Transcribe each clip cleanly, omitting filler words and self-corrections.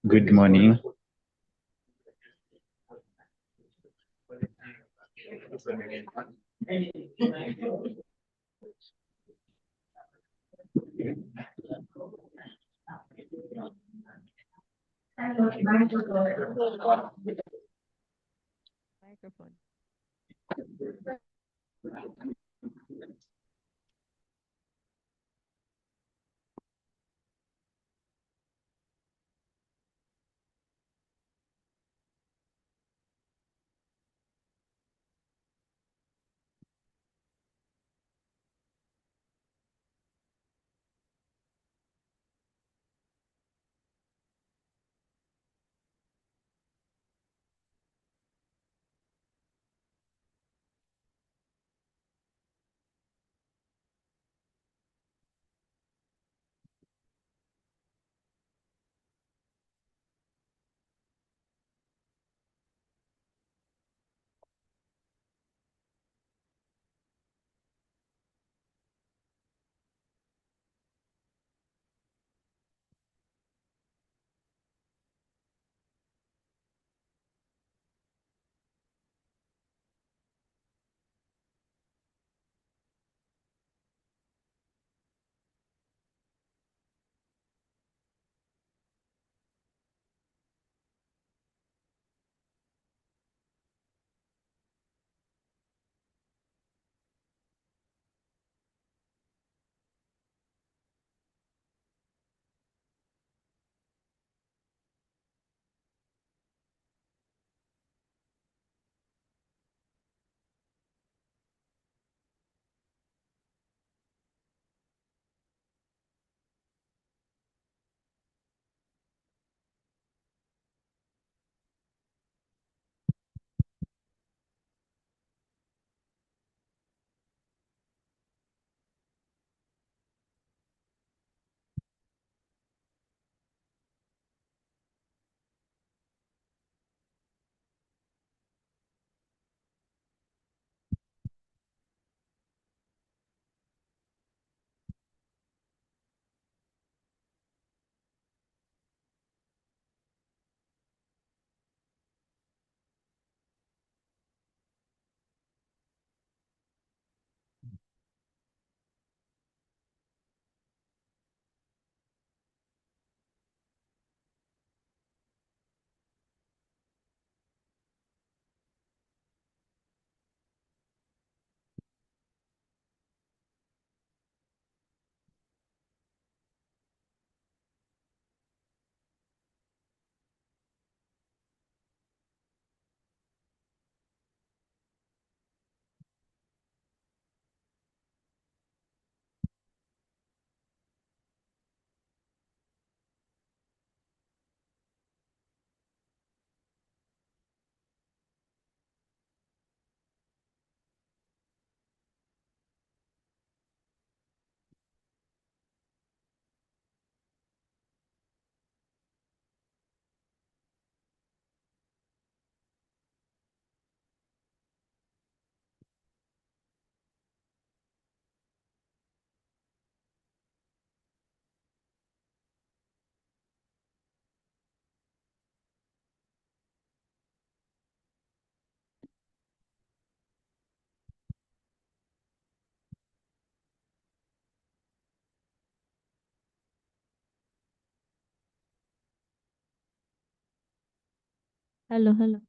Good morning. Microphone. Hello, hello.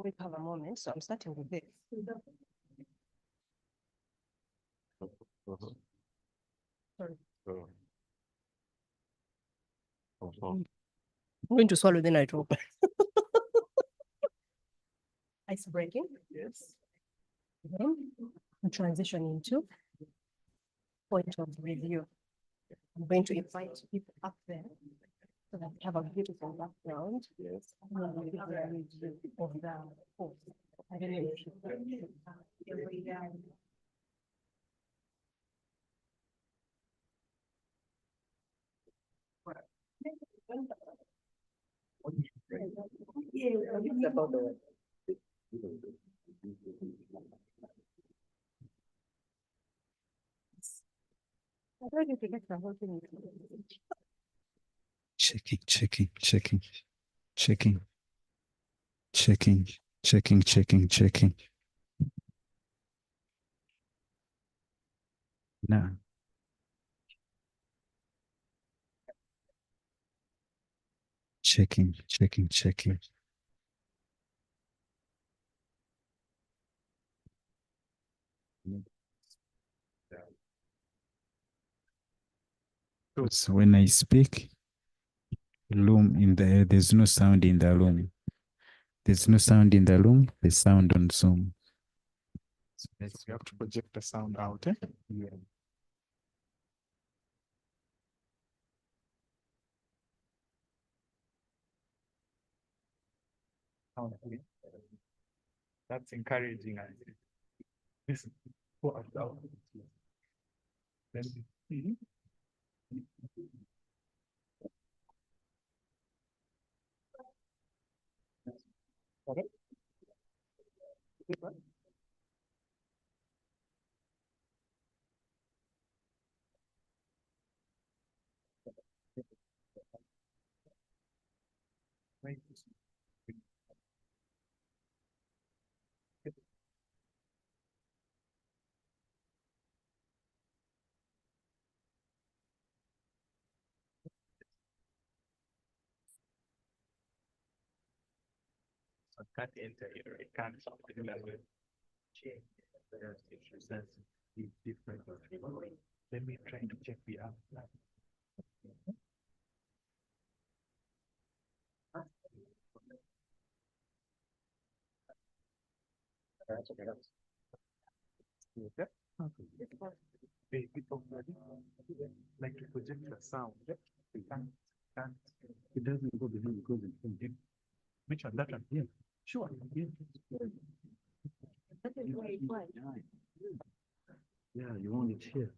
We have a moment, so I'm starting with this. Sorry. I'm going to swallow the night rope. Ice breaking. Yes. Then we transition into point of review. I'm going to invite people up there so that we have a beautiful background. Yes. And then we'll give you a review of the course. I don't know if you About the I'm ready to get the whole thing. Checking, checking, checking, checking, checking, checking, checking, checking. Now, checking, checking, checking. So when I speak, loom in the air, there's no sound in the loom. There's no sound in the loom, there's sound on Zoom. So we have to project the sound out. Eh? Yeah. Okay. That's encouraging. This is what I've done. Then, Correct? Right. I can't enter here. I can't change the sense is different. Let me try to check the app. Okay. Like to project the sound. We can't. It doesn't go behind because it's from deep. Which one? That one? Yeah. Sure. Yeah. That is why it was. Yeah, you want it here.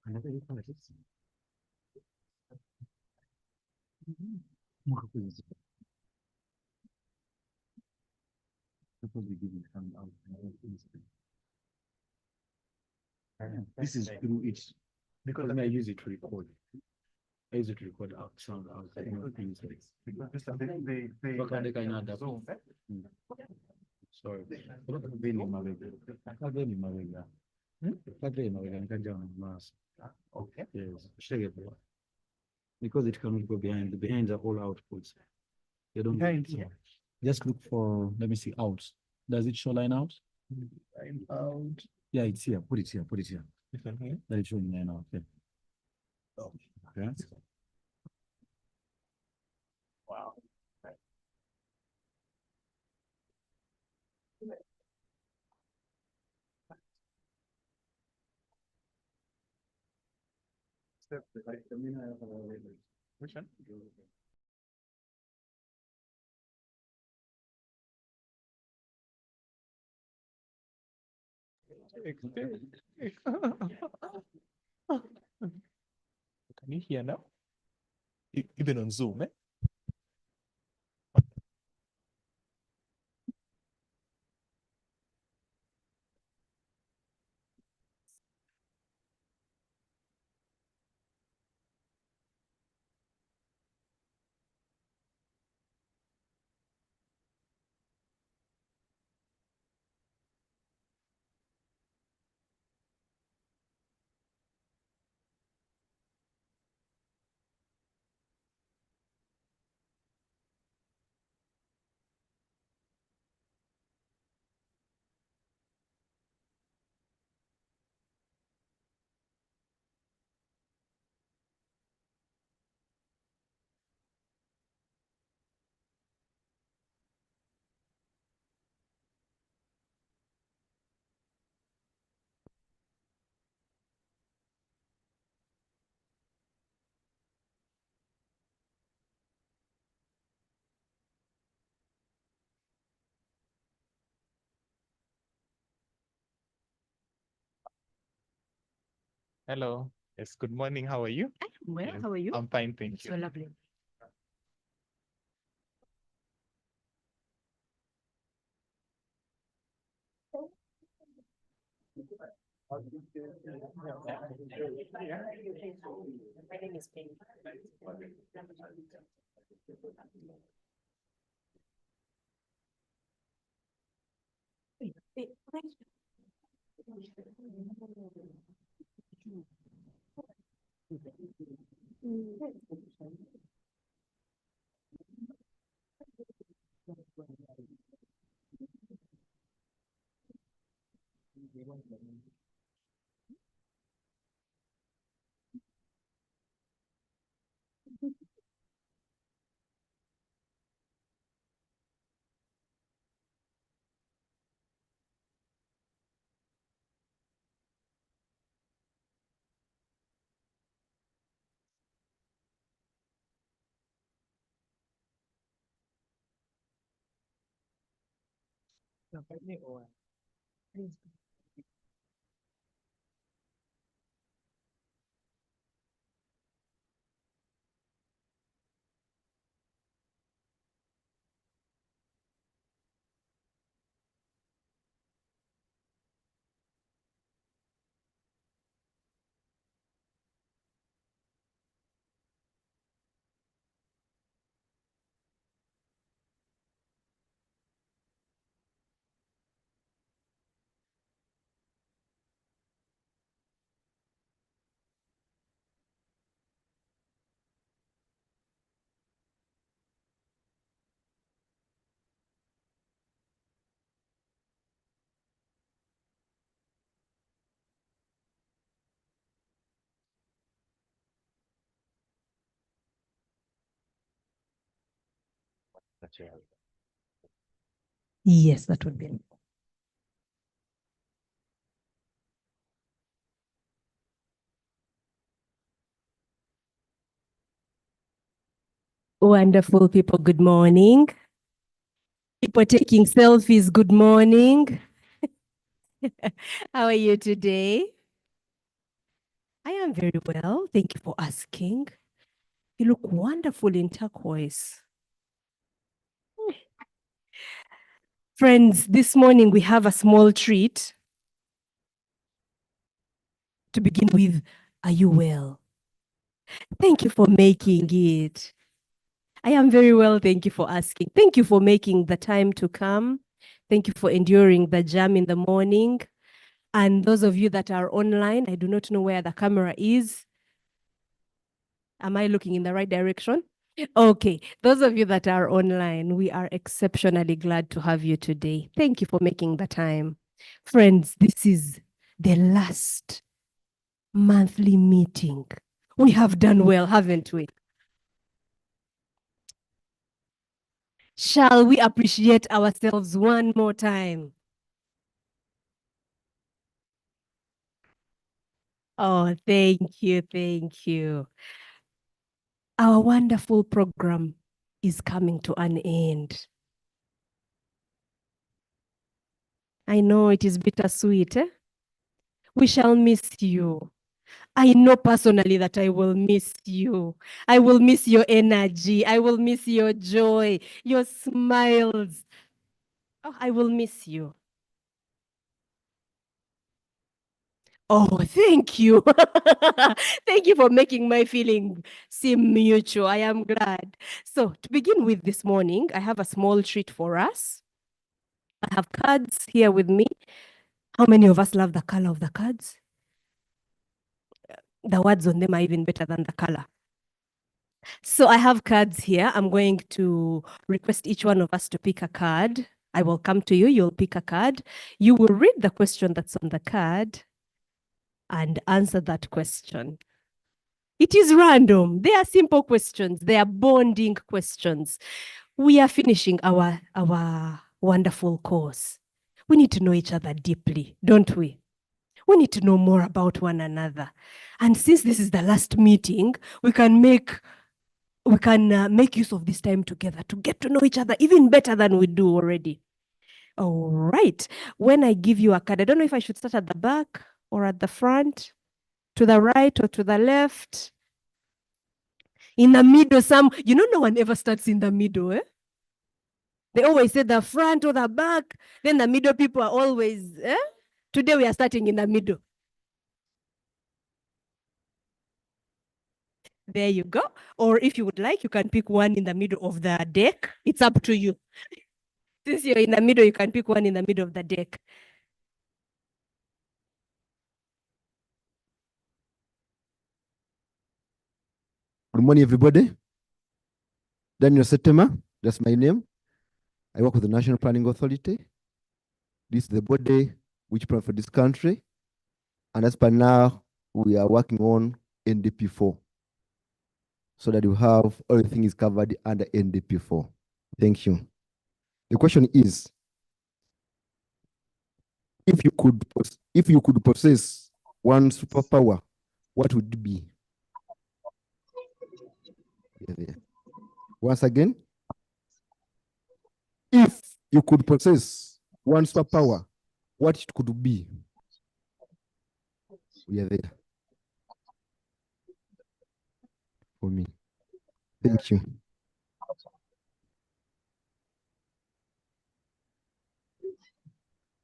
Another you it. More please. Suppose we give it some out. This is through it. Because I use it to record. I use it to record out sound out. Because this they Okay, they can adapt. zoom, eh? Sorry. Veni mawega. Veni mawega. Veni mawega. Nikaja na mask. Okay. Yes. Shake it. Because it cannot go behind. The behinds are all outputs. They don't. Behind here. Just look for. Let me see. Out. Does it show line out? I'm out. Yeah, it's here. Put it here. Put it here. This one here. That is showing line out. Okay. Okay. Wow. Step. Which one? Can you hear now? Even on Zoom, eh? Hello. Yes, good morning. How are you? Well, Yes, how are you? I'm fine, thank So you. lovely. My name is Penny. No, but me or Yes, that would be. Wonderful people, good morning. People taking selfies, good morning. How are you today? I am very well. Thank you for asking. You look wonderful in turquoise. Friends, this morning we have a small treat. To begin with, are you well? Thank you for making it. I am very well. Thank you for asking. Thank you for making the time to come. Thank you for enduring the jam in the morning. And those of you that are online, I do not know where the camera is. Am I looking in the right direction? Okay, those of you that are online, we are exceptionally glad to have you today. Thank you for making the time. Friends, this is the last monthly meeting. We have done well, haven't we? Shall we appreciate ourselves one more time? Oh, thank you, thank you. Our wonderful program is coming to an end. I know it is bittersweet. We shall miss you. I know personally that I will miss you. I will miss your energy. I will miss your joy, your smiles. Oh, I will miss you. Oh, thank you. Thank you for making my feeling seem mutual. I am glad. So to begin with this morning, I have a small treat for us. I have cards here with me. How many of us love the color of the cards? The words on them are even better than the color. So I have cards here. I'm going to request each one of us to pick a card. I will come to you. You'll pick a card. You will read the question that's on the card and answer that question. It is random. They are simple questions. They are bonding questions. We are finishing our wonderful course. We need to know each other deeply, don't we? We need to know more about one another. And since this is the last meeting, we can make use of this time together to get to know each other even better than we do already. All right. When I give you a card, I don't know if I should start at the back or at the front, to the right or to the left. In the middle, no one ever starts in the middle, eh? They always say the front or the back. Then the middle people are always, eh? Today we are starting in the middle. There you go. Or if you would like, you can pick one in the middle of the deck. It's up to you. Since you're in the middle, you can pick one in the middle of the deck. Good morning, everybody. Daniel Setema, that's my name. I work with the National Planning Authority. This is the body which plan for this country. And as per now, we are working on NDP4 so that we have everything is covered under NDP4. Thank you. The question is, if you could possess one superpower, what would it be? Yeah. Once again, if you could possess one superpower, what it could be. We are there. For me. Thank you.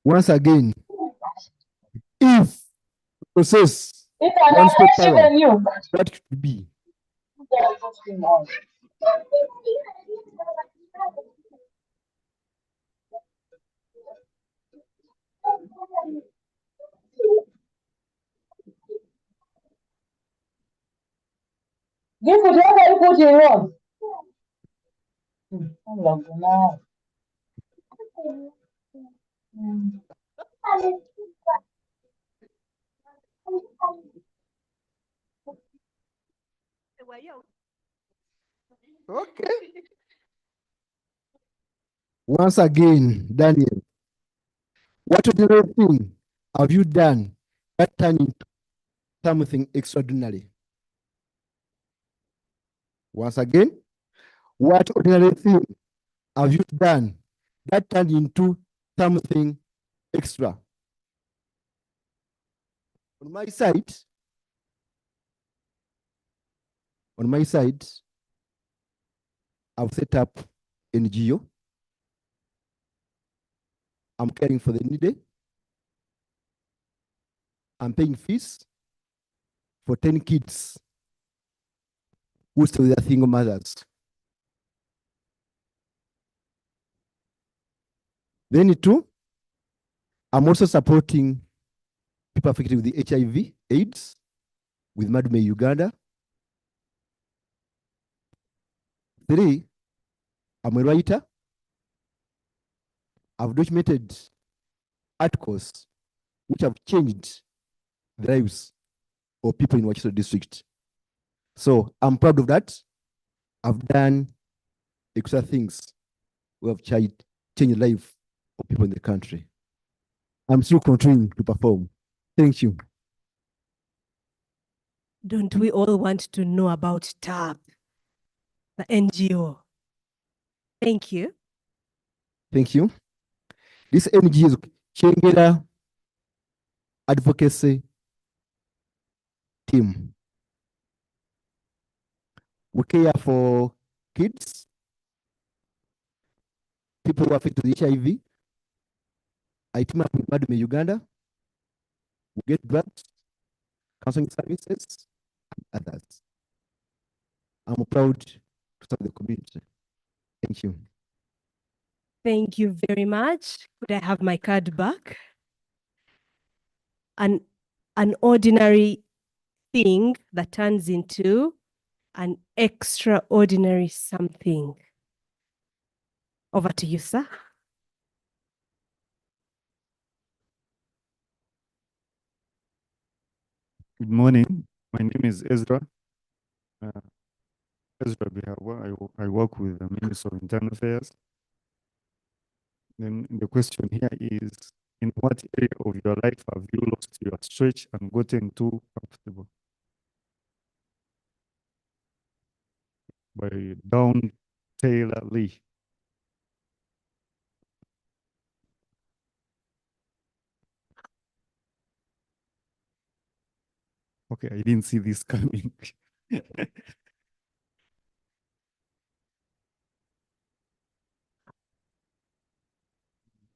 Once again, if process one superpower, what it could be. Give it what I put you on. I love you now. Okay. Once again, Daniel, what ordinary thing have you done that turned into something extraordinary? Once again, what ordinary thing have you done that turned into something extra? On my side, I've set up NGO. I'm caring for the needy. I'm paying fees for 10 kids who stay with their single mothers. Then too, I'm also supporting people affected with the HIV, AIDS, with Madume Uganda. 3, I'm a writer. I've documented articles which have changed the lives of people in Wachiso district. So I'm proud of that. I've done extra things. We have changed the life of people in the country. I'm still continuing to perform. Thank you. Don't we all want to know about TAP, the NGO? Thank you. Thank you. This NGO is Chengera Advocacy Team. We care for kids, people who are affected with HIV. I team up with Madume Uganda. We get drugs, counseling services, and others. I'm proud to serve the community. Thank you. Thank you very much. Could I have my card back? An ordinary thing that turns into an extraordinary something. Over to you, sir. Good morning. My name is Ezra. Ezra Bihawa. I work with the Ministry of Internal Affairs. Then the question here is, in what area of your life have you lost your stretch and gotten too comfortable? By Dawn Taylor Lee. Okay, I didn't see this coming.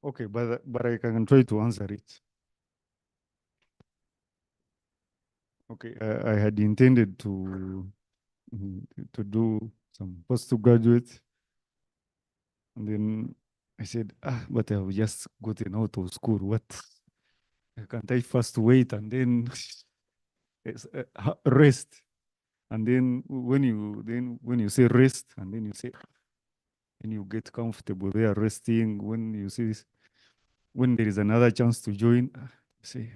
Okay, but I can try to answer it. Okay, I had intended to do some postgraduate, and then I said, but I've just gotten out of school. What? Can't I first wait and then rest? And then when you say rest, and then you say, and you get comfortable there resting, when you see this, when there is another chance to join, say,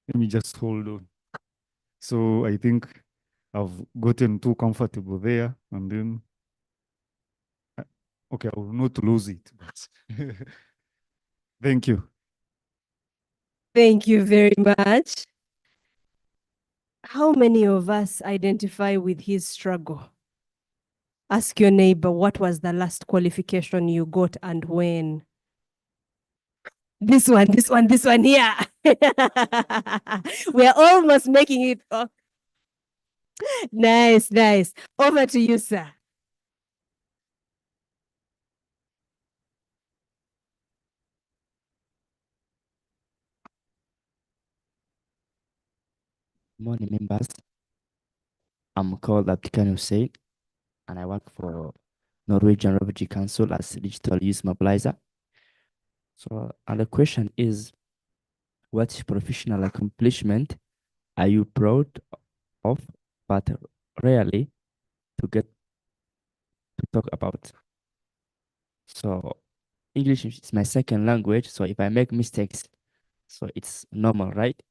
let me just hold on. So I think I've gotten too comfortable there, and then okay, I will not lose it. But thank you. Thank you very much. How many of us identify with his struggle? Ask your neighbor, what was the last qualification you got and when? This one here. We are almost making it. Oh. Nice, nice. Over to you, sir. Morning, members. I'm called Abdikan Hussein, and I work for Norwegian Refugee Council as digital youth mobilizer. So, and the question is, what professional accomplishment are you proud of, but rarely to get to talk about? So, English is my second language, so if I make mistakes, so it's normal, right?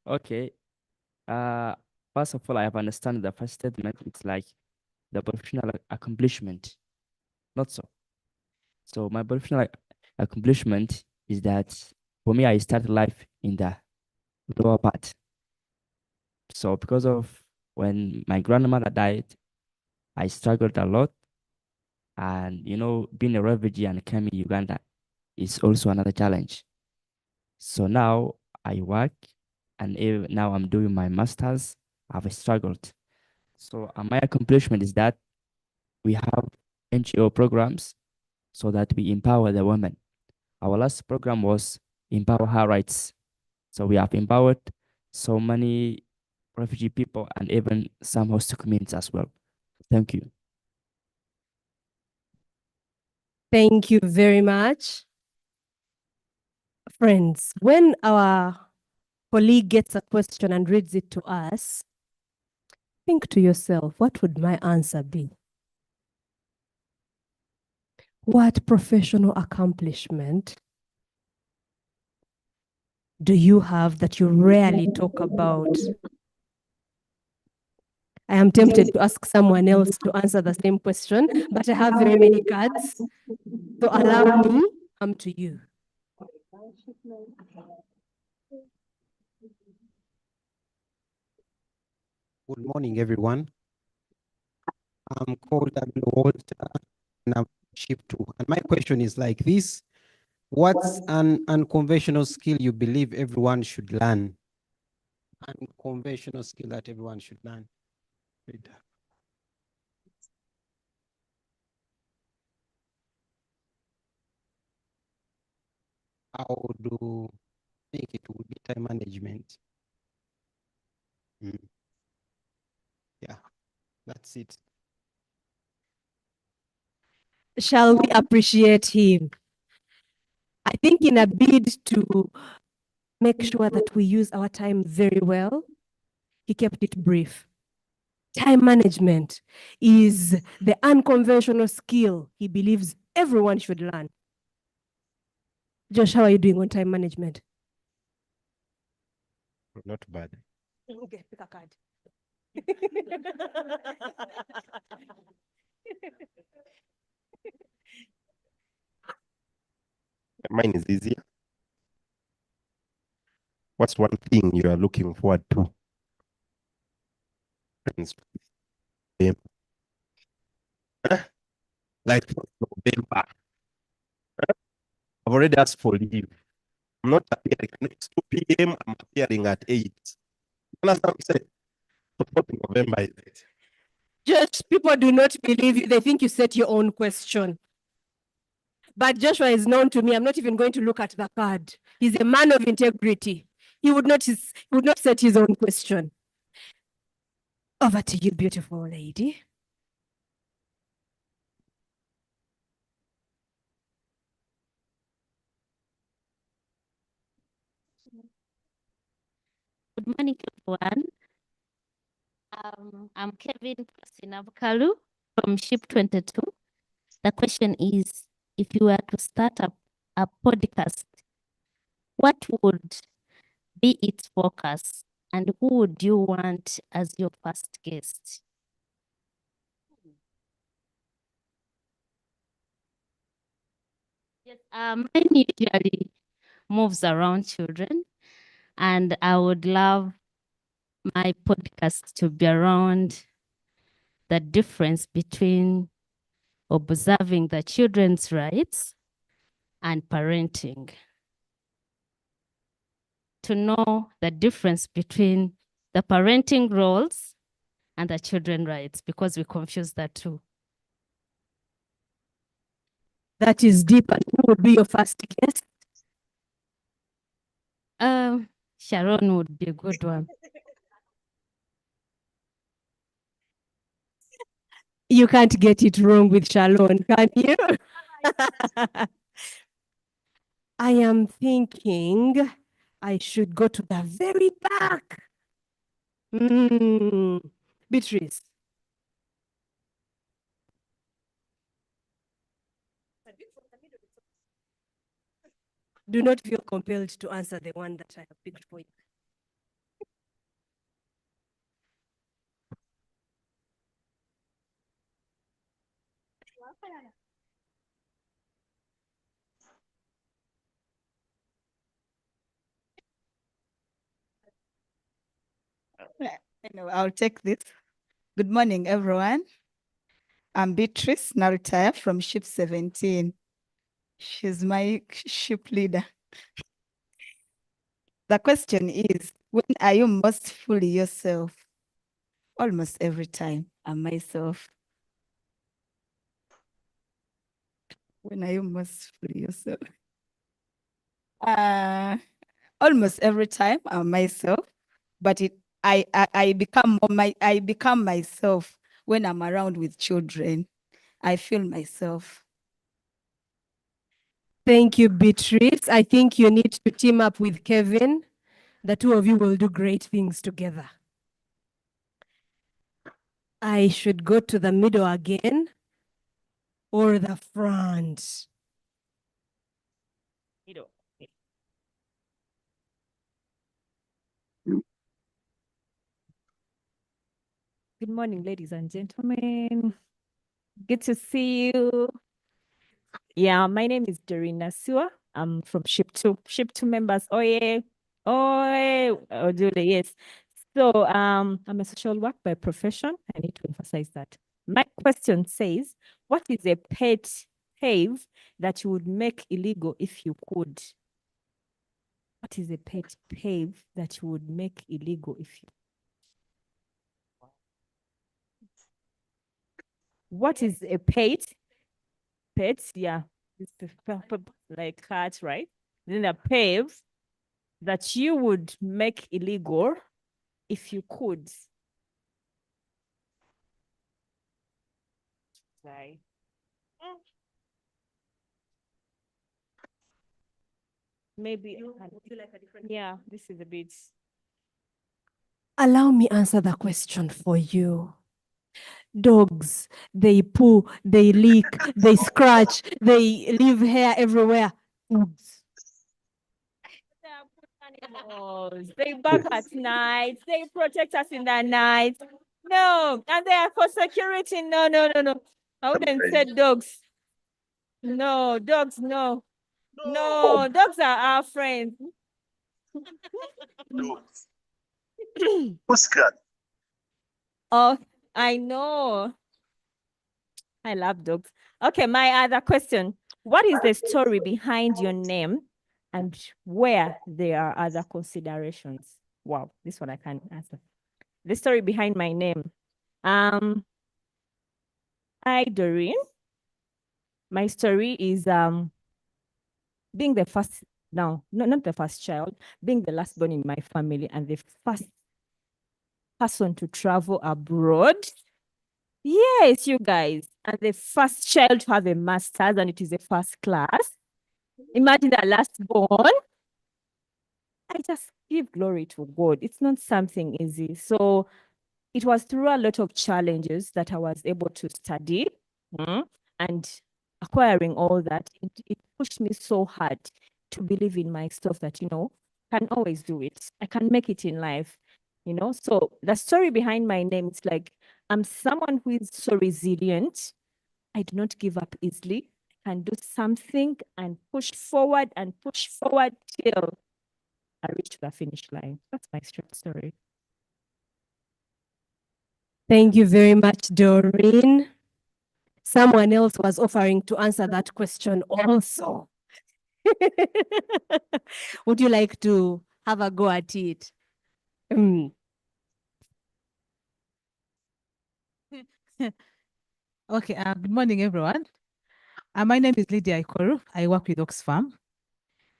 Okay. First of all, I have understand the first statement. It's like the professional accomplishment. Not so. So my professional accomplishment is that for me, I started life in the lower part. So because of when my grandmother died, I struggled a lot. And being a refugee and coming in Uganda is also another challenge. So now I work, and now I'm doing my master's. I've struggled. So my accomplishment is that we have NGO programs so that we empower the women. Our last program was Empower Her Rights. So we have empowered so many refugee people and even some host communities as well. Thank you. Thank you very much. Friends, when our colleague gets a question and reads it to us, think to yourself, what would my answer be? What professional accomplishment do you have that you rarely talk about? I am tempted to ask someone else to answer the same question, but I have very many cards. So allow me, come to you. Good morning, everyone. I'm called W. Walter, and I'm Ship 2. And my question is like this. What's an unconventional skill you believe everyone should learn? Unconventional skill that everyone should learn. I would think it would be time management. Yeah, that's it. Shall we appreciate him? I think in a bid to make sure that we use our time very well, he kept it brief. Time management is the unconventional skill he believes everyone should learn. Josh, how are you doing on time management? Not bad. Okay, pick a card. Mine is easier. What's one thing you are looking forward to? Friends. Like November. I've already asked for leave. I'm not appearing. It's 2 p.m. I'm appearing at 8. You understand what I'm saying? So what November is it? Just people do not believe you. They think you set your own question. But Joshua is known to me. I'm not even going to look at the card. He's a man of integrity. He would not set his own question. Over to you, beautiful lady. Good morning, everyone. I'm Kevin Sinavkalu from Ship 22. The question is, if you were to start a podcast, what would be its focus and who would you want as your first guest? Yes, mine usually moves around children, and I would love my podcast to be around the difference between observing the children's rights, and parenting. To know the difference between the parenting roles and the children rights, because we confuse that too. That is deep. And who would be your first guest? Sharon would be a good one. You can't get it wrong with Shalon, can you? I am thinking I should go to the very back. Beatrice. Do not feel compelled to answer the one that I have picked for you. Anyway, I'll take this. Good morning, everyone. I'm Beatrice, now retired from Ship 17. She's my ship leader. The question is, when are you most fully yourself? Almost every time I'm myself. When are you most fully yourself? Almost every time I'm myself, but I become myself when I'm around with children. I feel myself. Thank you, Beatrice. I think you need to team up with Kevin. The two of you will do great things together. I should go to the middle again or the front. Middle. Good morning, ladies and gentlemen. Good to see you. Yeah, my name is Doreen Nasua. I'm from Ship 2. Ship 2 members. Oh, yeah. Oh, Julie, yes. So I'm a social worker by profession. I need to emphasize that. My question says, what is a pet peeve that you would make illegal if you could? What is a pet peeve that you would make illegal if you? What is a pet? Pets, yeah. It's like cats, right? Then a peeve that you would make illegal if you could. Right. Maybe. Would you like a different? Yeah, this is a bit. Allow me answer the question for you. Dogs, they poo, they lick, they scratch, they leave hair everywhere. Dogs. Animals. They bark at night. They protect us in the night. No, and they are for security. No. I wouldn't say dogs. No, dogs, no. No, dogs are our friends. Oscar. Oh, I know. I love dogs. Okay, my other question. What is the story behind your name and where there are other considerations? Wow, this one I can't answer. The story behind my name. Hi, Doreen. My story is being the first, no, not the first child, being the last born in my family and the first person to travel abroad. Yes, you guys. And the first child to have a master's, and it is a first class. Imagine the last born. I just give glory to God. It's not something easy. So it was through a lot of challenges that I was able to study and acquiring all that. It pushed me so hard to believe in myself that, I can always do it. I can make it in life, So the story behind my name is like, I'm someone who is so resilient. I do not give up easily. I can do something and push forward till I reach the finish line. That's my short story. Thank you very much, Doreen. Someone else was offering to answer that question also. Would you like to have a go at it? Mm. Okay, good morning, everyone. My name is Lydia Aikoru. I work with Oxfam.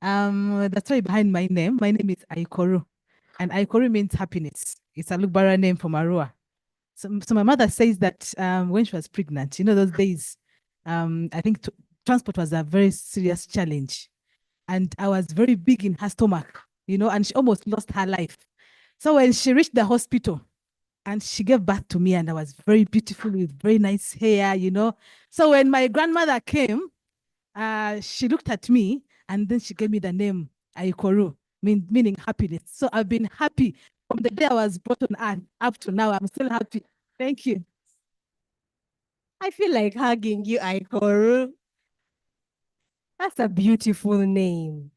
The story behind my name is Aikoru, and Aikoru means happiness. It's a Lugbara name from Arua. So my mother says that when she was pregnant, those days, I think transport was a very serious challenge. And I was very big in her stomach, and she almost lost her life. So when she reached the hospital, and she gave birth to me, and I was very beautiful with very nice hair, So when my grandmother came, she looked at me and then she gave me the name Aikoru, meaning happiness. So I've been happy from the day I was brought on earth up to now. I'm still happy. Thank you. I feel like hugging you, Aikoru. That's a beautiful name.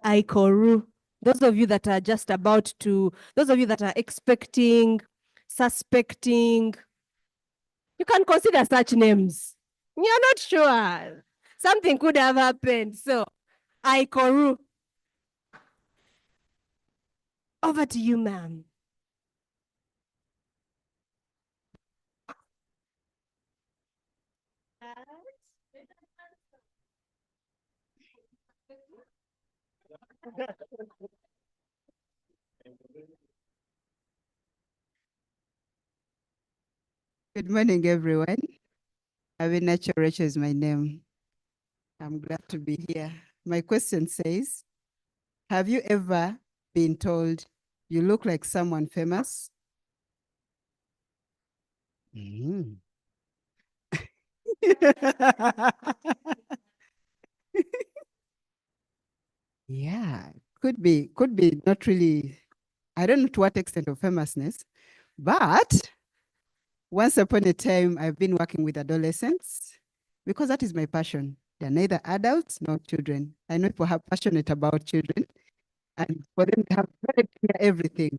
Aikoru. Those of you that are just about to, those of you that are expecting, suspecting, you can consider such names. You're not sure. Something could have happened. So, Aikoru. Over to you, ma'am. Good morning, everyone. Avinacho Rachel is my name. I'm glad to be here. My question says, have you ever been told you look like someone famous? Mm. Yeah, could be not really, I don't know to what extent of famousness, but once upon a time, I've been working with adolescents because that is my passion. They're neither adults nor children. I know people are passionate about children, and for them to have very clear everything.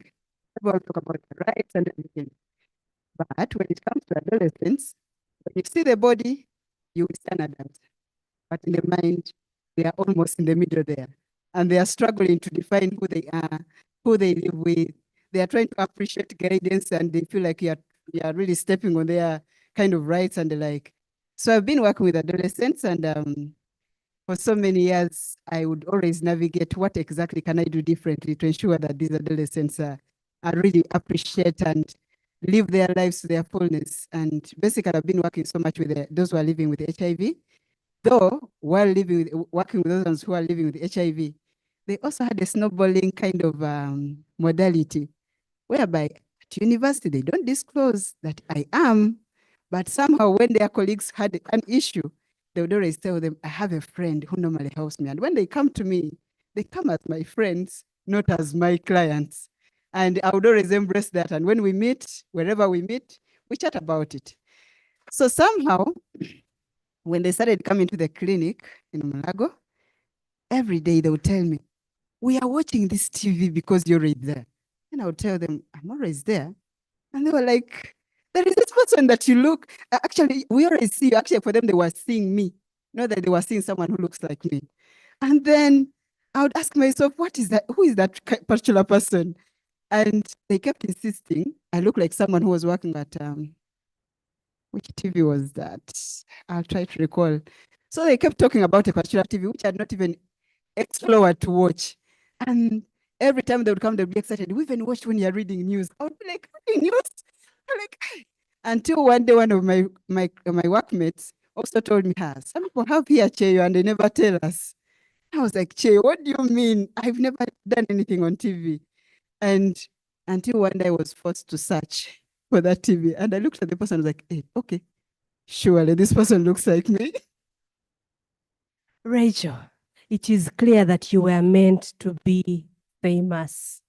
People talk about the rights and everything. But when it comes to adolescents, when you see the body, you will stand adult. But in the mind, they are almost in the middle there. And they are struggling to define who they are, who they live with. They are trying to appreciate guidance and they feel like you are really stepping on their kind of rights and the like. So I've been working with adolescents and for so many years, I would always navigate what exactly can I do differently to ensure that these adolescents are really appreciate and live their lives to their fullness. And basically, I've been working so much with those who are living with HIV. Though, while working with those who are living with HIV, they also had a snowballing kind of modality, whereby at university, they don't disclose that I am, but somehow when their colleagues had an issue, they would always tell them, I have a friend who normally helps me. And when they come to me, they come as my friends, not as my clients. And I would always embrace that. And when we meet, wherever we meet, we chat about it. So somehow, when they started coming to the clinic in Malago, every day they would tell me, we are watching this TV because you're right there. And I would tell them, I'm always there. And they were like, there is this person that you look, actually, we always see you. Actually, for them, they were seeing me, not that they were seeing someone who looks like me. And then I would ask myself, what is that? Who is that particular person? And they kept insisting, I look like someone who was working at, which TV was that? I'll try to recall. So they kept talking about a particular TV, which I had not even explored to watch. And every time they would come, they'd be excited. We even watched when you're reading news. I would be like, reading news? I'm like, until one day, one of my workmates also told me, some people have here, Cheyo, and they never tell us. I was like, Cheyo, what do you mean? I've never done anything on TV. And until one day I was forced to search for that TV. And I looked at the person and was like, hey, okay, surely this person looks like me. Rachel, it is clear that you were meant to be famous.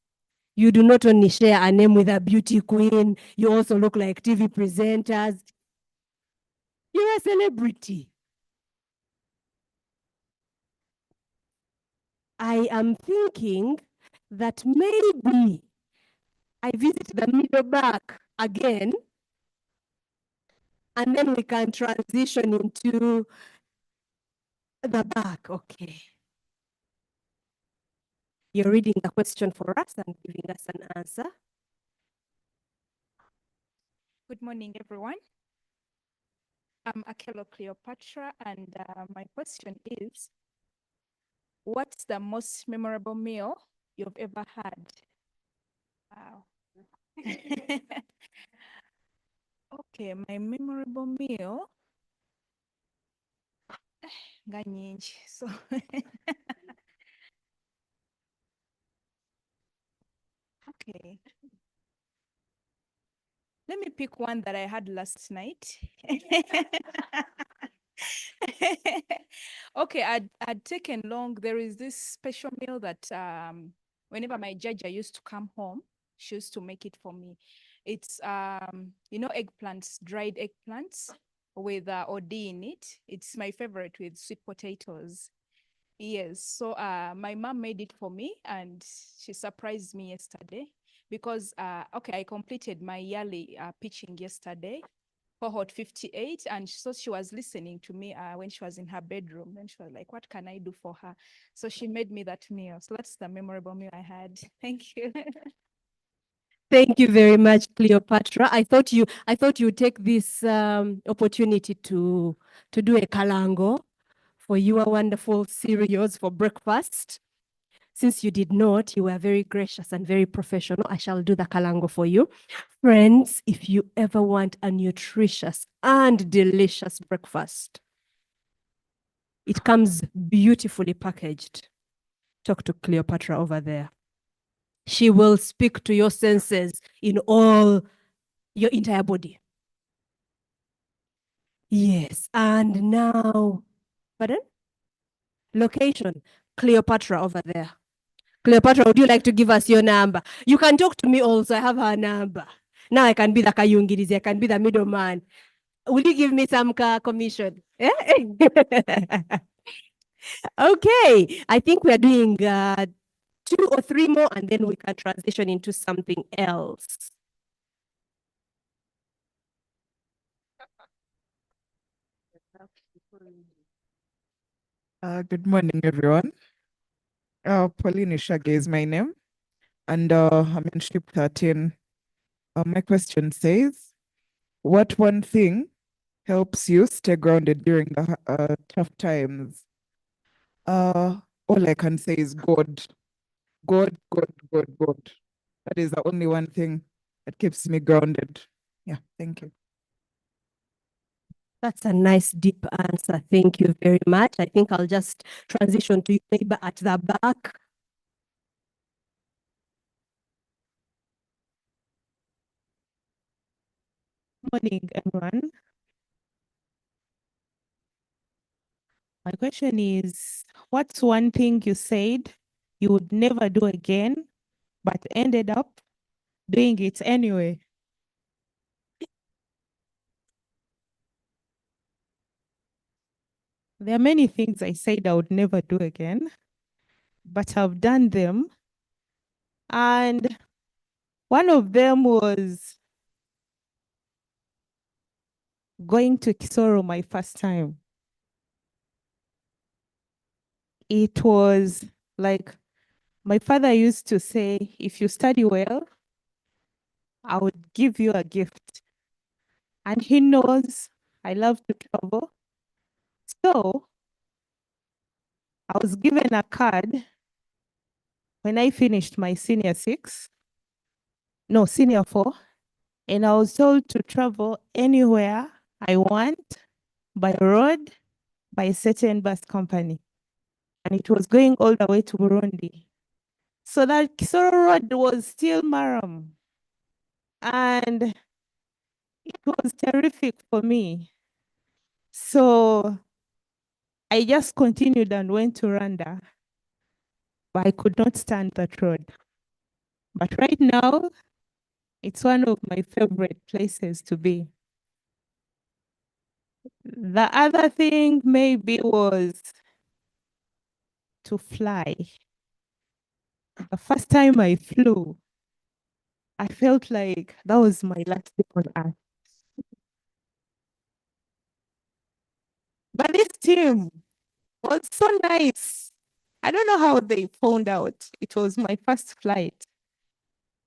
You do not only share a name with a beauty queen, you also look like TV presenters. You're a celebrity. I am thinking that maybe I visit the middle back again And then we can transition into the back. Okay. You're reading the question for us and giving us an answer. Good morning, everyone. I'm Akelo Cleopatra, and my question is, what's the most memorable meal you've ever had? Wow. Okay, my memorable meal, nga nyingi. So okay. Let me pick one that I had last night. Okay, I'd taken long. There is this special meal that whenever my Jaja used to come home, she used to make it for me. It's eggplants, dried eggplants with OD in it. It's my favorite with sweet potatoes. Yes, so my mom made it for me and she surprised me yesterday because okay, I completed my yearly pitching yesterday, cohort 58, and so she was listening to me when she was in her bedroom, and she was like, what can I do for her? So she made me that meal. So that's the memorable meal I had. Thank you. Thank you very much, Cleopatra. I thought you'd take this opportunity to do a kalango for your wonderful cereals for breakfast. Since you did not, you were very gracious and very professional. I shall do the kalango for you. Friends, if you ever want a nutritious and delicious breakfast, it comes beautifully packaged. Talk to Cleopatra over there. She will speak to your senses in all your entire body. Yes, and now, pardon? Location, Cleopatra over there. Cleopatra, would you like to give us your number? You can talk to me also. I have her number. Now I can be the Kayungirizi. I can be the middleman. Will you give me some commission? Okay, I think we are doing 2 or 3 more, and then we can transition into something else. Good morning, everyone. Pauline Ishage is my name, and I'm in ship 13. My question says, what one thing helps you stay grounded during the tough times? All I can say is God. God, God, God, God. That is the only one thing that keeps me grounded. Yeah, thank you. That's a nice deep answer. Thank you very much. I think I'll just transition to you neighbor at the back. Morning, everyone. My question is, what's one thing you said you would never do again, but ended up doing it anyway? There are many things I said I would never do again, but I've done them. And one of them was going to Kisoro my first time. It was like my father used to say, if you study well, I would give you a gift. And he knows I love to travel. So I was given a card when I finished my senior 4, and I was told to travel anywhere I want by road, by a certain bus company. And it was going all the way to Burundi. So that Kisoro Road was still Maram. And it was terrific for me. So I just continued and went to Rwanda, but I could not stand that road. But right now, it's one of my favorite places to be. The other thing maybe was to fly. The first time I flew, I felt like that was my last day on earth. But this team was so nice. I don't know how they found out. It was my first flight.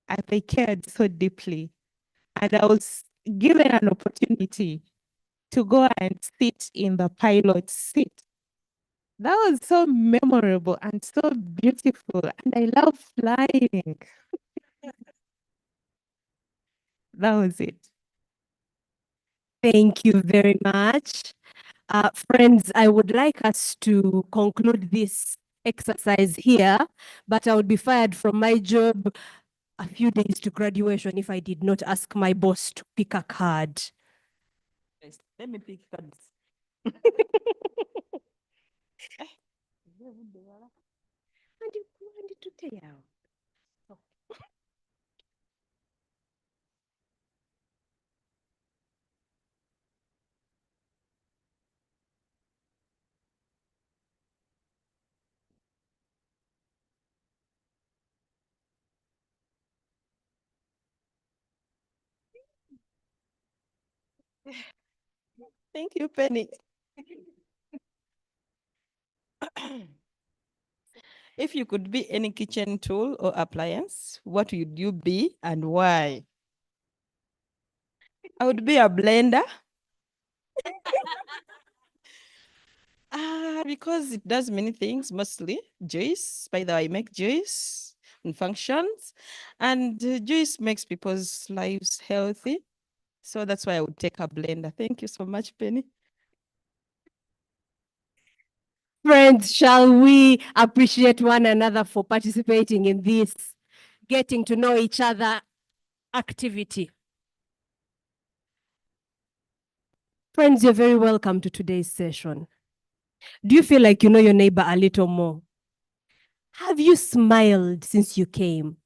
And they cared so deeply. And I was given an opportunity to go and sit in the pilot seat. That was so memorable and so beautiful. And I love flying. That was it. Thank you very much. Friends, I would like us to conclude this exercise here, but I would be fired from my job a few days to graduation if I did not ask my boss to pick a card. Yes, let me pick cards. Thank you, Penny. If you could be any kitchen tool or appliance, what would you be and why? I would be a blender. Because it does many things, mostly juice. By the way, I make juice and functions. And juice makes people's lives healthy. So that's why I would take a blender. Thank you so much, Penny. Friends, shall we appreciate one another for participating in this getting to know each other activity? Friends, you're very welcome to today's session. Do you feel like you know your neighbor a little more? Have you smiled since you came?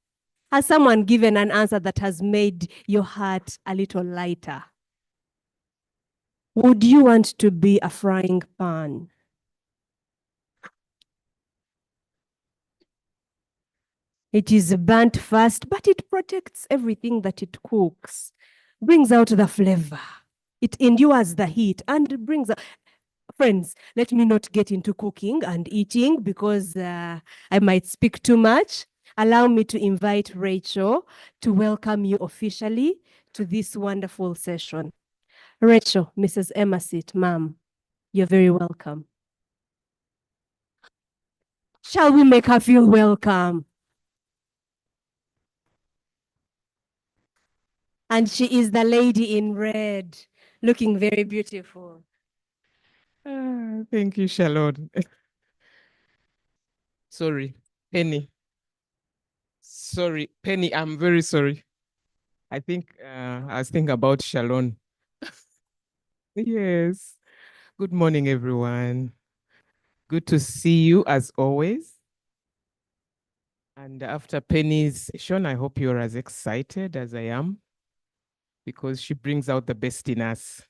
Has someone given an answer that has made your heart a little lighter? Would you want to be a frying pan? It is burnt fast, but it protects everything that it cooks, brings out the flavor. It endures the heat and brings out. Friends, let me not get into cooking and eating because I might speak too much. Allow me to invite Rachel to welcome you officially to this wonderful session. Rachel, Mrs. Emersit, ma'am, you're very welcome. Shall we make her feel welcome? And she is the lady in red, looking very beautiful. Thank you, Shalon. Sorry, Penny. Sorry, Penny, I'm very sorry. I think I was thinking about Shalon. Yes. Good morning, everyone. Good to see you as always. And after Penny's session, I hope you're as excited as I am because she brings out the best in us.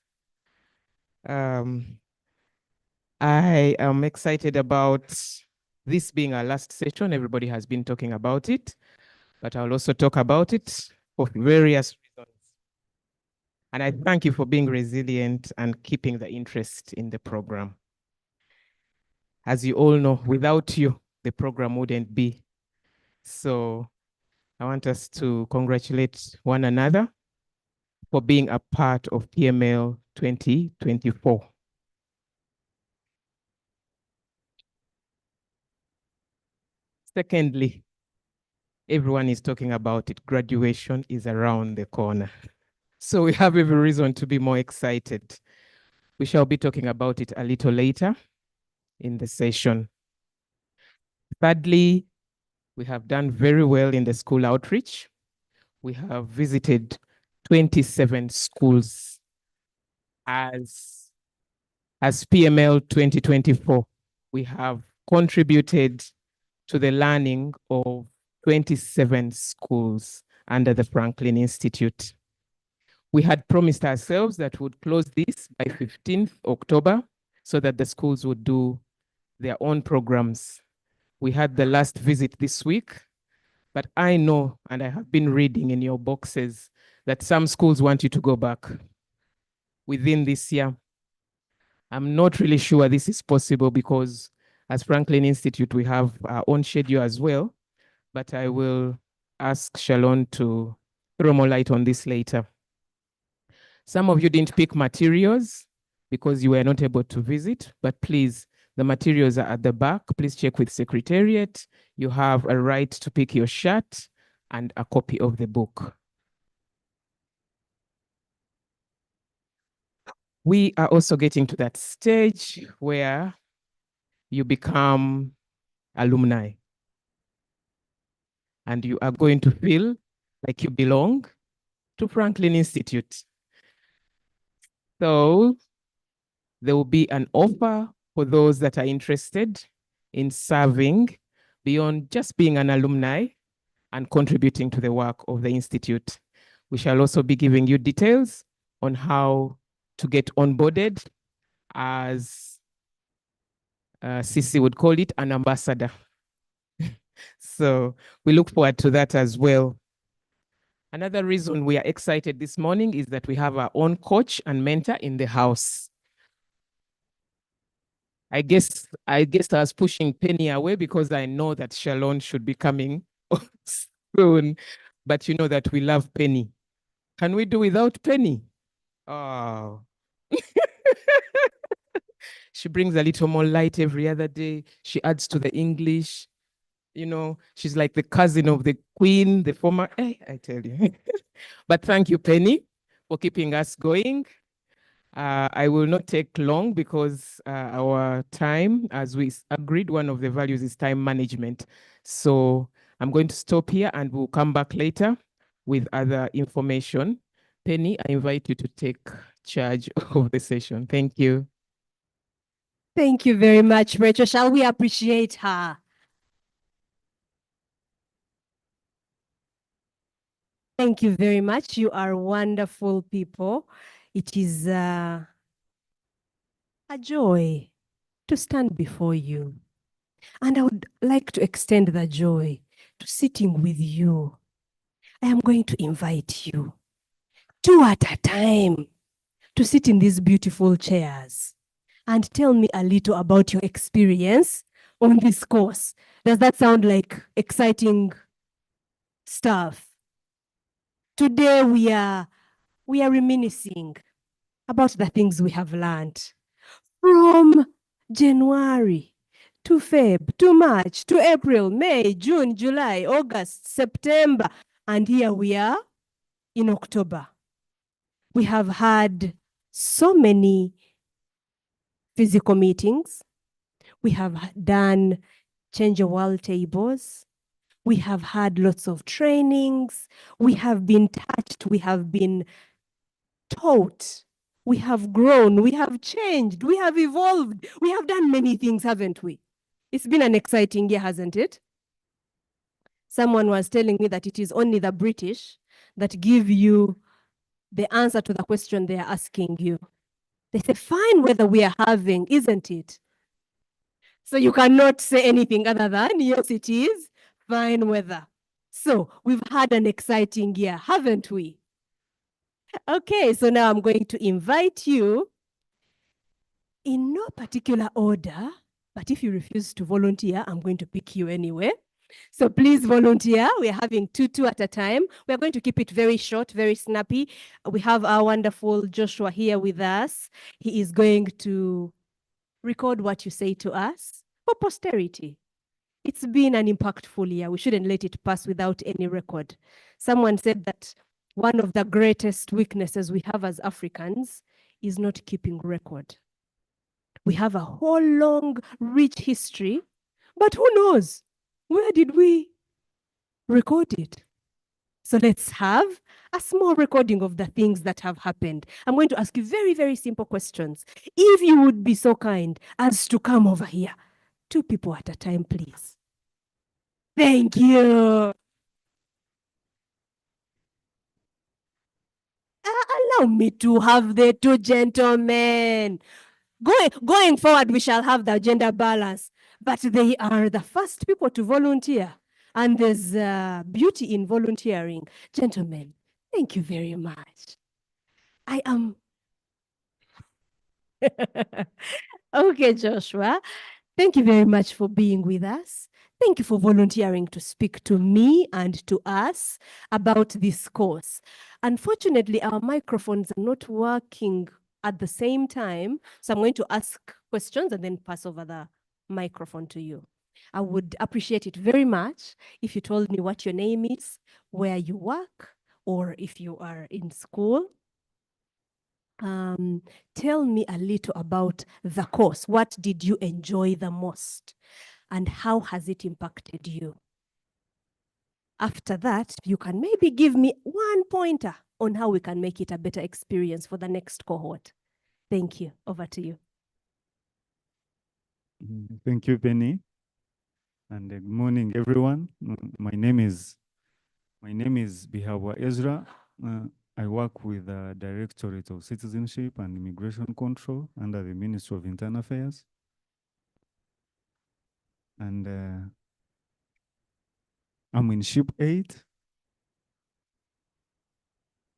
I am excited about this being our last session. Everybody has been talking about it, but I'll also talk about it for various reasons. And I thank you for being resilient and keeping the interest in the program. As you all know, without you, the program wouldn't be. So I want us to congratulate one another for being a part of PML 2024. Secondly, everyone is talking about it. Graduation is around the corner. So we have every reason to be more excited. We shall be talking about it a little later in the session. Thirdly, we have done very well in the school outreach. We have visited 27 schools as PML 2024. We have contributed to the learning of 27 schools under the Franklin Institute. We had promised ourselves that we would close this by 15th October so that the schools would do their own programs. We had the last visit this week, but I know, and I have been reading in your boxes, that some schools want you to go back within this year. I'm not really sure this is possible because as Franklin Institute, we have our own schedule as well, but I will ask Shalon to throw more light on this later. Some of you didn't pick materials because you were not able to visit, but please, the materials are at the back. Please check with Secretariat. You have a right to pick your shirt and a copy of the book. We are also getting to that stage where you become alumni and you are going to feel like you belong to Franklin Institute. So there will be an offer for those that are interested in serving beyond just being an alumni and contributing to the work of the Institute. We shall also be giving you details on how to get onboarded as Sisi would call it, an ambassador. So we look forward to that as well. Another reason we are excited this morning is that we have our own coach and mentor in the house. I guess I was pushing Penny away because I know that Shalon should be coming soon, but you know that we love Penny. Can we do without Penny? Oh. She brings a little more light every other day. She adds to the English. You know, she's like the cousin of the queen, the former, I tell you. But thank you, Penny, for keeping us going. I will not take long because our time, as we agreed, one of the values is time management. So I'm going to stop here and we'll come back later with other information. Penny, I invite you to take charge of the session. Thank you. Thank you very much, Rachel. Shall we appreciate her? Thank you very much. You are wonderful people. It is a joy to stand before you. And I would like to extend the joy to sitting with you. I am going to invite you, 2 at a time, to sit in these beautiful chairs and tell me a little about your experience on this course. Does that sound like exciting stuff? Today we are reminiscing about the things we have learned from January to Feb, to March, to April, May, June, July, August, September, and here we are in October. We have had so many physical meetings. We have done change your world tables. We have had lots of trainings. We have been touched. We have been taught. We have grown. We have changed. We have evolved. We have done many things, haven't we? It's been an exciting year, hasn't it? Someone was telling me that it is only the British that give you the answer to the question they are asking you. They say, fine weather we are having, isn't it? So you cannot say anything other than, yes, it is fine weather. So we've had an exciting year, haven't we? Okay, so now I'm going to invite you in no particular order, but if you refuse to volunteer, I'm going to pick you anyway. So please volunteer. We're having two at a time. We're going to keep it very short, very snappy. We have our wonderful Joshua here with us. He is going to record what you say to us for posterity. It's been an impactful year. We shouldn't let it pass without any record. Someone said that one of the greatest weaknesses we have as Africans is not keeping record. We have a whole long, rich history, but who knows? Where did we record it? So let's have a small recording of the things that have happened. I'm going to ask you very, very simple questions. If you would be so kind as to come over here, 2 people at a time, please. Thank you. Allow me to have the 2 gentlemen. Going forward, we shall have the gender balance, but they are the first people to volunteer. And there's beauty in volunteering. Gentlemen, thank you very much. I am Okay, Joshua. Thank you very much for being with us. Thank you for volunteering to speak to me and to us about this course. Unfortunately, our microphones are not working at the same time. So I'm going to ask questions and then pass over the microphone to you. I would appreciate it very much if you told me what your name is, where you work, or if you are in school. Tell me a little about the course. What did you enjoy the most? And how has it impacted you? After that, you can maybe give me one pointer on how we can make it a better experience for the next cohort. Thank you. Over to you. Thank you, Penny. And good morning, everyone. My name is Bihawa Ezra. I work with the Directorate of Citizenship and Immigration Control under the Ministry of Internal Affairs. And I'm in Ship 8.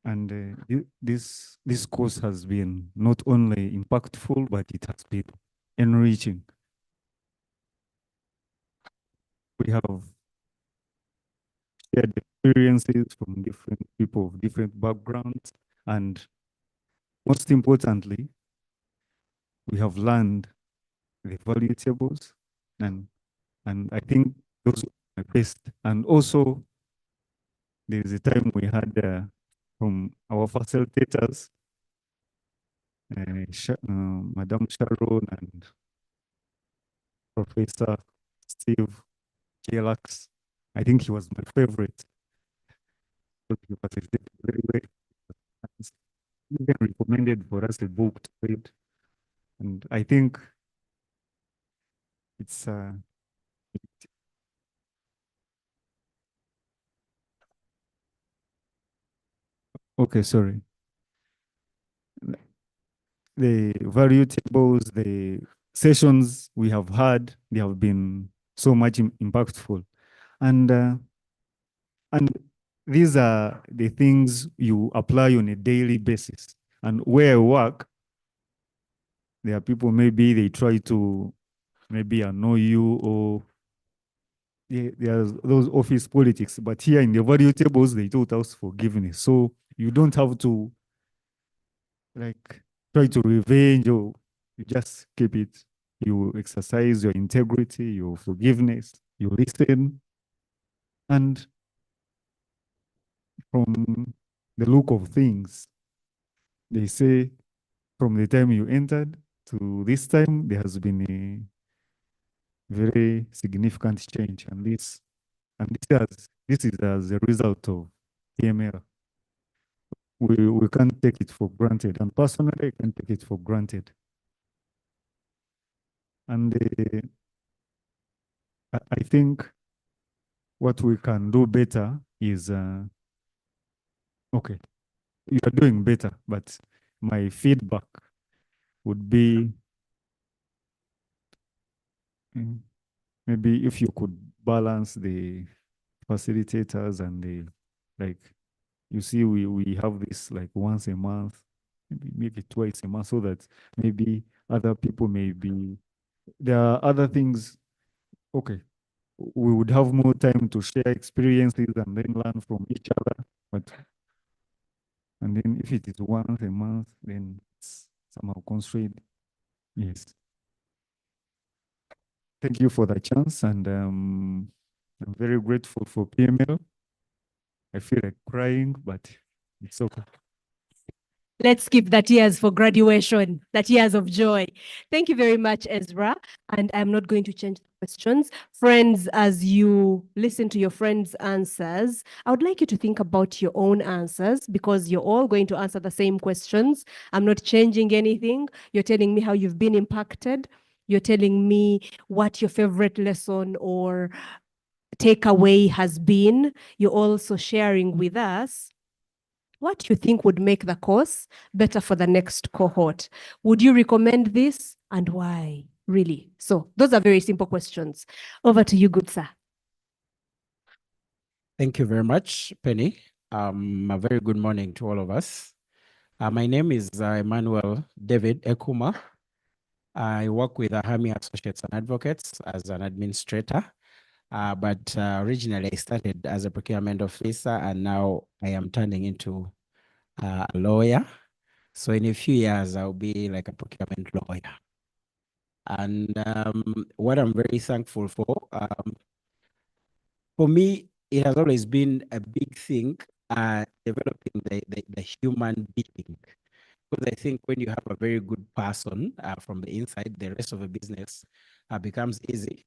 And this course has been not only impactful, but it has been enriching. We have shared experiences from different people of different backgrounds. And most importantly, we have learned the value tables. And I think those are my best. And also, there is a time we had from our facilitators, Madam Sharon and Professor Steve Kielax. I think he was my favorite. He facilitated very well. He even recommended for us a book to read. And I think it's okay, sorry. The value tables, the sessions we have had, they have been so much impactful. And these are the things you apply on a daily basis. And where I work, there are people, maybe they try to maybe annoy you, or there's those office politics. But here in the value tables, they taught us forgiveness. So you don't have to like try to revenge, or you just keep it. You exercise your integrity, your forgiveness, you listen. And from the look of things, they say from the time you entered to this time, there has been a very significant change. And this is as a result of PML. We can't take it for granted. And personally, I can't take it for granted. And I think what we can do better is, okay, you are doing better, but my feedback would be maybe if you could balance the facilitators and the, like, you see, we have this like once a month, maybe make it twice a month, so that maybe other people there are other things. Okay, we would have more time to share experiences and then learn from each other. And then if it is once a month, then it's somehow constrained. Yes. Thank you for the chance, and I'm very grateful for PML. I feel like crying, but it's okay. Let's keep the tears for graduation, the tears of joy. Thank you very much, Ezra. And I'm not going to change the questions. Friends, as you listen to your friends' answers, I would like you to think about your own answers, because you're all going to answer the same questions. I'm not changing anything. You're telling me how you've been impacted. You're telling me what your favorite lesson or takeaway has been. You're also sharing with us what you think would make the course better for the next cohort. Would you recommend this, and why? Really? So those are very simple questions. Over to you, good sir. Thank you very much, Penny. A very good morning to all of us. My name is Emmanuel David Ekuma. I work with Ahami Associates and Advocates as an administrator. But originally I started as a procurement officer, and now I am turning into a lawyer. So in a few years, I'll be like a procurement lawyer. And what I'm very thankful for me, it has always been a big thing, developing the human being. Because I think when you have a very good person from the inside, the rest of the business becomes easy.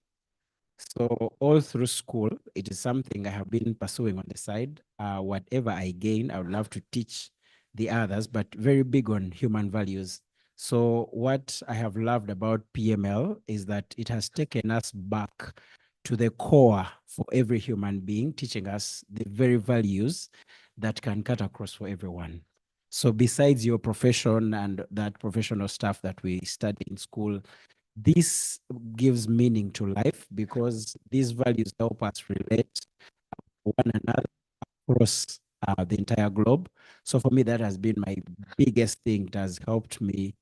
So all through school, it is something I have been pursuing on the side. Whatever I gain, I would love to teach the others, but very big on human values. So what I have loved about PML is that it has taken us back to the core for every human being, teaching us the very values that can cut across for everyone. So besides your profession and that professional stuff that we study in school, this gives meaning to life because these values help us relate one another across the entire globe. So for me, that has been my biggest thing. It has helped me,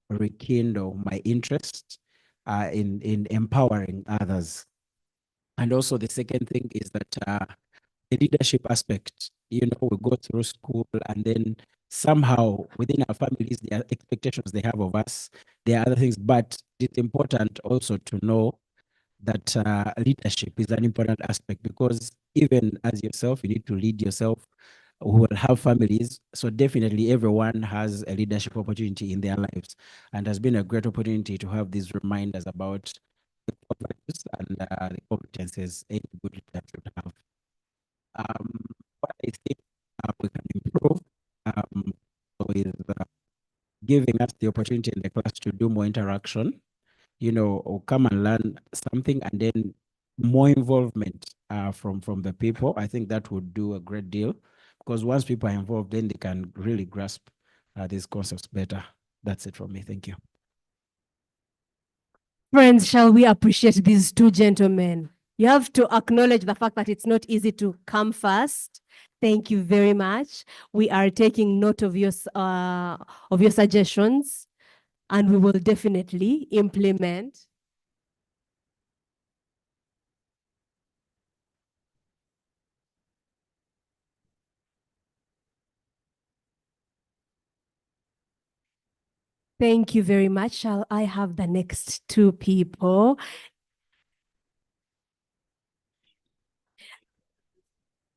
rekindle my interest in empowering others. And also the second thing is that the leadership aspect, we go through school and then somehow within our families, there are expectations they have of us. There are other things, but it's important also to know that leadership is an important aspect because even as yourself, you need to lead yourself. We will have families. So definitely everyone has a leadership opportunity in their lives, and has been a great opportunity to have these reminders about the values and the competences any good leader should have. What I think we can improve is giving us the opportunity in the class to do more interaction, or come and learn something, and then more involvement from the people. I think that would do a great deal because once people are involved, then they can really grasp these concepts better. That's it from me. Thank you. Friends, shall we appreciate these two gentlemen? You have to acknowledge the fact that it's not easy to come first. Thank you very much. We are taking note of your suggestions, and we will definitely implement. Thank you very much. Shall I have the next two people?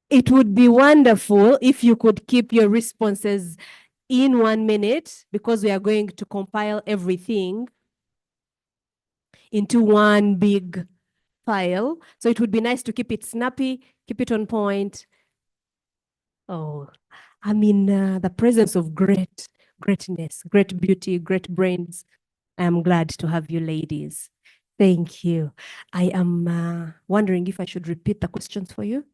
It would be wonderful if you could keep your responses in 1 minute because we are going to compile everything into one big file. So it would be nice to keep it snappy, keep it on point. Oh, I mean, the presence of greatness, great beauty, great brains. I am glad to have you ladies. Thank you. I am wondering if I should repeat the questions for you.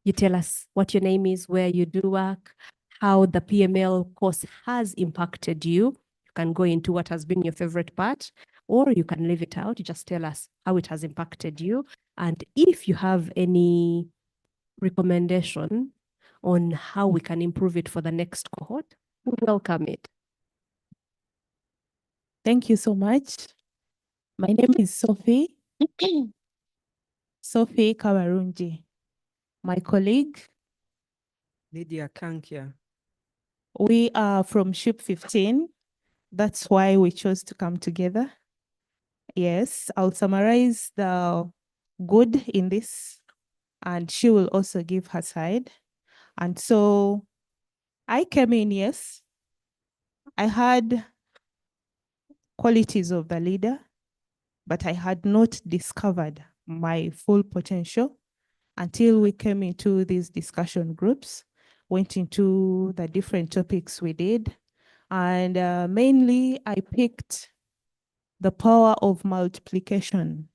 You tell us what your name is, where you do work, how the PML course has impacted you. You can go into what has been your favorite part, or you can leave it out. You just tell us how it has impacted you. And if you have any recommendation on how we can improve it for the next cohort, we welcome it. Thank you so much. My name is Sophie. Sophie Kawarunji. My colleague. Lydia Kankia. We are from Ship 15. That's why we chose to come together. Yes, I'll summarize the good in this, and she will also give her side. And so I came in, yes, I had qualities of the leader, but I had not discovered my full potential until we came into these discussion groups, went into the different topics we did. And mainly I picked the power of multiplication.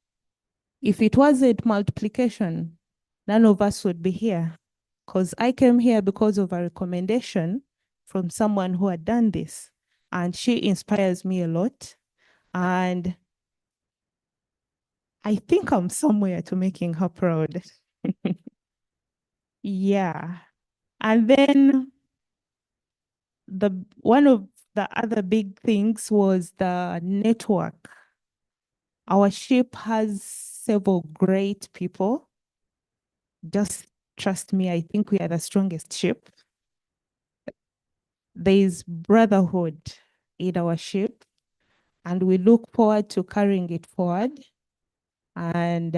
If it wasn't multiplication, none of us would be here, because I came here because of a recommendation from someone who had done this, and she inspires me a lot. And I think I'm somewhere to making her proud. Yeah. And then one of the other big things was the network. Our ship has several great people. Just trust me, I think we are the strongest ship. There is brotherhood in our ship, and we look forward to carrying it forward. And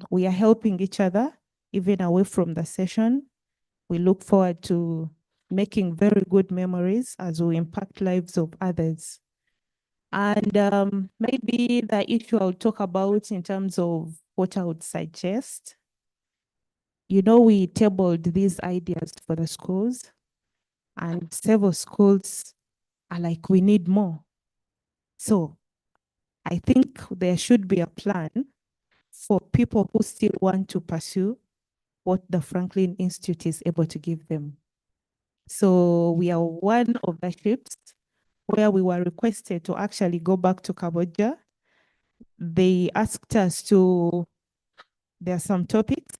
we are helping each other, even away from the session. We look forward to making very good memories as we impact lives of others. And maybe the issue I'll talk about in terms of what I would suggest. You know, we tabled these ideas for the schools, and several schools are like, we need more. So I think there should be a plan for people who still want to pursue what the Franklin Institute is able to give them. So we are one of the ships where we were requested to actually go back to Cambodia. They asked us to, there are some topics,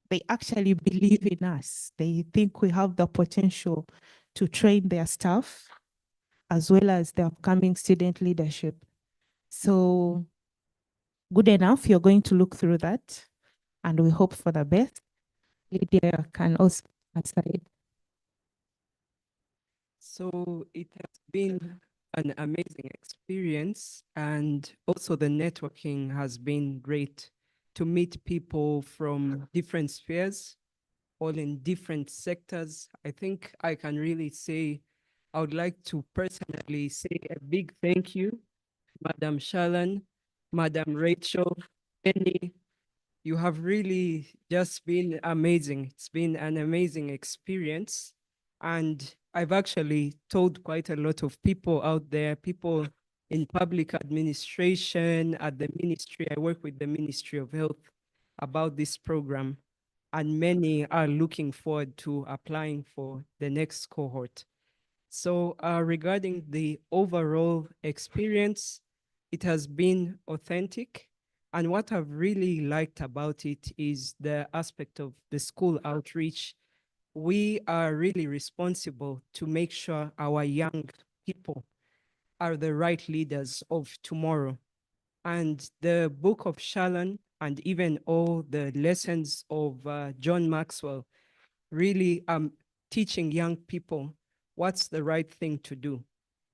they actually believe in us. They think we have the potential to train their staff as well as the upcoming student leadership. So good enough, you're going to look through that and we hope for the best. Lydia can also answer it. So it has been an amazing experience, and also the networking has been great to meet people from different spheres, all in different sectors. I think I can really say, I would like to personally say a big thank you, Madam Shalan, Madam Rachel, Penny. You have really just been amazing. It's been an amazing experience. And I've actually told quite a lot of people out there, people in public administration, at the ministry. I work with the Ministry of Health about this program. And many are looking forward to applying for the next cohort. So regarding the overall experience, it has been authentic. And what I've really liked about it is the aspect of the school outreach. We are really responsible to make sure our young people are the right leaders of tomorrow. And the book of Shalom and even all the lessons of John Maxwell really teaching young people what's the right thing to do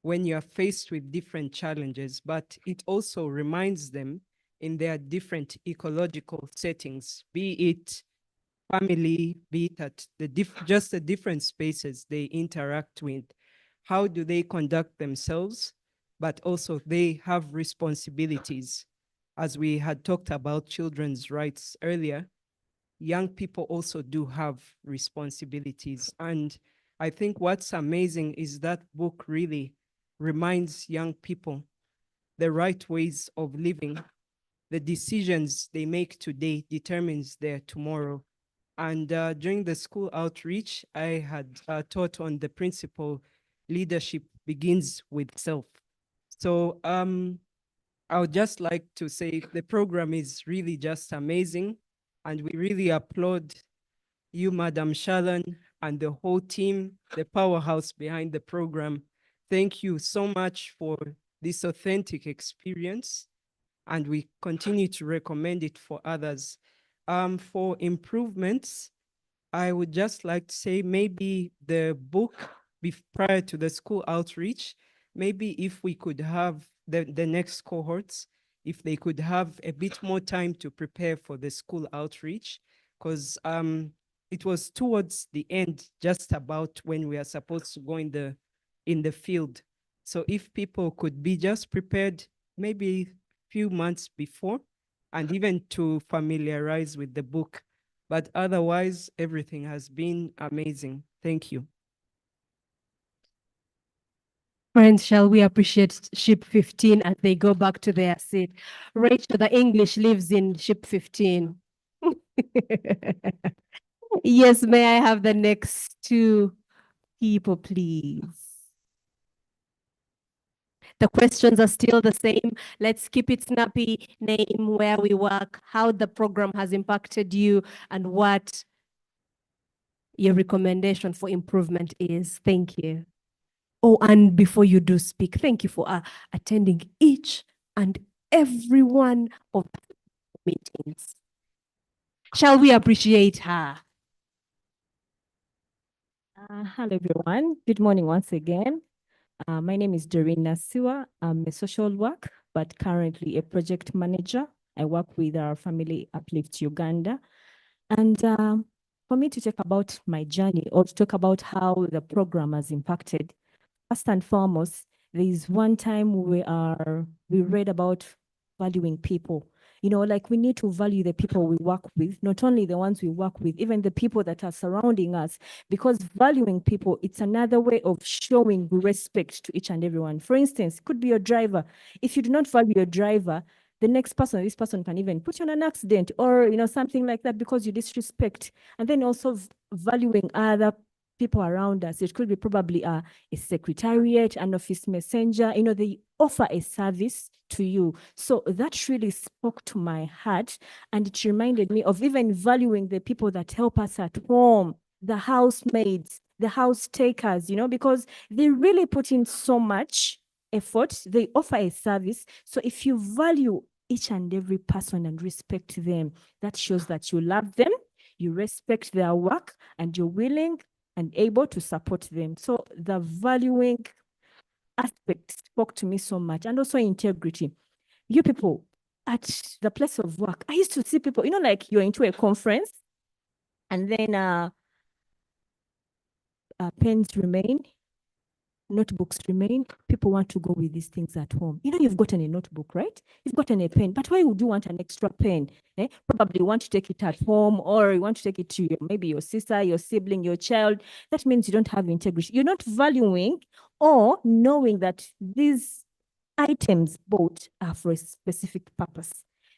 when you are faced with different challenges, but it also reminds them in their different ecological settings, be it family, be it at just the different spaces they interact with. How do they conduct themselves? But also they have responsibilities. As we had talked about children's rights earlier, young people also do have responsibilities. And I think what's amazing is that book really reminds young people the right ways of living. The decisions they make today determines their tomorrow. And during the school outreach, I had taught on the principle, leadership begins with self. So I would just like to say the program is really just amazing. And we really applaud you, Madam Shalan, and the whole team, the powerhouse behind the program. Thank you so much for this authentic experience, and we continue to recommend it for others. For improvements, I would just like to say maybe the book prior to the school outreach, maybe if we could have the next cohorts, if they could have a bit more time to prepare for the school outreach, because it was towards the end, just about when we are supposed to go in the field. So if people could be just prepared maybe few months before, and even to familiarize with the book. But otherwise, everything has been amazing. Thank you. Friends, shall we appreciate ship 15 as they go back to their seat? Rachel, the English lives in ship 15. Yes, may I have the next two people, please? The questions are still the same. Let's keep it snappy. Name, where we work, how the program has impacted you, and what your recommendation for improvement is. Thank you. Oh, and before you do speak, thank you for attending each and every one of the meetings. Shall we appreciate her? Hello, everyone. Good morning once again. My name is Doreen Nasiwa. I'm a social work, but currently a project manager. I work with our Family Uplift Uganda. And for me to talk about my journey or to talk about how the program has impacted, first and foremost, there is one time we read about valuing people. You know, like we need to value the people we work with, not only the ones we work with, even the people that are surrounding us, because valuing people, it's another way of showing respect to each and everyone. For instance, it could be your driver. If you do not value your driver, the next person, this person can even put you on an accident or, you know, something like that because you disrespect. And then also valuing other people around us. It could be probably a secretariat, an office messenger, you know, they offer a service to you. So that really spoke to my heart, and it reminded me of even valuing the people that help us at home, the housemaids, the house takers, you know, because they really put in so much effort. They offer a service. So if you value each and every person and respect them, that shows that you love them, you respect their work, and you're willing and able to support them. So the valuing aspect spoke to me so much, and also integrity. You people at the place of work, I used to see people, you know, like you're into a conference and then pens remain, notebooks remain. People want to go with these things at home. You know, you've gotten a notebook, right? You've gotten a pen, but why would you want an extra pen? Probably you want to take it at home, or you want to take it to maybe your sister, your sibling, your child. That means you don't have integrity. You're not valuing or knowing that these items bought are for a specific purpose.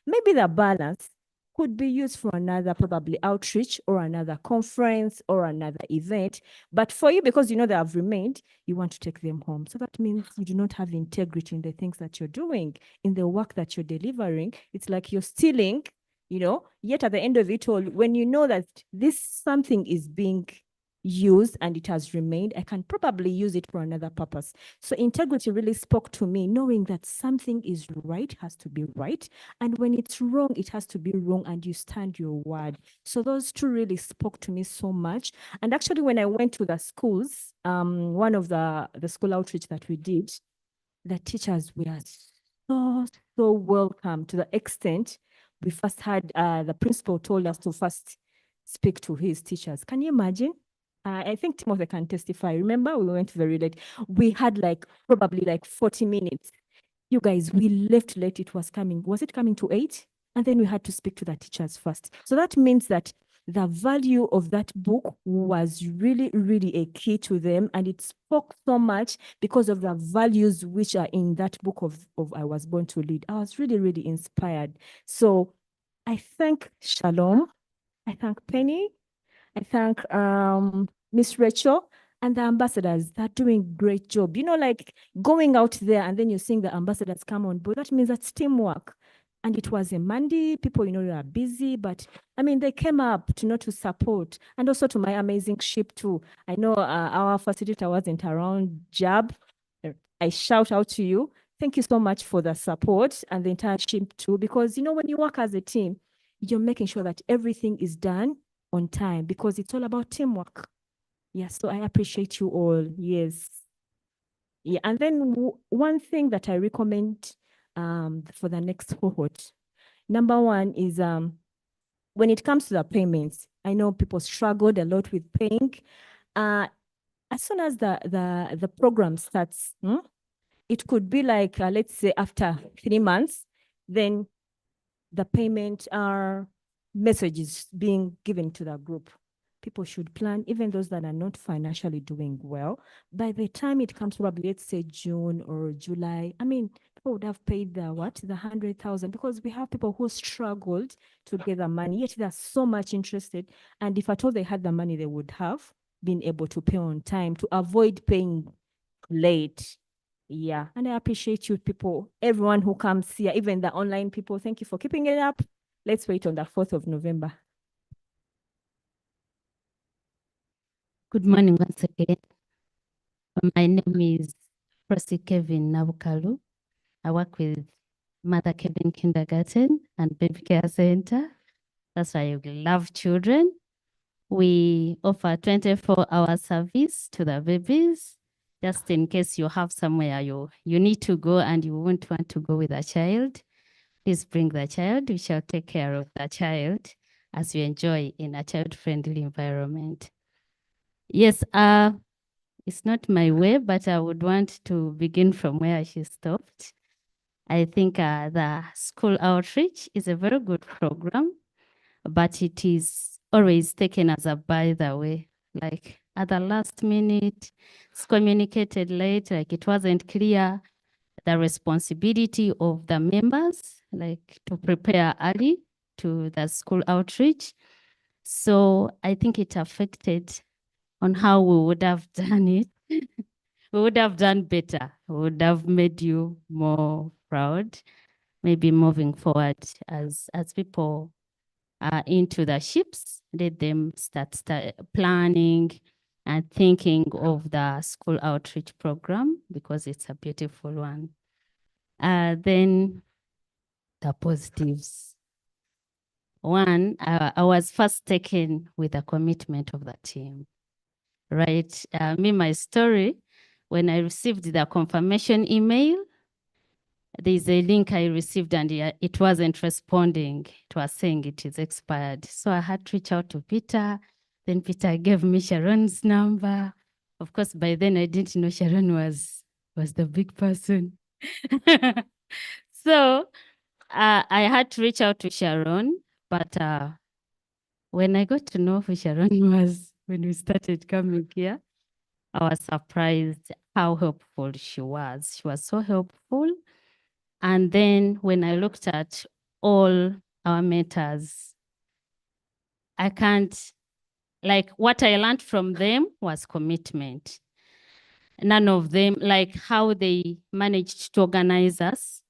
Maybe the balance could be used for another probably outreach or another conference or another event. But for you, because you know they have remained, you want to take them home. So that means you do not have integrity in the things that you're doing, in the work that you're delivering. It's like you're stealing, you know, yet at the end of it all, when you know that this something is being used and it has remained, I can probably use it for another purpose. So integrity really spoke to me, knowing that something is right, has to be right. And when it's wrong, it has to be wrong, and you stand your word. So those two really spoke to me so much. And actually, when I went to the schools, one of the school outreach that we did, the teachers were so welcome, to the extent we first had the principal told us to first speak to his teachers. Can you imagine? I think Timothy can testify. Remember, we went very late. We had like probably like 40 minutes. You guys, we left late. It was coming. Was it coming to 8? And then we had to speak to the teachers first. So that means that the value of that book was really, really a key to them. And it spoke so much because of the values which are in that book of I Was Born to Lead. I was really, really inspired. So I thank Shalom. I thank Penny. I thank Miss Rachel and the ambassadors. They're doing great job. You know, like going out there and then you're seeing the ambassadors come on board. That means that's teamwork. And it was a Monday. People, you know, they are busy, but I mean, they came up to support, and also to my amazing ship too. I know our facilitator wasn't around, Jab. I shout out to you. Thank you so much for the support and the entire ship too, because you know, when you work as a team, you're making sure that everything is done on time, because it's all about teamwork. Yes, so I appreciate you all. Yes. Yeah, and then one thing that I recommend for the next cohort, number one is when it comes to the payments, I know people struggled a lot with paying. As soon as the program starts, it could be like, let's say after 3 months, then the payment messages being given to the group. People should plan, even those that are not financially doing well. By the time it comes, probably, let's say June or July, I mean, people would have paid the 100,000, because we have people who struggled to get the money, yet they're so much interested. And if at all they had the money, they would have been able to pay on time to avoid paying late. Yeah, and I appreciate you people, everyone who comes here, even the online people. Thank you for keeping it up. Let's wait on the 4th of November. Good morning once again. My name is Prosi Kevin Nabukalu. I work with Mother Kevin Kindergarten and Baby Care Center. That's why I love children. We offer 24-hour service to the babies. Just in case you have somewhere you need to go and you won't want to go with a child, please bring the child. We shall take care of the child as you enjoy in a child-friendly environment. Yes, it's not my way, but I would want to begin from where she stopped. I think the school outreach is a very good program, but it is always taken as a by the way, like at the last minute, it's communicated late, like it wasn't clear the responsibility of the members, like to prepare early to the school outreach. So I think it affected on how we would have done it. We would have done better. We would have made you more proud, maybe moving forward as people are into the ships, let them start planning and thinking of the school outreach program because it's a beautiful one. Then the positives. One, I was first taken with the commitment of the team, right? My story, when I received the confirmation email, there's a link I received and it wasn't responding. It was saying it is expired. So I had to reach out to Peter. Then Peter gave me Sharon's number. Of course, by then I didn't know Sharon was the big person. So I had to reach out to Sharon, but when I got to know who Sharon was, when we started coming here, I was surprised how helpful she was. She was so helpful. And then when I looked at all our mentors, I can't, like what I learned from them was commitment. None of them, like how they managed to organize us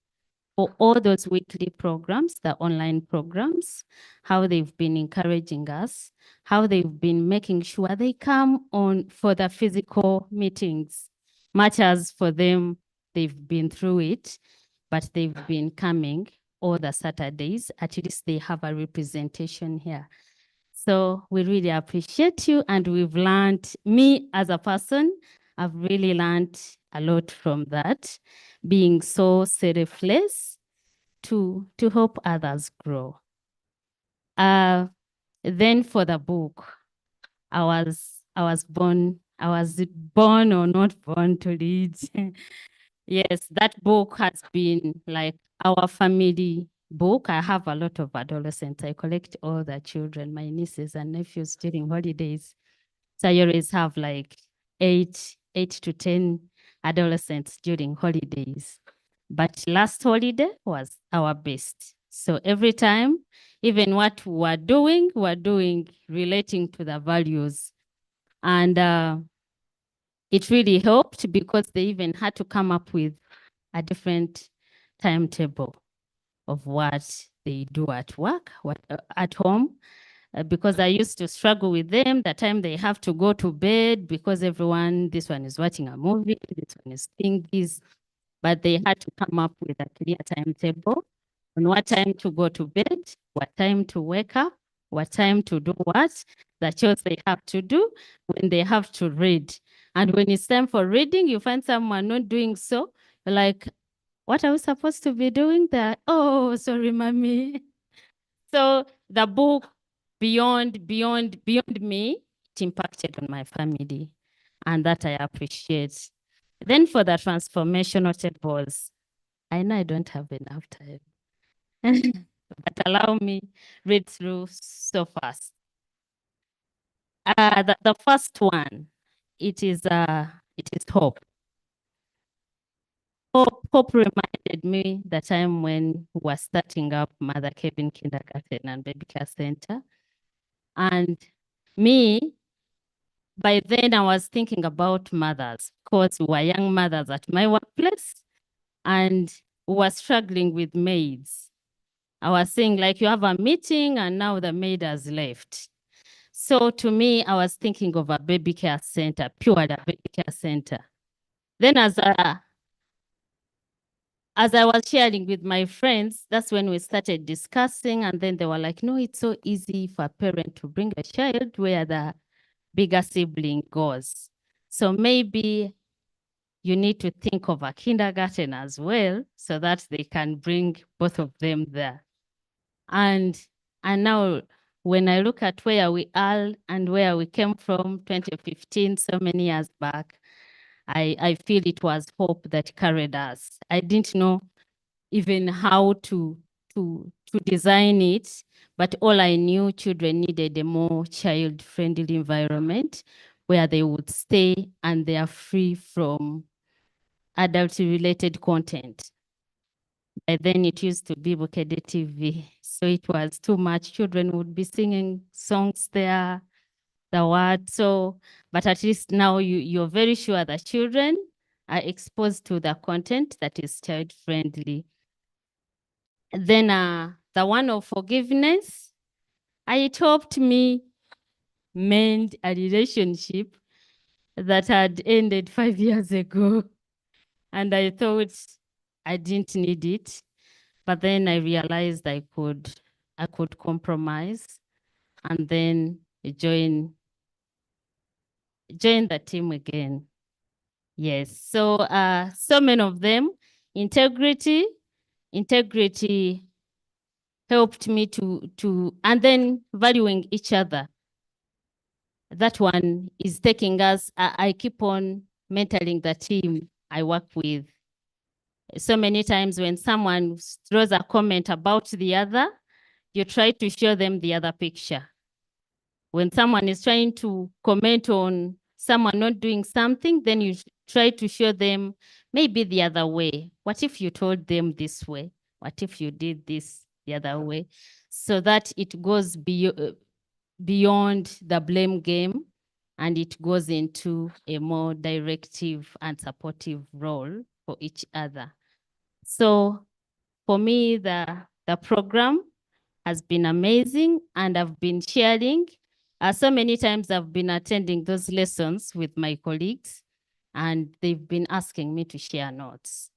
for all those weekly programs, the online programs, how they've been encouraging us, how they've been making sure they come on for the physical meetings, much as for them, they've been through it, but they've been coming all the Saturdays. At least they have a representation here. So we really appreciate you, and we've learned, me as a person, I've really learned a lot from that, being so selfless to help others grow. Then for the book, I was born or not born to read. Yes, that book has been like our family book. I have a lot of adolescents. I collect all the children, my nieces and nephews during holidays. So I always have like eight to 10 adolescents during holidays. But last holiday was our best. So every time, even what we're doing relating to the values. And it really helped because they even had to come up with a different timetable of what they do at work, at home, because I used to struggle with them the time they have to go to bed because this one is watching a movie, this one is doing this, but they had to come up with a clear timetable on what time to go to bed, what time to wake up, what time to do what, the chores they have to do, when they have to read. And when it's time for reading, you find someone not doing so, like, what are we supposed to be doing there? Oh, sorry, mommy. So the book, beyond me, it impacted on my family, and that I appreciate. Then for the transformational tables, I know I don't have enough time, but allow me read through so fast. The first one, it is hope. Hope reminded me the time when we were starting up Mother Kevin Kindergarten and Baby Care Center. And me, by then I was thinking about mothers because we were young mothers at my workplace and we were struggling with maids. I was saying, like, you have a meeting and now the maid has left. So to me, I was thinking of a baby care center, pure baby care center. Then as I was sharing with my friends, that's when we started discussing, and then they were like, no, it's so easy for a parent to bring a child where the bigger sibling goes. So maybe you need to think of a kindergarten as well so that they can bring both of them there. And now when I look at where we are and where we came from 2015, so many years back, I feel it was hope that carried us. I didn't know even how to design it, but all I knew, children needed a more child-friendly environment where they would stay and they are free from adult-related content. By then it used to be Bukede TV, so it was too much. Children would be singing songs there, the word. So, but at least now you're very sure that children are exposed to the content that is child-friendly. Then the one of forgiveness, it helped me mend a relationship that had ended 5 years ago. And I thought I didn't need it. But then I realized I could compromise and then join the team again. Yes, so so many of them. Integrity helped me to and then valuing each other. That one is taking us, I keep on mentoring the team I work with. So many times when someone throws a comment about the other, you try to show them the other picture. When someone is trying to comment on someone not doing something, then you try to show them maybe the other way. What if you told them this way? What if you did this the other way? So that it goes beyond the blame game and it goes into a more directive and supportive role for each other. So for me, the program has been amazing, and I've been sharing. So many times I've been attending those lessons with my colleagues, and they've been asking me to share notes.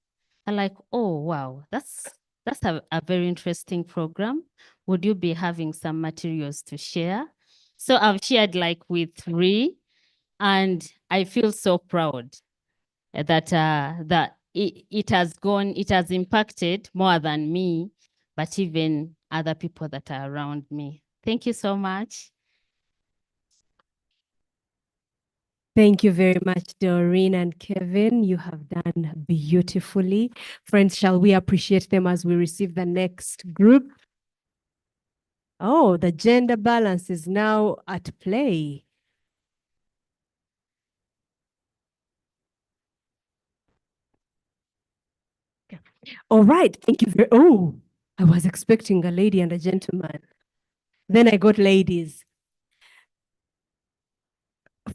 I'm like, oh, wow, that's a very interesting program. Would you be having some materials to share? So I've shared like with 3, and I feel so proud that it has impacted more than me, but even other people that are around me. Thank you so much. Thank you very much, Doreen and Kevin. You have done beautifully. Friends, shall we appreciate them as we receive the next group? Oh, the gender balance is now at play. All right, thank you very, oh, I was expecting a lady and a gentleman. Then I got ladies.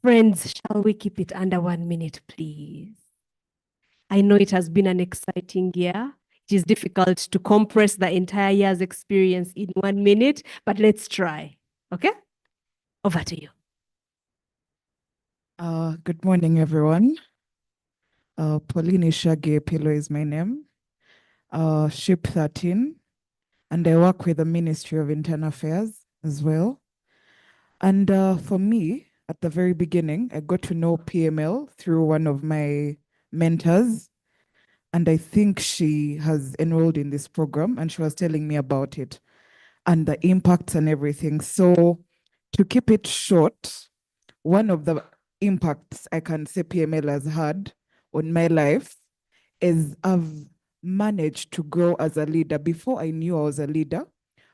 Friends, shall we keep it under 1 minute, please? I know it has been an exciting year. It is difficult to compress the entire year's experience in 1 minute, but let's try. Okay? Over to you. Good morning, everyone. Pauline Ishage Pilo is my name. Ship 13, and I work with the Ministry of Internal Affairs as well. And for me, at the very beginning, I got to know PML through one of my mentors. And I think she has enrolled in this program, and she was telling me about it and the impacts and everything. So to keep it short, one of the impacts I can say PML has had on my life is I've managed to grow as a leader. Before I knew I was a leader,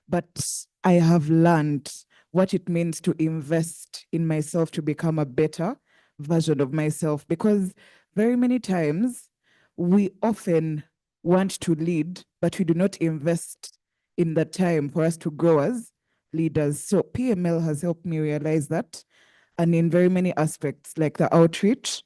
but I have learned what it means to invest in myself to become a better version of myself. Because very many times we often want to lead, but we do not invest in the time for us to grow as leaders. So PML has helped me realize that. And in very many aspects, like the outreach,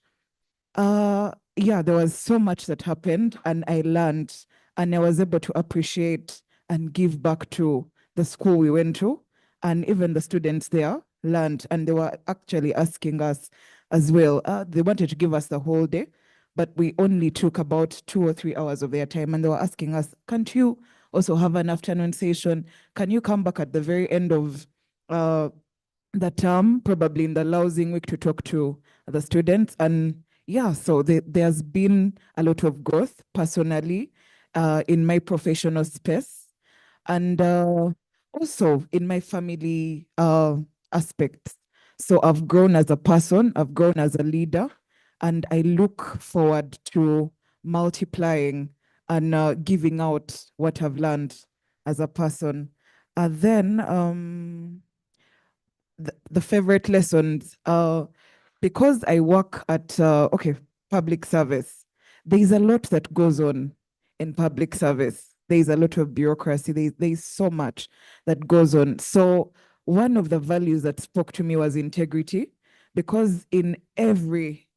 yeah, there was so much that happened, and I learned, and I was able to appreciate and give back to the school we went to, and even the students there learned, and they were actually asking us as well. They wanted to give us the whole day, but we only took about 2 or 3 hours of their time. And they were asking us, can't you also have an afternoon session? Can you come back at the very end of the term, probably in the lousing week, to talk to the students? And yeah, so there's been a lot of growth personally in my professional space, and also in my family aspects. So I've grown as a person, I've grown as a leader, and I look forward to multiplying and giving out what I've learned as a person. Then the favorite lessons, because I work at public service, there is a lot that goes on in public service. There is a lot of bureaucracy. There is so much that goes on. So one of the values that spoke to me was integrity, because in every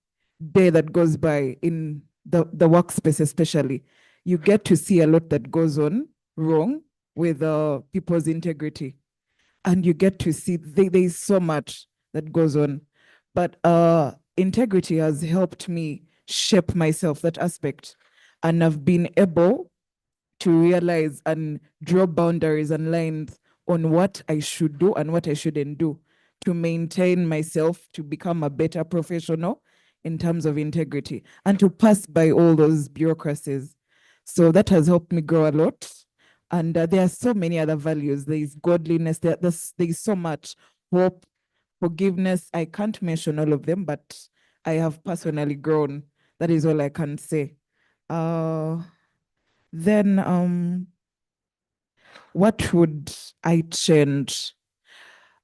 day that goes by in the workspace especially, you get to see a lot that goes on wrong with people's integrity. And you get to see there is so much that goes on. But integrity has helped me shape myself, that aspect. And I've been able to realize and draw boundaries and lines on what I should do and what I shouldn't do to maintain myself, to become a better professional in terms of integrity, and to pass by all those bureaucracies. So that has helped me grow a lot. And there are so many other values. There is godliness, there is so much hope, forgiveness. I can't mention all of them, but I have personally grown. That is all I can say. Then what would I change?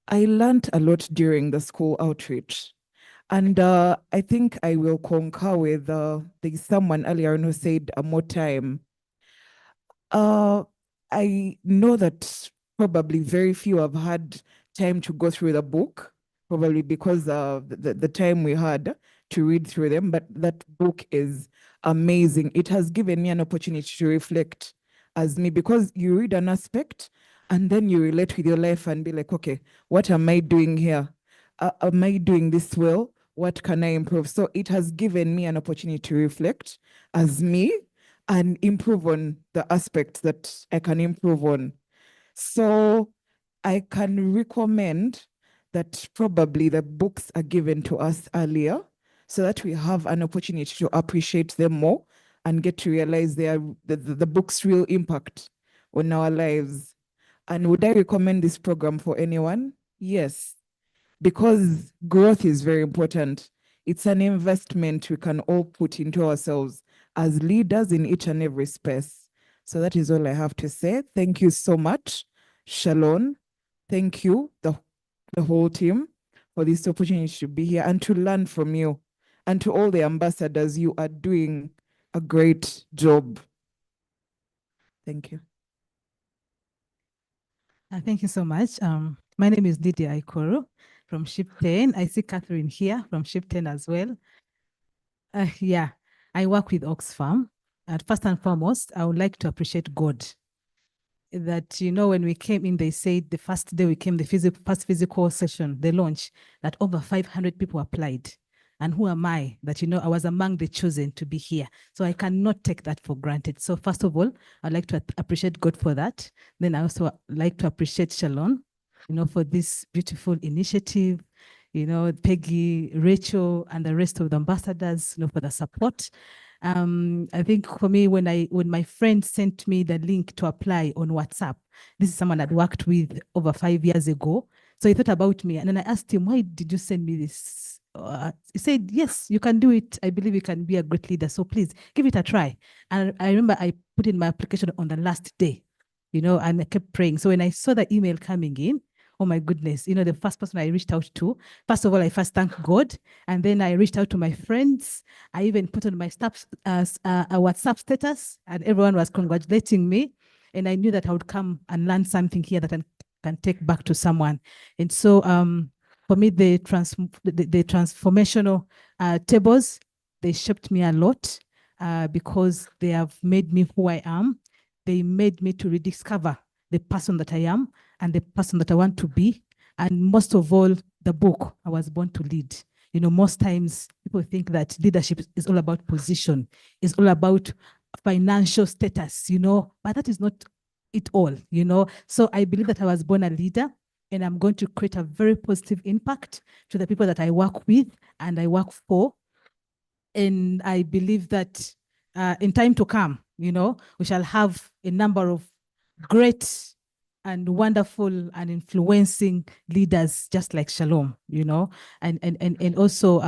I learned a lot during the school outreach. And I think I will concur with there's someone earlier who said more time. I know that probably very few have had time to go through the book, probably because of the time we had to read through them, but that book is amazing. It has given me an opportunity to reflect as me, because you read an aspect and then you relate with your life and be like, okay, what am I doing here? Am I doing this well? What can I improve? So it has given me an opportunity to reflect as me and improve on the aspects that I can improve on. So I can recommend that probably the books are given to us earlier so that we have an opportunity to appreciate them more and get to realize the book's real impact on our lives. And would I recommend this program for anyone? Yes, because growth is very important. It's an investment we can all put into ourselves as leaders in each and every space. So that is all I have to say. Thank you so much, Shalon. Thank you, the whole team, for this opportunity to be here and to learn from you. And to all the ambassadors, you are doing a great job. Thank you. Thank you so much. My name is Lydia Aikoro from Ship 10. I see Catherine here from Ship 10 as well. Yeah, I work with Oxfam. And first and foremost, I would like to appreciate God. That, you know, when we came in, they said the first day we came, the first physical session, the launch, that over 500 people applied. And who am I that, you know, I was among the chosen to be here. So I cannot take that for granted. So first of all, I'd like to appreciate God for that. Then I also like to appreciate Shalon, you know, for this beautiful initiative, you know, Peggy, Rachel, and the rest of the ambassadors, you know, for the support. I think for me, when my friend sent me the link to apply on WhatsApp, this is someone I'd worked with over 5 years ago. So he thought about me, and then I asked him, why did you send me this? He said, yes, you can do it. I believe you can be a great leader. So please give it a try. And I remember I put in my application on the last day, you know, and I kept praying. So when I saw the email coming in, oh my goodness, you know, the first person I reached out to, first of all, I first thanked God, and then I reached out to my friends. I even put on my staff a WhatsApp status, and everyone was congratulating me. And I knew that I would come and learn something here that I can take back to someone. And so for me, the transformational tables, they shaped me a lot because they have made me who I am. They made me to rediscover the person that I am and the person that I want to be. And most of all, the book, I was born to lead. You know, most times people think that leadership is all about position, is all about financial status, you know, but that is not it all, you know. So I believe that I was born a leader, and I'm going to create a very positive impact to the people that I work with and I work for. And I believe that in time to come, you know, we shall have a number of great and wonderful and influencing leaders just like Shalom, you know. And also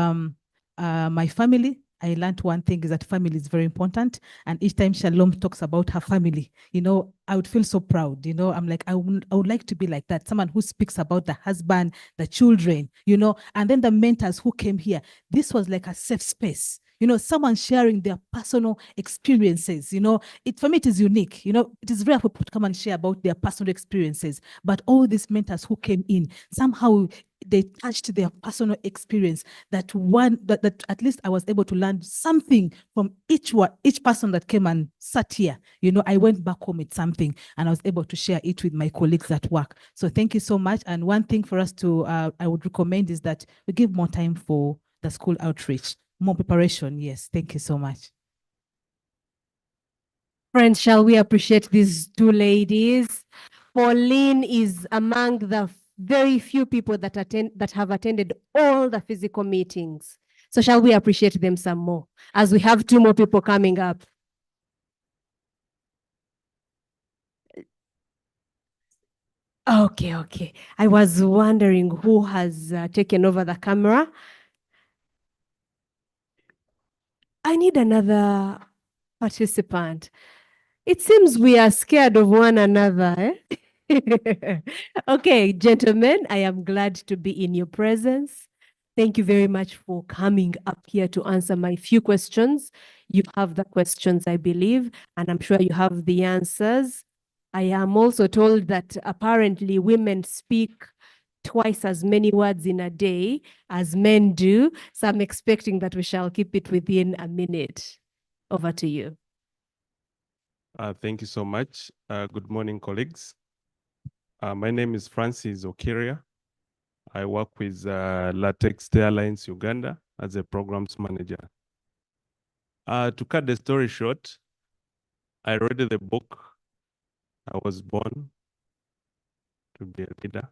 my family, I learned one thing is that family is very important. And each time Shalom talks about her family, you know, I would feel so proud, you know. I'm like, I would like to be like that, someone who speaks about the husband, the children, you know. And then the mentors who came here, this was like a safe space, you know, someone sharing their personal experiences, you know. For me, it is unique, you know. It is rare for people to come and share about their personal experiences, but all these mentors who came in, somehow they touched their personal experience, that at least I was able to learn something from each person that came and sat here. You know, I went back home with something and I was able to share it with my colleagues at work. So thank you so much. And one thing for us to, I would recommend is that we give more time for the school outreach, more preparation. Yes, thank you so much. Friends, shall we appreciate these two ladies? Pauline is among the very few people that have attended all the physical meetings. So shall we appreciate them some more as we have two more people coming up? Okay. I was wondering who has taken over the camera. I need another participant. It seems we are scared of one another. Eh? Okay, gentlemen, I am glad to be in your presence. Thank you very much for coming up here to answer my few questions. You have the questions, I believe, and I'm sure you have the answers. I am also told that apparently women speak twice as many words in a day as men do. So I'm expecting that we shall keep it within a minute. Over to you. Thank you so much. Good morning, colleagues. My name is Francis Okiria. I work with Latex Airlines Uganda as a programs manager. To cut the story short, I read the book. I was born to be a leader.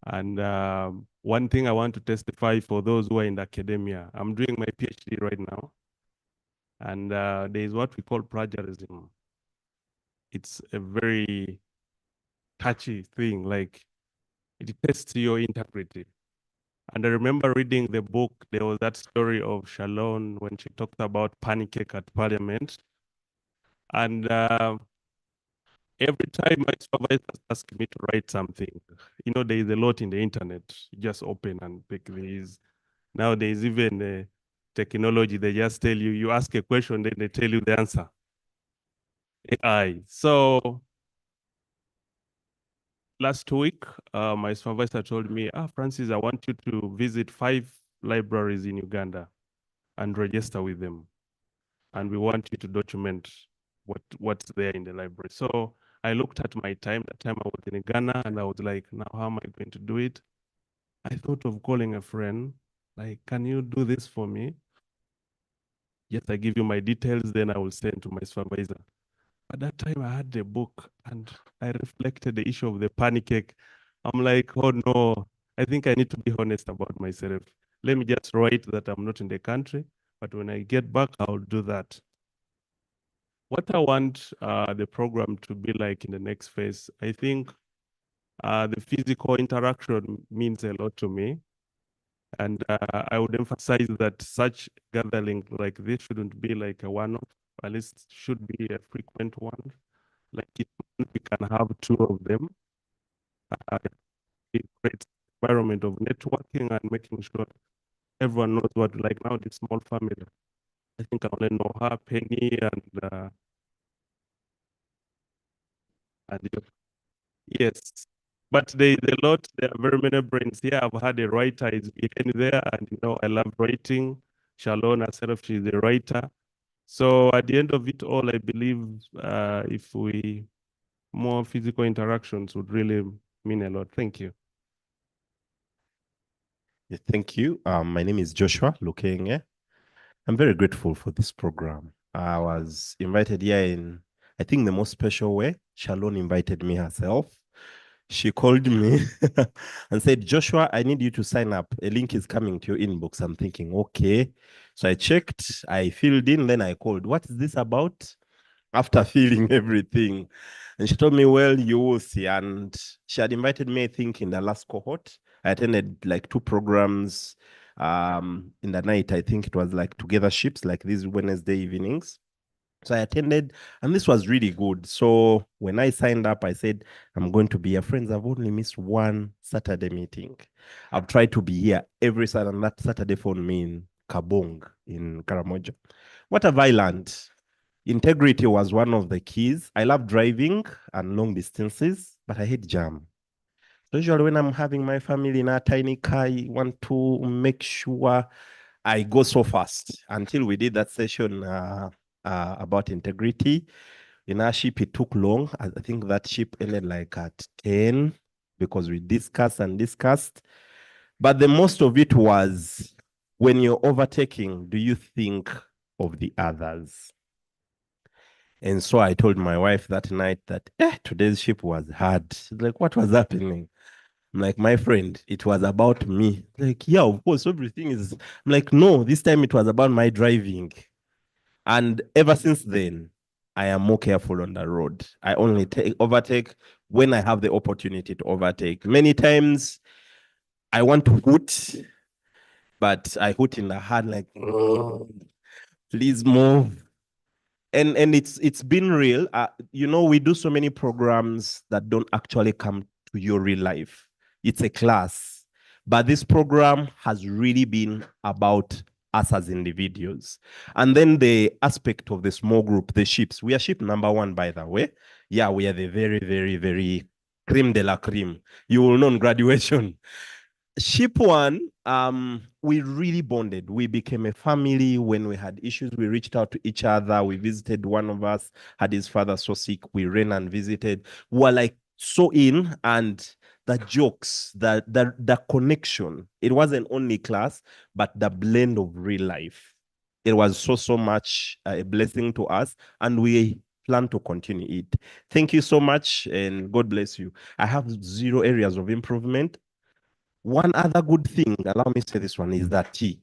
And one thing I want to testify for those who are in academia, I'm doing my PhD right now. And there is what we call plagiarism. It's a very touchy thing, like it tests your integrity. And I remember reading the book, there was that story of Shalom when she talked about pancake at Parliament. And every time my supervisor asks me to write something, you know, there is a lot in the internet. You just open and pick these. Now there is even technology. They just tell you, you ask a question, then they tell you the answer. AI. So last week, my supervisor told me, Francis, I want you to visit 5 libraries in Uganda and register with them. And we want you to document what's there in the library. So I looked at my time. That time I was in Ghana, and I was like, now how am I going to do it? I thought of calling a friend, like, can you do this for me? Yes, I give you my details, then I will send to my supervisor. At that time, I had the book, and I reflected the issue of the pancake. I'm like, oh no, I think I need to be honest about myself. Let me just write that I'm not in the country, but when I get back, I'll do that. What I want the program to be like in the next phase, I think the physical interaction means a lot to me. And I would emphasize that such gathering like this shouldn't be like a one-off, at least should be a frequent one. Like we can have 2 of them. It creates environment of networking and making sure everyone knows what, like now this small family. I think I only know her, Penny, and yes. But there's a lot, there are very many brains here. I've had a writer is behind there, and you know, I love writing. Shalom herself, she's a writer. So at the end of it all, I believe if we more physical interactions would really mean a lot. Thank you. Thank you. My name is Joshua Lukenge. I'm very grateful for this program. I was invited here in, I think, the most special way. Shalon invited me herself. She called me and said, Joshua, I need you to sign up. A link is coming to your inbox. I'm thinking, okay. So I checked, I filled in, then I called. What is this about? After filling everything. And she told me, well, you will see. And she had invited me, I think, in the last cohort. I attended like 2 programs in the night. I think it was like together ships, like these Wednesday evenings. So I attended, and this was really good. So when I signed up, I said, I'm going to be here. Friends, I've only missed 1 Saturday meeting. I've tried to be here every Saturday, and that Saturday phone me in Kabong in Karamoja. What have I learned? Integrity was one of the keys. I love driving and long distances, but I hate jam. Usually when I'm having my family in a tiny car, I want to make sure I go so fast. Until we did that session about integrity. In our ship, it took long. I think that ship ended like at 10 because we discussed and discussed. But the most of it was, when you're overtaking, do you think of the others? And so I told my wife that night that today's ship was hard. She's like, what was happening? I'm like, my friend, it was about me. Like, yeah, of course, everything is. I'm like, no, this time it was about my driving. And ever since then, I am more careful on the road. I only overtake when I have the opportunity to overtake. Many times I want to hoot, but I hoot in the heart like, please move. And it's been real. You know, we do so many programs that don't actually come to your real life. It's a class. But this program has really been about us as individuals. And then the aspect of the small group, the ships. We are ship number 1, by the way. Yeah, we are the very, very, very creme de la creme. You will know on graduation. Ship 1, we really bonded. We became a family. When we had issues, we reached out to each other. We visited, one of us had his father so sick. We ran and visited. We were like so in, and the jokes, the connection. It wasn't only class, but the blend of real life. It was so much a blessing to us, and we plan to continue it. Thank you so much, and God bless you. I have 0 areas of improvement. One other good thing, allow me to say this one, is that T.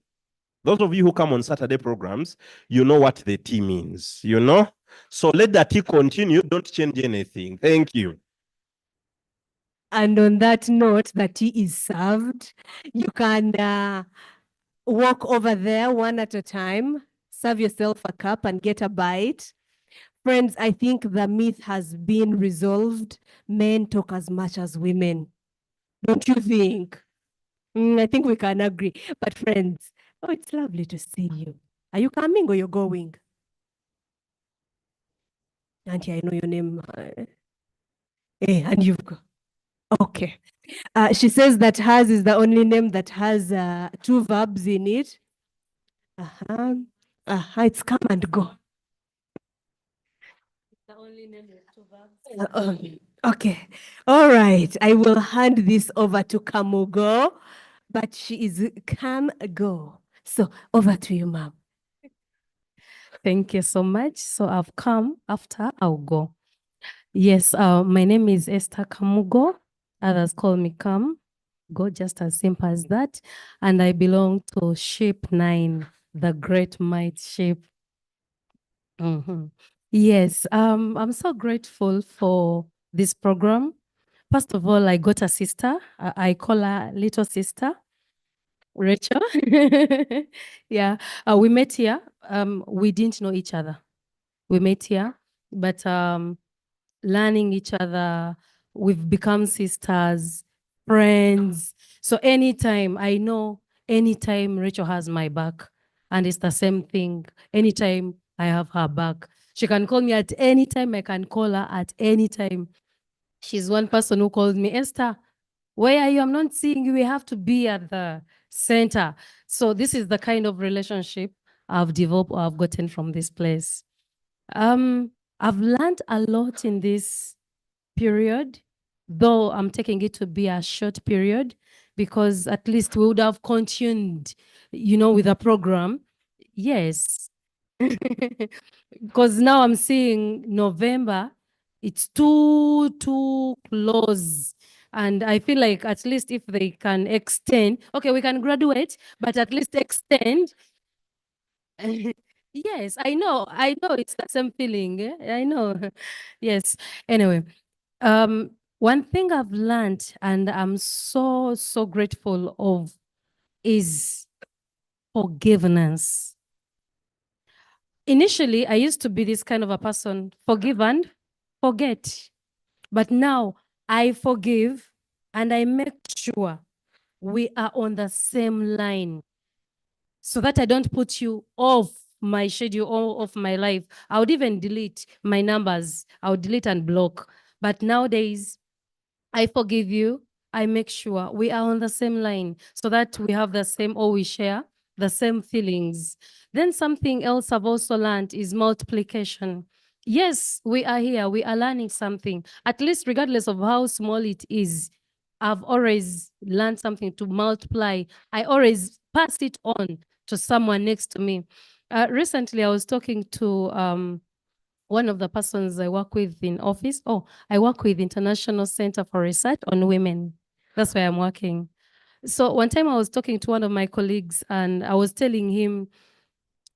Those of you who come on Saturday programs, you know what the T means, you know? So let the T continue. Don't change anything. Thank you. And on that note, the tea is served. You can walk over there one at a time, serve yourself a cup and get a bite. Friends, I think the myth has been resolved. Men talk as much as women. Don't you think? I think we can agree. But friends, oh, it's lovely to see you. Are you coming or you're going? Auntie, I know your name. And you've got. Okay. She says that hers is the only name that has 2 verbs in it. It's come and go. The only name with 2 verbs. Okay. All right. I will hand this over to Kamugo, but she is come go. So over to you, ma'am. Thank you so much. So I've come after, I'll go. Yes, my name is Esther Kamugo. Others call me Kam. Go, just as simple as that. And I belong to Ship 9, the Great Might Ship. Yes, I'm so grateful for this program. First of all, I got a sister. I call her little sister, Rachel. Yeah, we met here. We didn't know each other. We met here, but learning each other, we've become sisters, friends. So anytime Rachel has my back, and it's the same thing. Anytime I have her back, she can call me at any time. I can call her at any time. She's one person who calls me, Esther, where are you? I'm not seeing you. We have to be at the center. So this is the kind of relationship I've developed or I've gotten from this place. I've learned a lot in this period, though I'm taking it to be a short period, because at least we would have continued, you know, with the program. Yes. Because now I'm seeing November, it's too close. And I feel like at least if they can extend, okay, we can graduate, but at least extend. Yes, I know it's the same feeling. I know. Yes. Anyway, one thing I've learned and I'm so grateful of is forgiveness. Initially, I used to be this kind of a person, forgive and forget. But now I forgive and I make sure we are on the same line so that I don't put you off my schedule or off my life. I would even delete my numbers. I would delete and block. But nowadays, I forgive you. I make sure we are on the same line so that we have the same, or we share the same feelings. Then something else I've also learned is multiplication. Yes, we are here. We are learning something. At least regardless of how small it is, I've always learned something to multiply. I always pass it on to someone next to me. Recently, I was talking to one of the persons I work with in office. Oh, I work with International Center for Research on Women. That's where I'm working. So one time I was talking to one of my colleagues and I was telling him,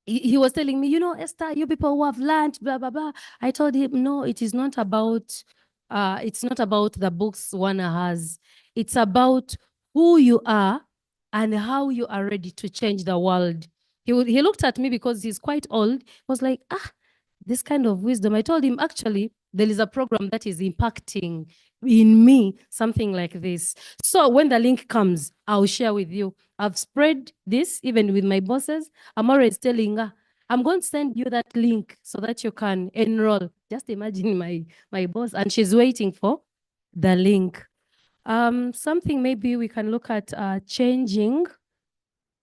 he was telling me, you know, Esther, you people who have learned, blah, blah, blah. I told him, no, it is not about, it's not about the books one has. It's about who you are and how you are ready to change the world. He looked at me because he's quite old. He was like, this kind of wisdom. I told him, actually, there is a program that is impacting in me something like this. So when the link comes, I'll share with you. I've spread this even with my bosses. I'm always telling her, I'm going to send you that link so that you can enroll. Just imagine my boss, and she's waiting for the link. Something maybe we can look at changing,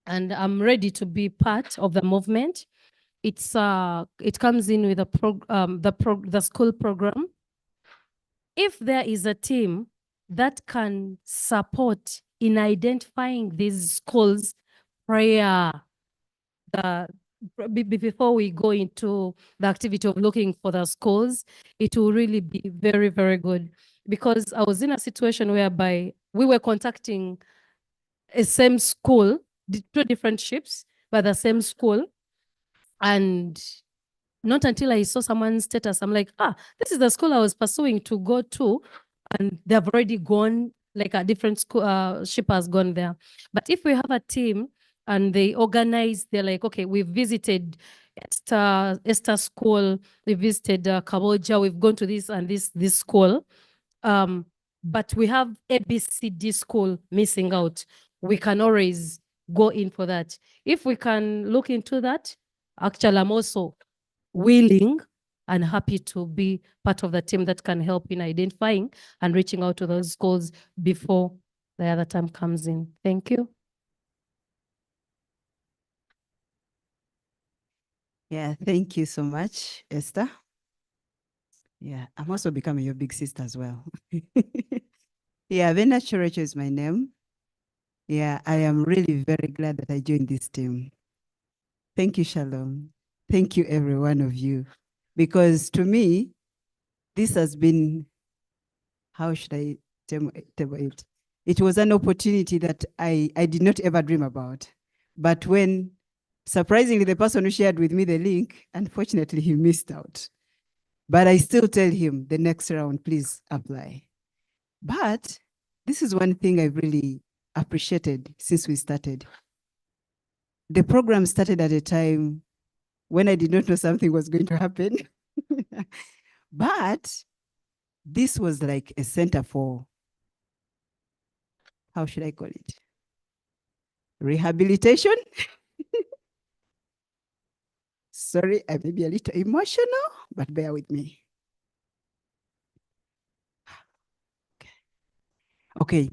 and I'm ready to be part of the movement. It comes in with the school program. If there is a team that can support in identifying these schools prior, before we go into the activity of looking for the schools, it will really be very, very good. Because I was in a situation whereby we were contacting a same school, two different ships, but the same school. And not until I saw someone's status, I'm like, this is the school I was pursuing to go to, and they've already gone, like a different school, ship has gone there. But if we have a team and they organize, they're like, okay, we've visited Esther school, we visited Kaboja, we've gone to this and this school, but we have ABCD school missing out. We can always go in for that. If we can look into that, actually, I'm also willing and happy to be part of the team that can help in identifying and reaching out to those schools before the other time comes in. Thank you. Yeah, thank you so much, Esther. Yeah, I'm also becoming your big sister as well. Yeah, Vena Chorocho is my name. Yeah, I am really very glad that I joined this team. Thank you, Shalom. Thank you, every one of you. Because to me, this has been, how should I tell it? It was an opportunity that I did not ever dream about. But when, surprisingly, the person who shared with me the link, unfortunately, he missed out. But I still tell him the next round, please apply. But this is one thing I've really appreciated since we started. The program started at a time when I did not know something was going to happen. But this was like a center for, how should I call it? Rehabilitation? Sorry, I may be a little emotional, but bear with me. Okay,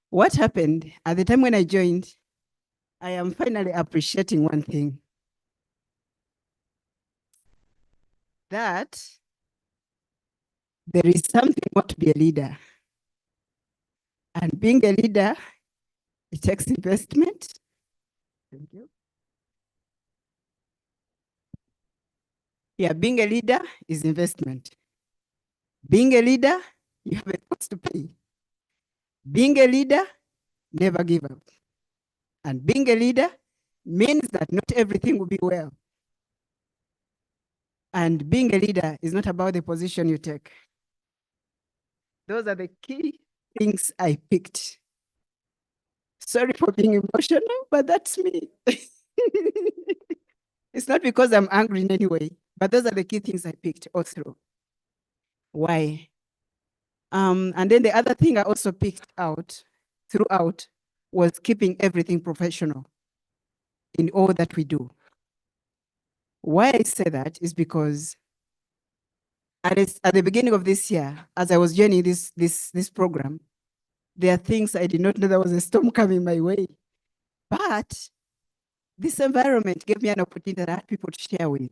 what happened at the time when I joined, I am finally appreciating one thing. That there is something more to be a leader. And being a leader It takes investment. Thank you. Yeah, being a leader is investment. Being a leader, you have a cost to pay. Being a leader, never give up. And being a leader means that not everything will be well. And being a leader is not about the position you take. Those are the key things I picked. Sorry for being emotional, but that's me. It's not because I'm angry in any way, but those are the key things I picked all through. Why? And then the other thing I also picked out throughout was keeping everything professional in all that we do. Why I say that is because at the beginning of this year, as I was joining this program, there are things I did not know there was a storm coming my way. But this environment gave me an opportunity that I had people to share with.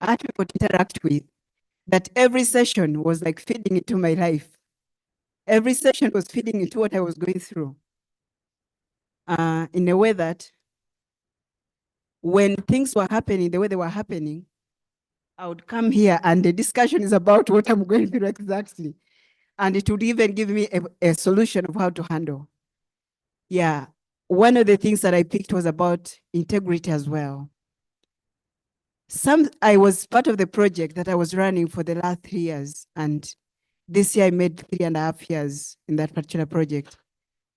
I had people to interact with. That every session was like feeding into my life. Every session was feeding into what I was going through. In a way that when things were happening the way they were happening, I would come here and the discussion is about what I'm going through exactly. And it would even give me a solution of how to handle. Yeah, one of the things that I picked was about integrity as well. I was part of the project that I was running for the last 3 years. And this year I made 3.5 years in that particular project.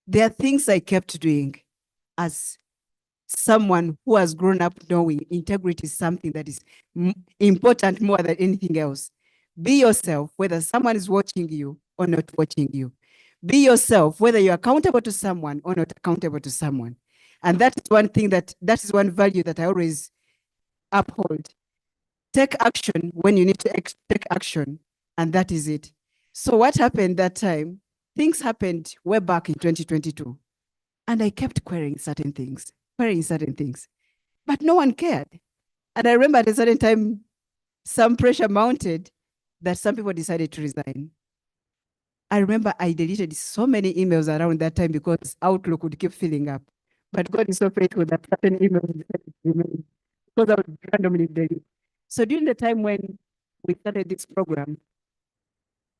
There are things I kept doing as someone who has grown up knowing integrity is something that is important more than anything else. Be yourself, whether someone is watching you or not watching you. Be yourself, whether you're accountable to someone or not accountable to someone. And that is one thing that is one value that I always uphold. Take action when you need to take action, and that is it. So what happened that time? Things happened way back in 2022, and I kept querying certain things, but no one cared. And I remember at a certain time, some pressure mounted that some people decided to resign. I remember I deleted so many emails around that time because Outlook would keep filling up. But God is so faithful that certain emails remain because I would randomly delete. So during the time when we started this program,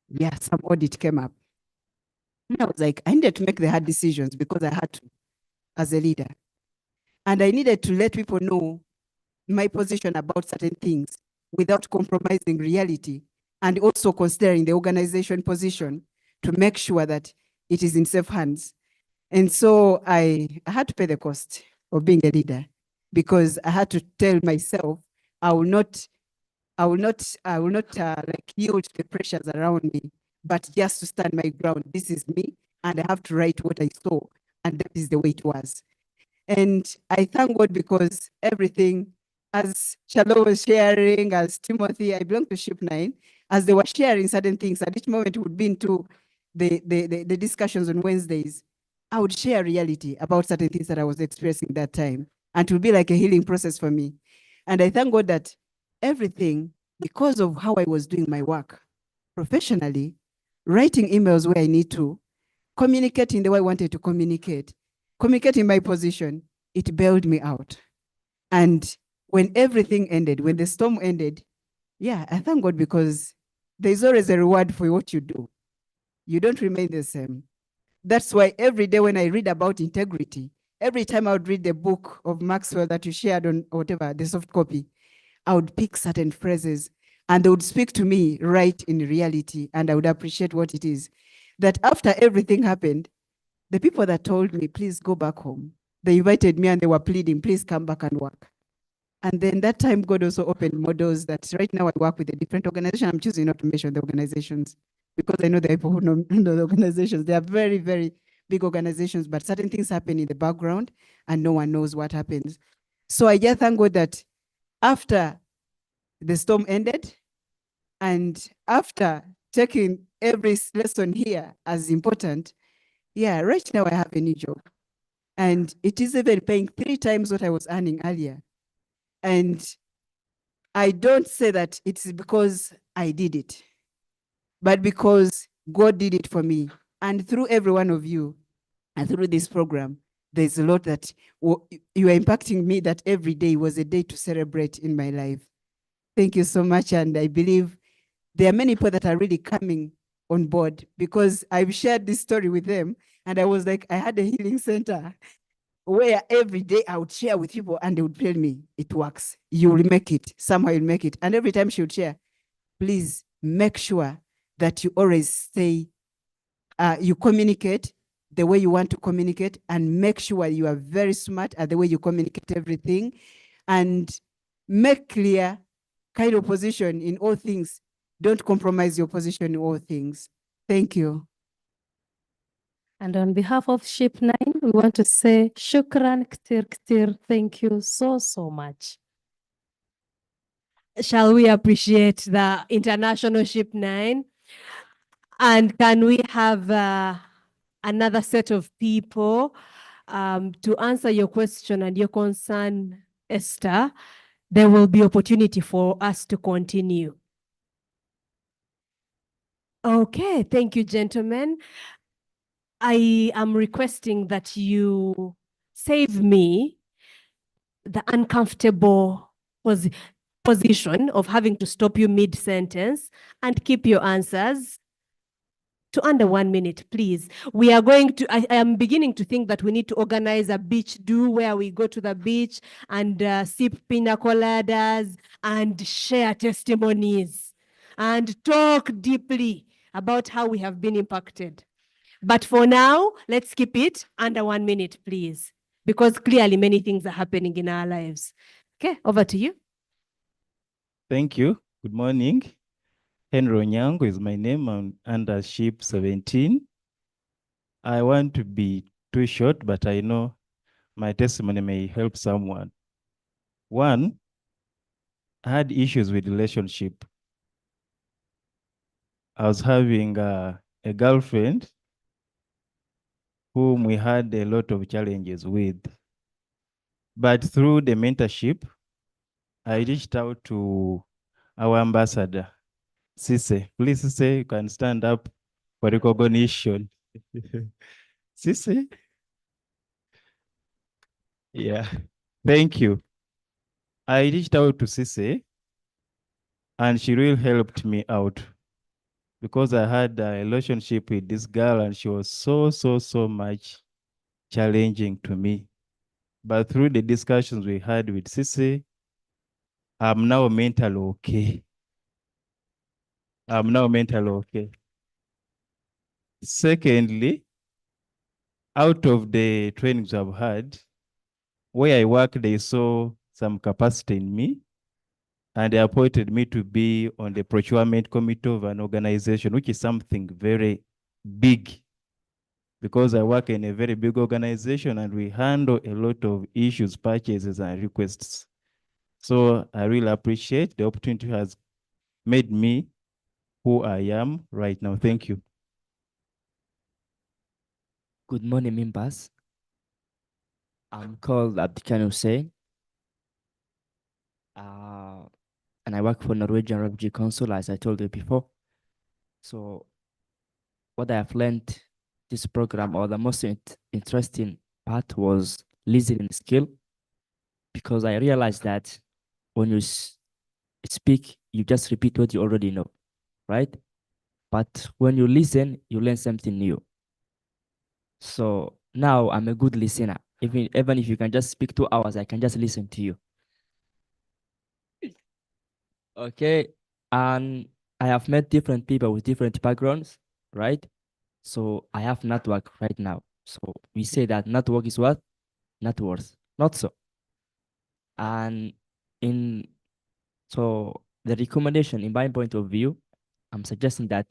yeah, some audit came up. And I was like, I needed to make the hard decisions because I had to as a leader. And I needed to let people know my position about certain things without compromising reality and also considering the organization position to make sure that it is in safe hands. And so I had to pay the cost of being a leader because I had to tell myself I will not like yield to the pressures around me, but just to stand my ground. This is me, and I have to write what I saw, and that is the way it was. And I thank God because everything, as Shalom was sharing, as Timothy, I belong to Ship 9, as they were sharing certain things, at each moment it would be into the discussions on Wednesdays, I would share reality about certain things that I was experiencing that time. And it would be like a healing process for me. And I thank God that everything, because of how I was doing my work professionally, writing emails where I need to, communicating the way I wanted to communicating my position, it bailed me out. And when everything ended, when the storm ended, yeah, I thank God because there's always a reward for what you do. You don't remain the same. That's why every day when I read about integrity, every time I would read the book of Maxwell that you shared on whatever, the soft copy, I would pick certain phrases and they would speak to me right in reality, and I would appreciate what it is. That after everything happened, the people that told me, please go back home, they invited me and they were pleading, please come back and work. And then that time, God also opened more doors that right now I work with a different organization. I'm choosing not to mention the organizations because I know the people who know the organizations. They are very, very big organizations, but certain things happen in the background and no one knows what happens. So I just thank God that after the storm ended and after taking every lesson here as important, yeah, right now I have a new job. And it is even paying 3 times what I was earning earlier. And I don't say that it's because I did it, but because God did it for me. And through every one of you, And through this program, there's a lot that you are impacting me, that every day was a day to celebrate in my life. Thank you so much. And I believe there are many people that are really coming on board, because I've shared this story with them. And I was like, I had a healing center where every day I would share with people and they would tell me, it works. You will make it. Somehow you'll make it. And every time she would share, please make sure that you always say, you communicate the way you want to communicate, and make sure you are very smart at the way you communicate everything, and make clear kind of position in all things. Don't compromise your position in all things. Thank you. And on behalf of Ship 9, we want to say shukran ktir ktir. Thank you so, so much. Shall we appreciate the international Ship 9? And can we have another set of people to answer your question and your concern, Esther? There will be opportunity for us to continue. Okay, thank you, gentlemen. I am requesting that you save me the uncomfortable position of having to stop you mid-sentence and keep your answers to under 1 minute, please. We are going to, I am beginning to think that we need to organize a beach do where we go to the beach and sip pina coladas and share testimonies and talk deeply about how we have been impacted. But for now, let's keep it under 1 minute, please, because clearly many things are happening in our lives. Okay, over to you. Thank you. Good morning. Henry Onyango is my name. I'm under Ship 17. I want to be too short, but I know my testimony may help someone. One, I had issues with relationship. I was having a girlfriend whom we had a lot of challenges with. But through the mentorship, I reached out to our ambassador, Sise. Please, Sise, you can stand up for recognition. Sise? Yeah, thank you. I reached out to Sise and she really helped me out because I had a relationship with this girl and she was so much challenging to me. But through the discussions we had with Sise, I'm now mentally okay. I'm now mentally okay. Secondly, out of the trainings I've had, where I work, they saw some capacity in me and they appointed me to be on the procurement committee of an organization, which is something very big because I work in a very big organization and we handle a lot of issues, purchases, and requests. So I really appreciate the opportunity has made me who I am right now. Thank you. Good morning, members. I'm called Abdikan Hussein. And I work for Norwegian Refugee Council, as I told you before. So what I have learned this program, or the most interesting part, was listening skill, because I realized that when you speak, you just repeat what you already know, right? But when you listen, you learn something new. So now I'm a good listener. Even if you can just speak 2 hours, I can just listen to you. Okay. And I have met different people with different backgrounds, right? So I have network right now. So we say that network is what? Net worth. Not so. And so the recommendation, in my point of view, I'm suggesting that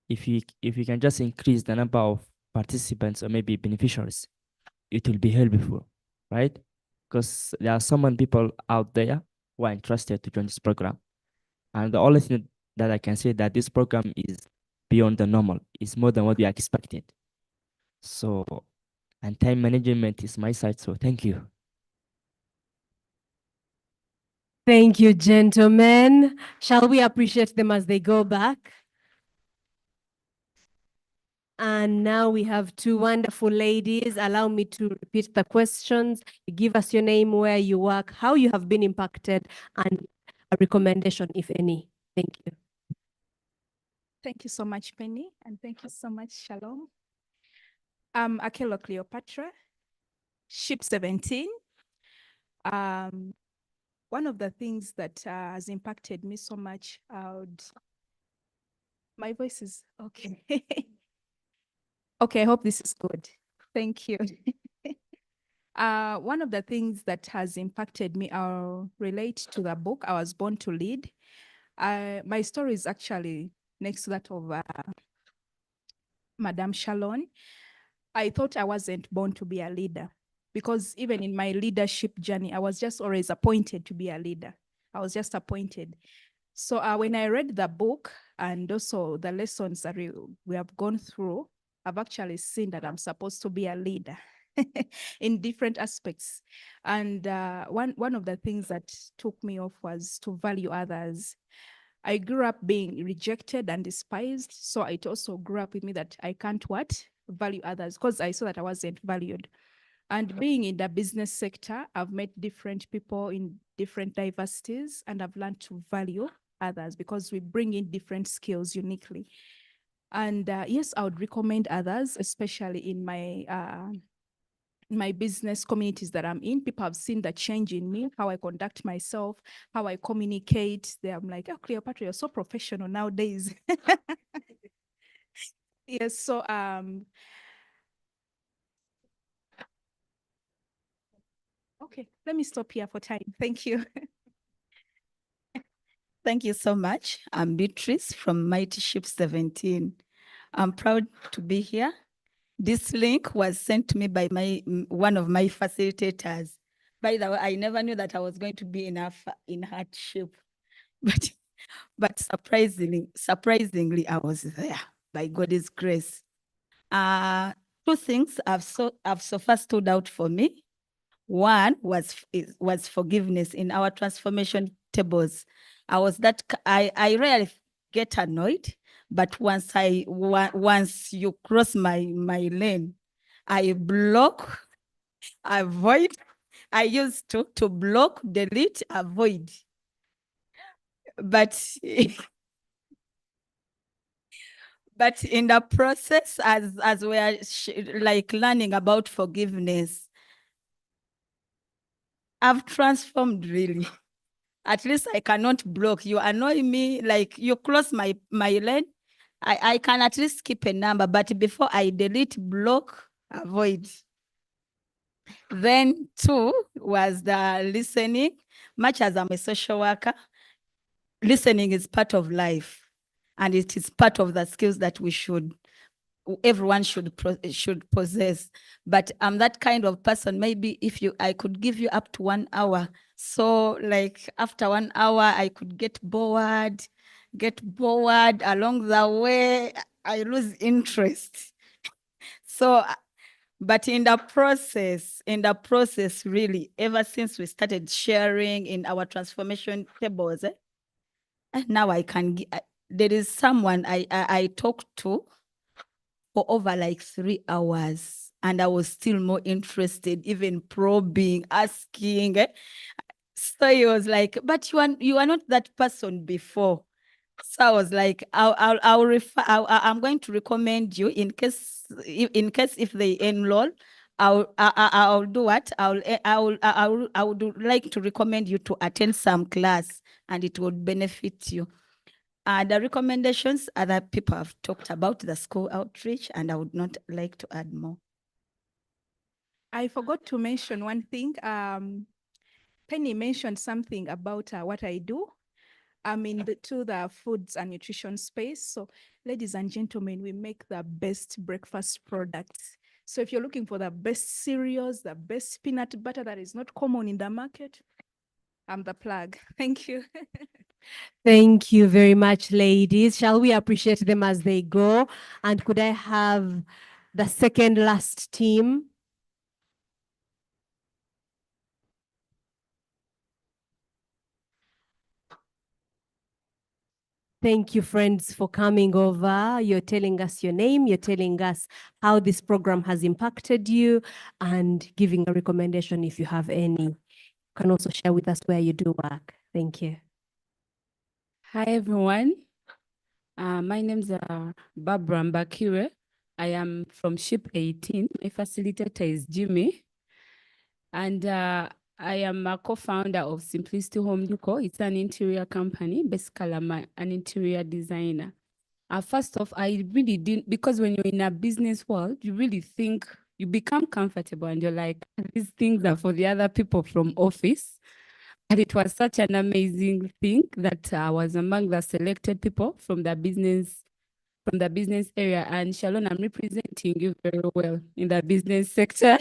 if you can just increase the number of participants or maybe beneficiaries, it will be helpful, right? Because there are so many people out there who are interested to join this program. And the only thing that I can say that this program is beyond the normal. It's more than what we expected. So, and time management is my side. So thank you. Thank you, gentlemen. Shall we appreciate them as they go back? And now we have two wonderful ladies. Allow me to repeat the questions. You give us your name, where you work, how you have been impacted, and a recommendation, if any. Thank you. Thank you so much, Penny, and thank you so much, Shalom. I'm Akelo Cleopatra, Ship 17. One of the things that has impacted me so much, my voice is okay. Okay, I hope this is good. Thank you. One of the things that has impacted me, I'll relate to the book, I Was Born to Lead. My story is actually next to that of Madame Shalon. I thought I wasn't born to be a leader because even in my leadership journey, I was just always appointed to be a leader. I was just appointed. So when I read the book and also the lessons that we have gone through, I've actually seen that I'm supposed to be a leader in different aspects. And one of the things that took me off was to value others. I grew up being rejected and despised. So it also grew up with me that I can't value others because I saw that I wasn't valued. And being in the business sector, I've met different people in different diversities, and I've learned to value others because we bring in different skills uniquely. And yes, I would recommend others, especially in my business communities that I'm in. People have seen the change in me, how I conduct myself, how I communicate. I'm like, oh, Cleopatra, you're so professional nowadays. Yes, so okay, let me stop here for time. Thank you. Thank you so much. I'm Beatrice from Mighty Ship 17. I'm proud to be here. This link was sent to me by one of my facilitators. By the way, I never knew that I was going to be in her ship, but surprisingly, I was there by God's grace. Two things have so far stood out for me. One was forgiveness in our transformation tables. I rarely get annoyed, but once you cross my lane, I block, avoid. I used to block, delete, avoid. But but in the process, as we are like learning about forgiveness, I've transformed really. At least I cannot block. You annoy me, like you cross my lane. I can at least keep a number, but before I delete, block, avoid. Then two was the listening. Much as I'm a social worker, listening is part of life, and it is part of the skills that everyone should possess. But I'm that kind of person. Maybe I could give you up to 1 hour. So like after 1 hour, I could get bored along the way. I lose interest. So, but in the process, really, ever since we started sharing in our transformation tables, now I can, there is someone I talked to for over like 3 hours, and I was still more interested, even probing, asking. So he was like, but you are not that person before. So I was like, I'm going to recommend you in case if they enroll, I'll do what? I would like to recommend you to attend some class, and it would benefit you. The recommendations other people have talked about, the school outreach, and I would not like to add more. I forgot to mention one thing. Penny mentioned something about what I do. I'm into the foods and nutrition space. So ladies and gentlemen, we make the best breakfast products. So if you're looking for the best cereals, the best peanut butter that is not common in the market, I'm the plug. Thank you. Thank you very much, ladies. Shall we appreciate them as they go? And could I have the second last team? Thank you, friends, for coming over. You're telling us your name, you're telling us how this program has impacted you, and giving a recommendation if you have any. You can also share with us where you do work. Thank you. Hi, everyone. My name's Barbara Mbakire. I am from SHIP 18. My facilitator is Jimmy. And I am a co-founder of Simplicity Home Decor. It's an interior company. Basically, I'm an interior designer. First off, I really didn't, because when you're in a business world, you really think, you become comfortable and you're like, these things are for the other people from office. And it was such an amazing thing that I was among the selected people from the business area. And Shalom, I'm representing you very well in the business sector.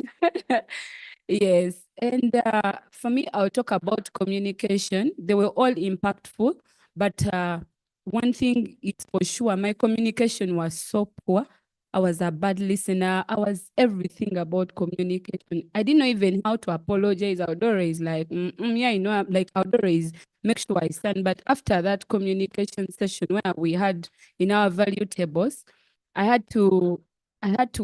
Yes. And for me, I'll talk about communication. They were all impactful, but one thing is for sure, my communication was so poor. I was a bad listener. I was everything about communication. I didn't know even how to apologize. I would always like, yeah, you know, I'm like, I would always make sure I stand. But after that communication session where we had in our value tables, I had to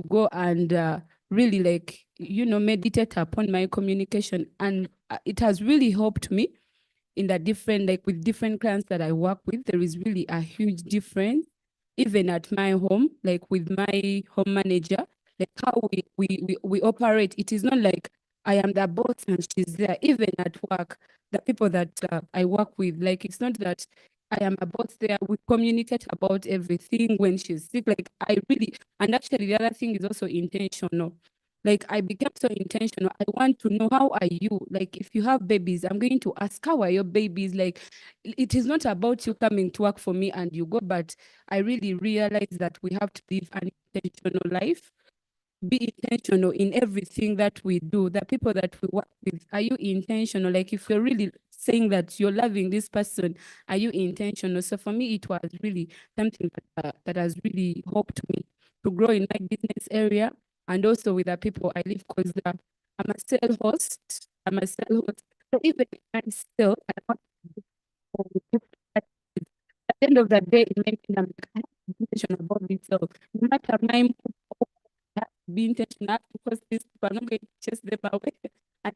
go and really like, you know, meditate upon my communication. And it has really helped me in the different, like with different clients that I work with. There is really a huge difference, even at my home, like with my home manager, like how we operate. It is not like I am the boss and she's there. Even at work, the people that I work with, like it's not that I am a boss there. We communicate about everything when she's sick. Like I really, and actually the other thing is also intentional. Like I became so intentional. I want to know, how are you? Like if you have babies, I'm going to ask, how are your babies? Like it is not about you coming to work for me and you go, but I really realized that we have to live an intentional life. Be intentional in everything that we do. The people that we work with, are you intentional? Like if you're really saying that you're loving this person, are you intentional? So for me, it was really something that has really helped me to grow in my business area and also with the people I live, because I'm a sales host. So even myself, I want to at the end of the day, it makes me, I'm like, I have to be intentional about this. So no matter my be intentional, because these people are not going to chase them away. And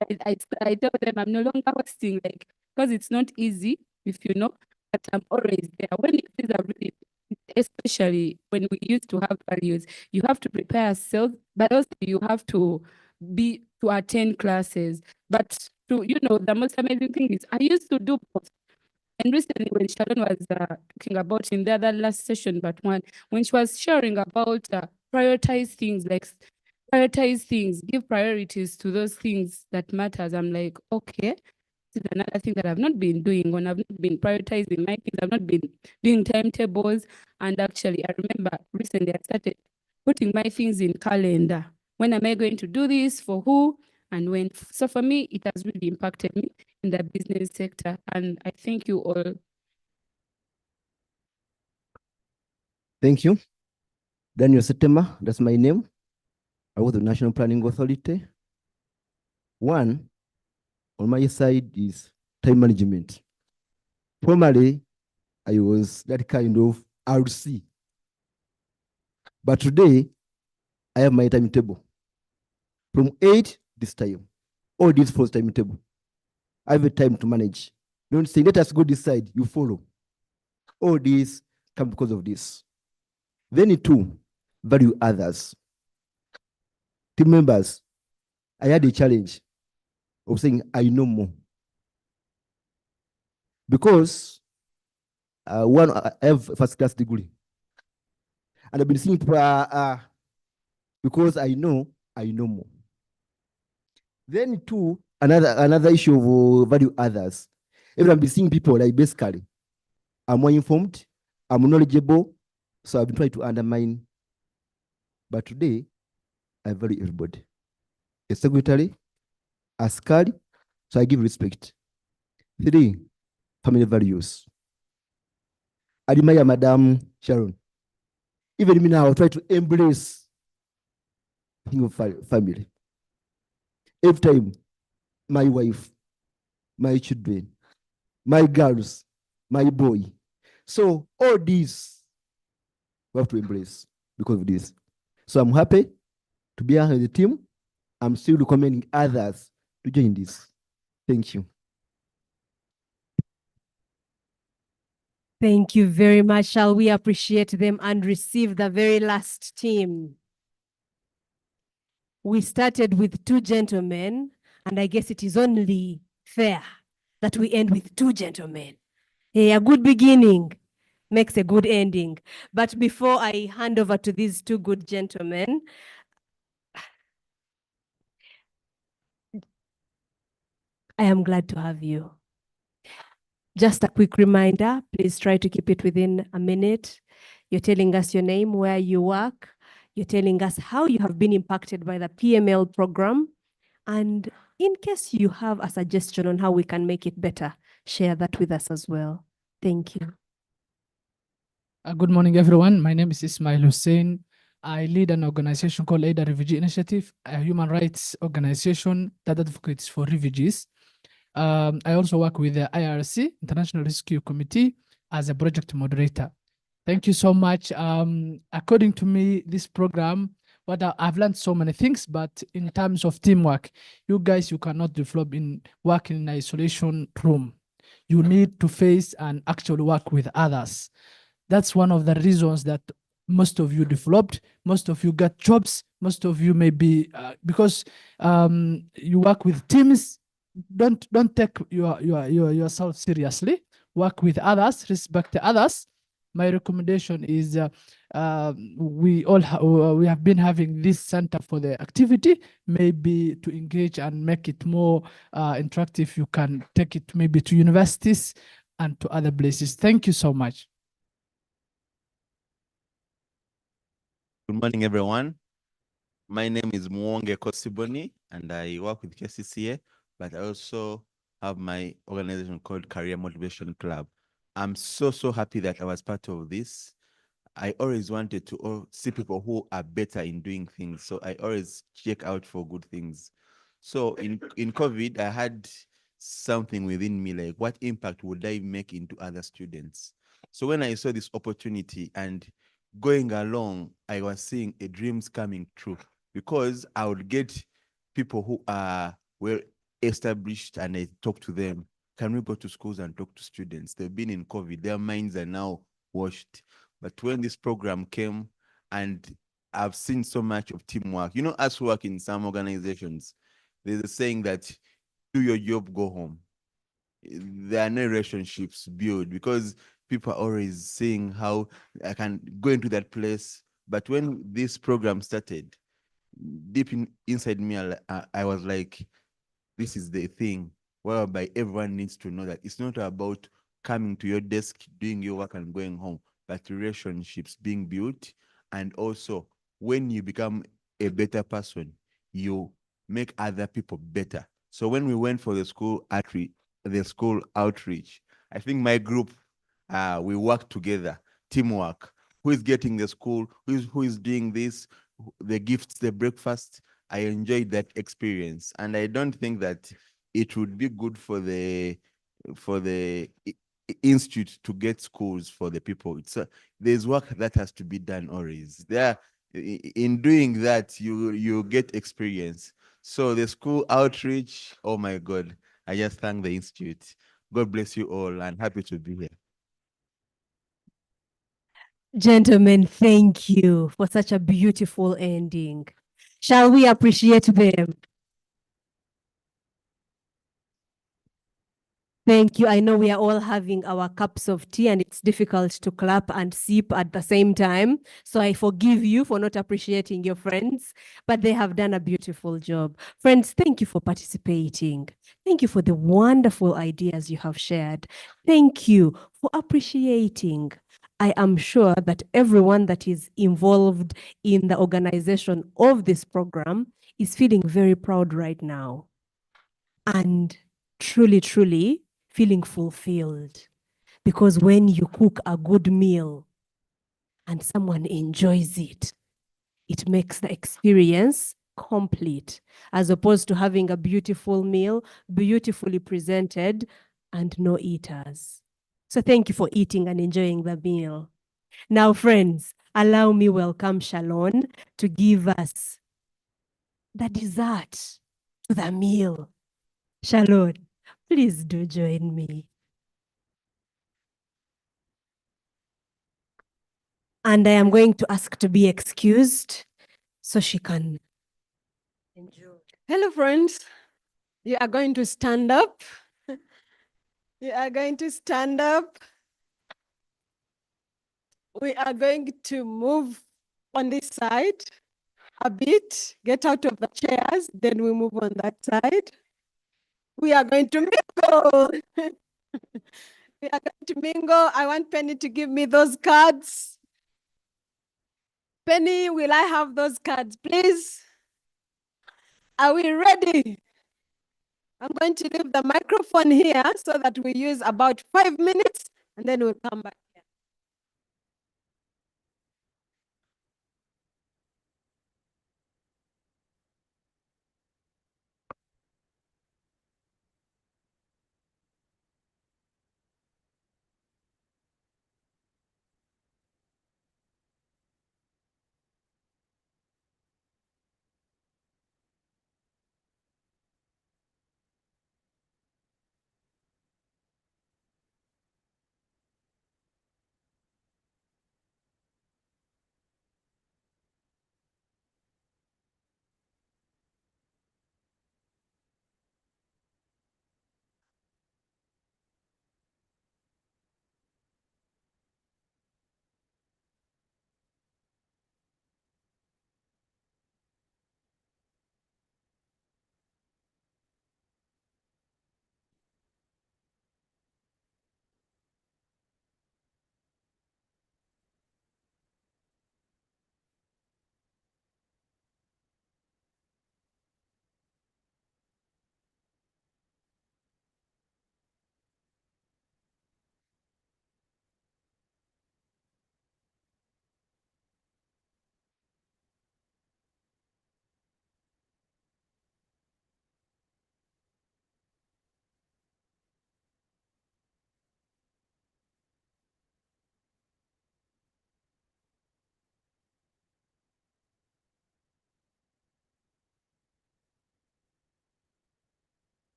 I tell them I'm no longer hosting, like, because it's not easy, if you know, but I'm always there. When things are really, especially when we used to have values, you have to prepare yourself, but also you have to attend classes. But the most amazing thing is I used to do both. And recently, when Sharon was talking about in the other last session, but when she was sharing about prioritize things, give priorities to those things that matters. I'm like, okay, this is another thing that I've not been doing. When I've not been prioritizing my things, I've not been doing timetables. And actually, I remember recently I started putting my things in calendar. When am I going to do this? For who? And when? So for me, it has really impacted me in the business sector. And I thank you all. Thank you. Daniel Setema, that's my name. I work with the National Planning Authority. One, on my side is time management. Formerly, I was that kind of RC. But today, I have my timetable. From 8 this time, all this for timetable. I have a time to manage. Don't say, let us go this side, you follow. All this come because of this. Then 2, value others. Team members, I had a challenge of saying, I know more. Because I have a first class degree. And I've been seeing people, because I know more. Then 2, another issue of value others. Even I've been seeing people like basically, I'm more informed, I'm knowledgeable, so I've been trying to undermine. But today, I value everybody. A secretary, a scarred, so I give respect. 3, family values. I admire Madam Sharon. Even me now, I try to embrace thing of family. Every time, my wife, my children, my girls, my boy, So all these we have to embrace because of this. So I'm happy to be here with the team. I'm still recommending others to join this. Thank you. Thank you very much. Shall we appreciate them and receive the very last team? We started with two gentlemen, and I guess it is only fair that we end with two gentlemen. A good beginning makes a good ending. But before I hand over to these two good gentlemen, I am glad to have you. Just a quick reminder, please try to keep it within a minute. You're telling us your name, where you work. You're telling us how you have been impacted by the PML program. And in case you have a suggestion on how we can make it better, share that with us as well. Thank you. Good morning, everyone. My name is Ismail Hussein. I lead an organization called AIDA Refugee Initiative, a human rights organization that advocates for refugees. I also work with the IRC, International Rescue Committee, as a project moderator. Thank you so much. According to me, this program, I've learned so many things, but in terms of teamwork, you guys, you cannot develop in working in isolation room. You need to face and actually work with others. That's one of the reasons that most of you developed, most of you got jobs, most of you may be, because you work with teams, don't take yourself seriously, work with others, respect others. My recommendation is we have been having this center for the activity, maybe to engage and make it more interactive. You can take it maybe to universities and to other places. Thank you so much. Good morning, everyone. My name is Mwonge Kosiboni, and I work with KCCA, but I also have my organization called Career Motivation Club. I'm so happy that I was part of this. I always wanted to see people who are better in doing things, so I always check out for good things. So in COVID, I had something within me, like what impact would I make into other students? So when I saw this opportunity and going along, I was seeing dreams coming true, because I would get people who are well established and I talk to them. Can we go to schools and talk to students? They've been in COVID, their minds are now washed. But when this program came, and I've seen so much of teamwork, you know, us who work in some organizations, there's a saying that do your job, go home. There are no relationships built because people are always saying how I can go into that place. But when this program started, deep inside me, I was like, this is the thing whereby everyone needs to know that it's not about coming to your desk, doing your work and going home, but relationships being built. And also, when you become a better person, you make other people better. So when we went for the school outreach, I think my group, we worked together, teamwork. Who is getting the school? Who is doing this? The gifts, the breakfast. I enjoyed that experience, and I don't think that it would be good for the institute to get schools for the people. There's work that has to be done always. In doing that, you get experience. So the school outreach, oh my God, I just thank the institute. God bless you all, and happy to be here. Gentlemen, thank you for such a beautiful ending. Shall we appreciate them? Thank you. I know we are all having our cups of tea and it's difficult to clap and sip at the same time. So I forgive you for not appreciating your friends, but they have done a beautiful job. Friends, thank you for participating. Thank you for the wonderful ideas you have shared. Thank you for appreciating. I am sure that everyone that is involved in the organization of this program is feeling very proud right now. And truly feeling fulfilled. Because when you cook a good meal and someone enjoys it, it makes the experience complete, as opposed to having a beautiful meal, beautifully presented, and no eaters. So thank you for eating and enjoying the meal. Now, friends, allow me welcome Shalon to give us the dessert to the meal. Shalon, please do join me. And I am going to ask to be excused so she can enjoy. Hello, friends. You are going to stand up. You are going to stand up. We are going to move on this side a bit, get out of the chairs, then we move on that side. We are going to mingle. We are going to mingle. I want Penny to give me those cards. Penny, will I have those cards, please? Are we ready? I'm going to leave the microphone here so that we use about 5 minutes and then we'll come back.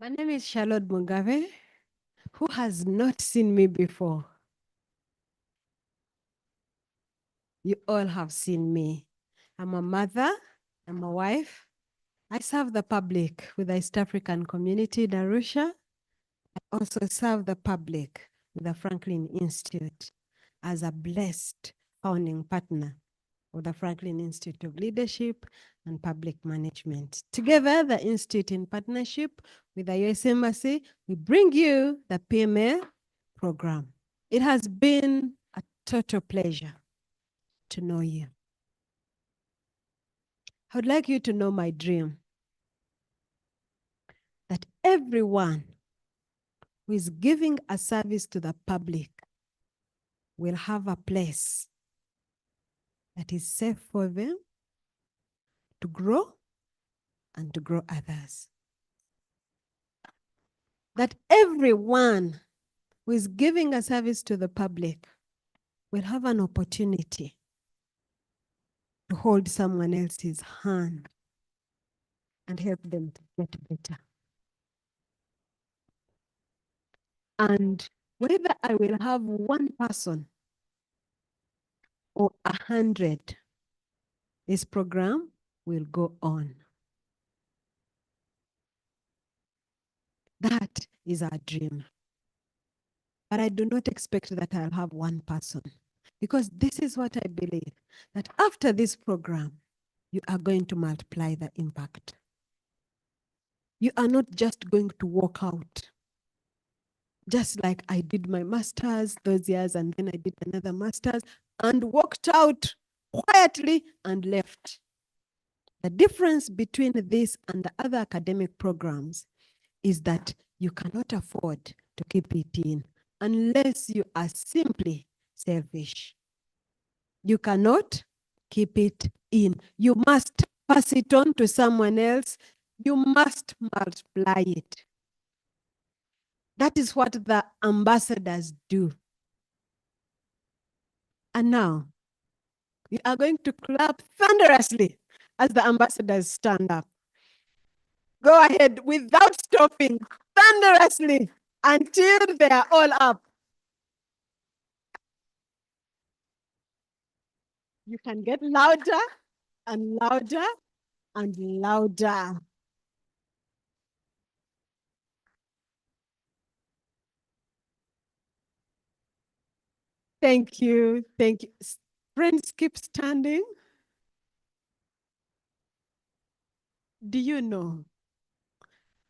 My name is Charlotte Mugabe. Who has not seen me before? You all have seen me. I'm a mother, I'm a wife. I serve the public with the East African community in Arusha. I also serve the public with the Franklin Institute as a blessed founding partner of the Franklin Institute of Leadership and Public Management. Together, the Institute in partnership with the US Embassy, we bring you the PML program. It has been a total pleasure to know you. I would like you to know my dream that everyone who is giving a service to the public will have a place that is safe for them to grow and to grow others. That everyone who is giving a service to the public will have an opportunity to hold someone else's hand and help them to get better. And whether I will have one person or 100, this program will go on. That is our dream. But I do not expect that I'll have one person, because this is what I believe, that after this program, you are going to multiply the impact. You are not just going to walk out, just like I did my master's those years, and then I did another master's and walked out quietly and left. The difference between this and the other academic programs is that you cannot afford to keep it in unless you are simply selfish. You cannot keep it in. You must pass it on to someone else. You must multiply it. That is what the ambassadors do. And now, we are going to clap thunderously as the ambassadors stand up. Go ahead without stopping, thunderously, until they are all up. You can get louder and louder and louder. Thank you. Thank you. Friends, keep standing. Do you know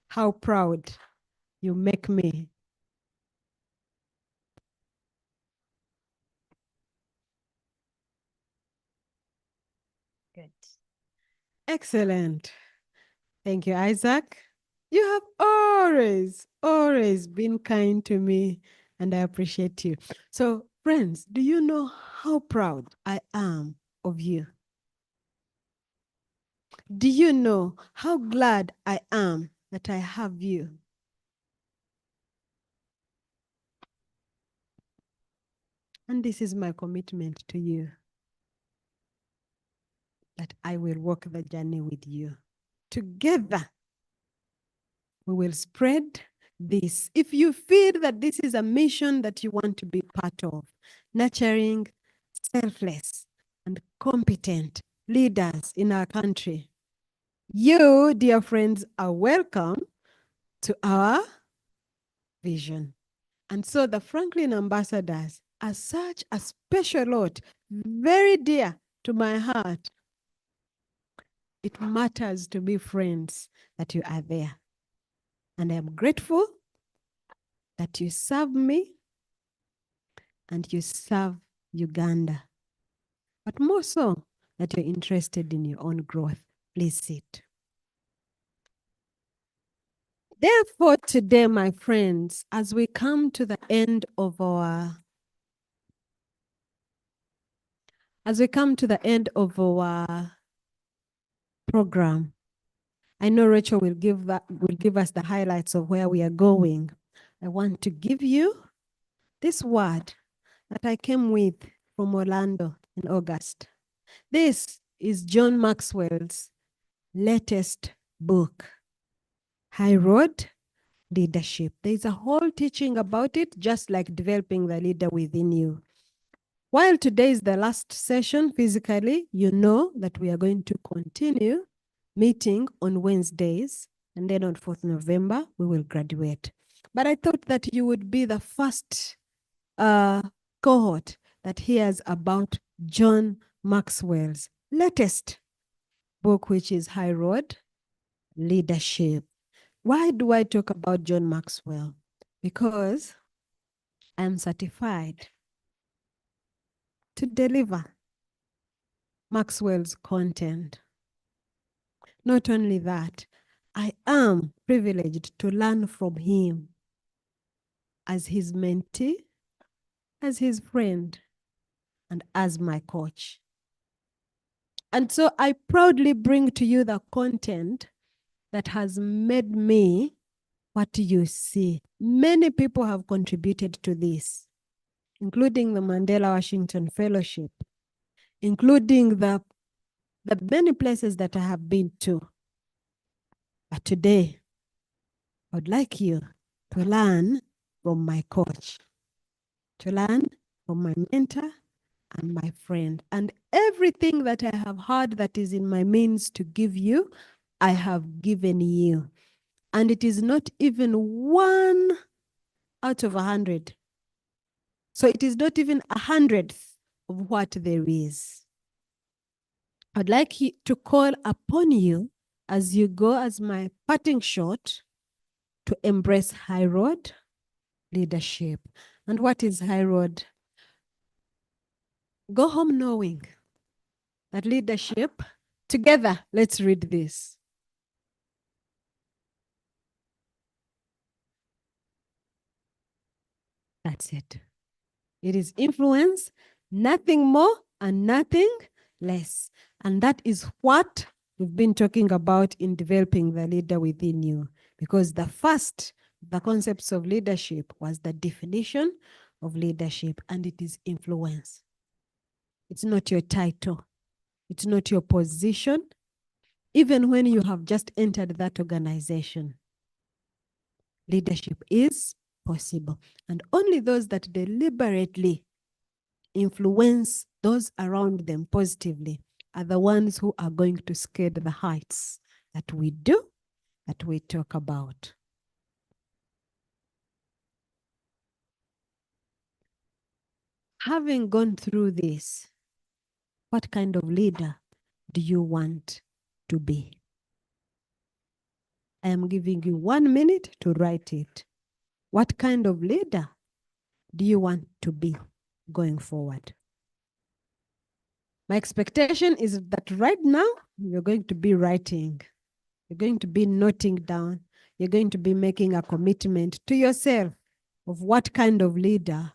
how proud you make me? Good. Excellent. Thank you, Isaac. You have always been kind to me, and I appreciate you. So, friends, do you know how proud I am of you? Do you know how glad I am that I have you? And this is my commitment to you, that I will walk the journey with you. Together, we will spread this. If you feel that this is a mission that you want to be part of, nurturing selfless and competent leaders in our country, you, dear friends, are welcome to our vision. And so the Franklin ambassadors are such a special lot, very dear to my heart. It matters to me, friends, that you are there. And I am grateful that you serve me and you serve Uganda. But more so, that you're interested in your own growth. Please sit. Therefore, today, my friends, as we come to the end of our program, I know Rachel will give us the highlights of where we are going. I want to give you this word that I came with from Orlando in August. This is John Maxwell's latest book, High Road leadership. There's a whole teaching about it, just like developing the leader within you. While today is the last session physically, you know that we are going to continue meeting on Wednesdays, and then on 4th November, we will graduate. But I thought that you would be the first cohort that hears about John Maxwell's latest book, which is High Road Leadership. Why do I talk about John Maxwell? Because I'm certified to deliver Maxwell's content. Not only that, I am privileged to learn from him as his mentee, as his friend, and as my coach. And so I proudly bring to you the content that has made me what you see. Many people have contributed to this, including the Mandela Washington Fellowship, including the many places that I have been to. But today, I would like you to learn from my coach, to learn from my mentor and my friend. And everything that I have heard that is in my means to give you, I have given you. And it is not even 1 out of 100. So it is not even 100th of what there is. I'd like you to call upon you as you go, as my parting shot, to embrace High Road Leadership. And what is High Road? Go home knowing that leadership, together, let's read this. That's it. It is influence, nothing more and nothing less. And that is what we've been talking about in developing the leader within you. Because the concepts of leadership was the definition of leadership, and it is influence. It's not your title. It's not your position. Even when you have just entered that organization, leadership is possible. And only those that deliberately influence those around them positively are the ones who are going to scale the heights that we do, that we talk about. Having gone through this, what kind of leader do you want to be? I am giving you 1 minute to write it. What kind of leader do you want to be going forward? My expectation is that right now, you're going to be writing. You're going to be noting down. You're going to be making a commitment to yourself of what kind of leader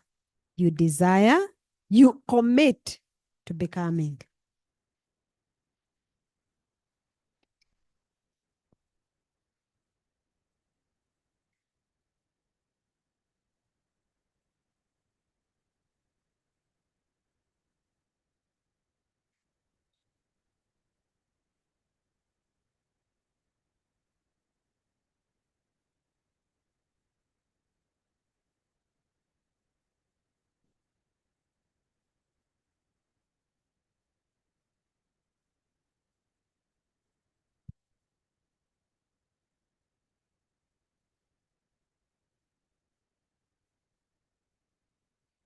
you desire, you commit to becoming.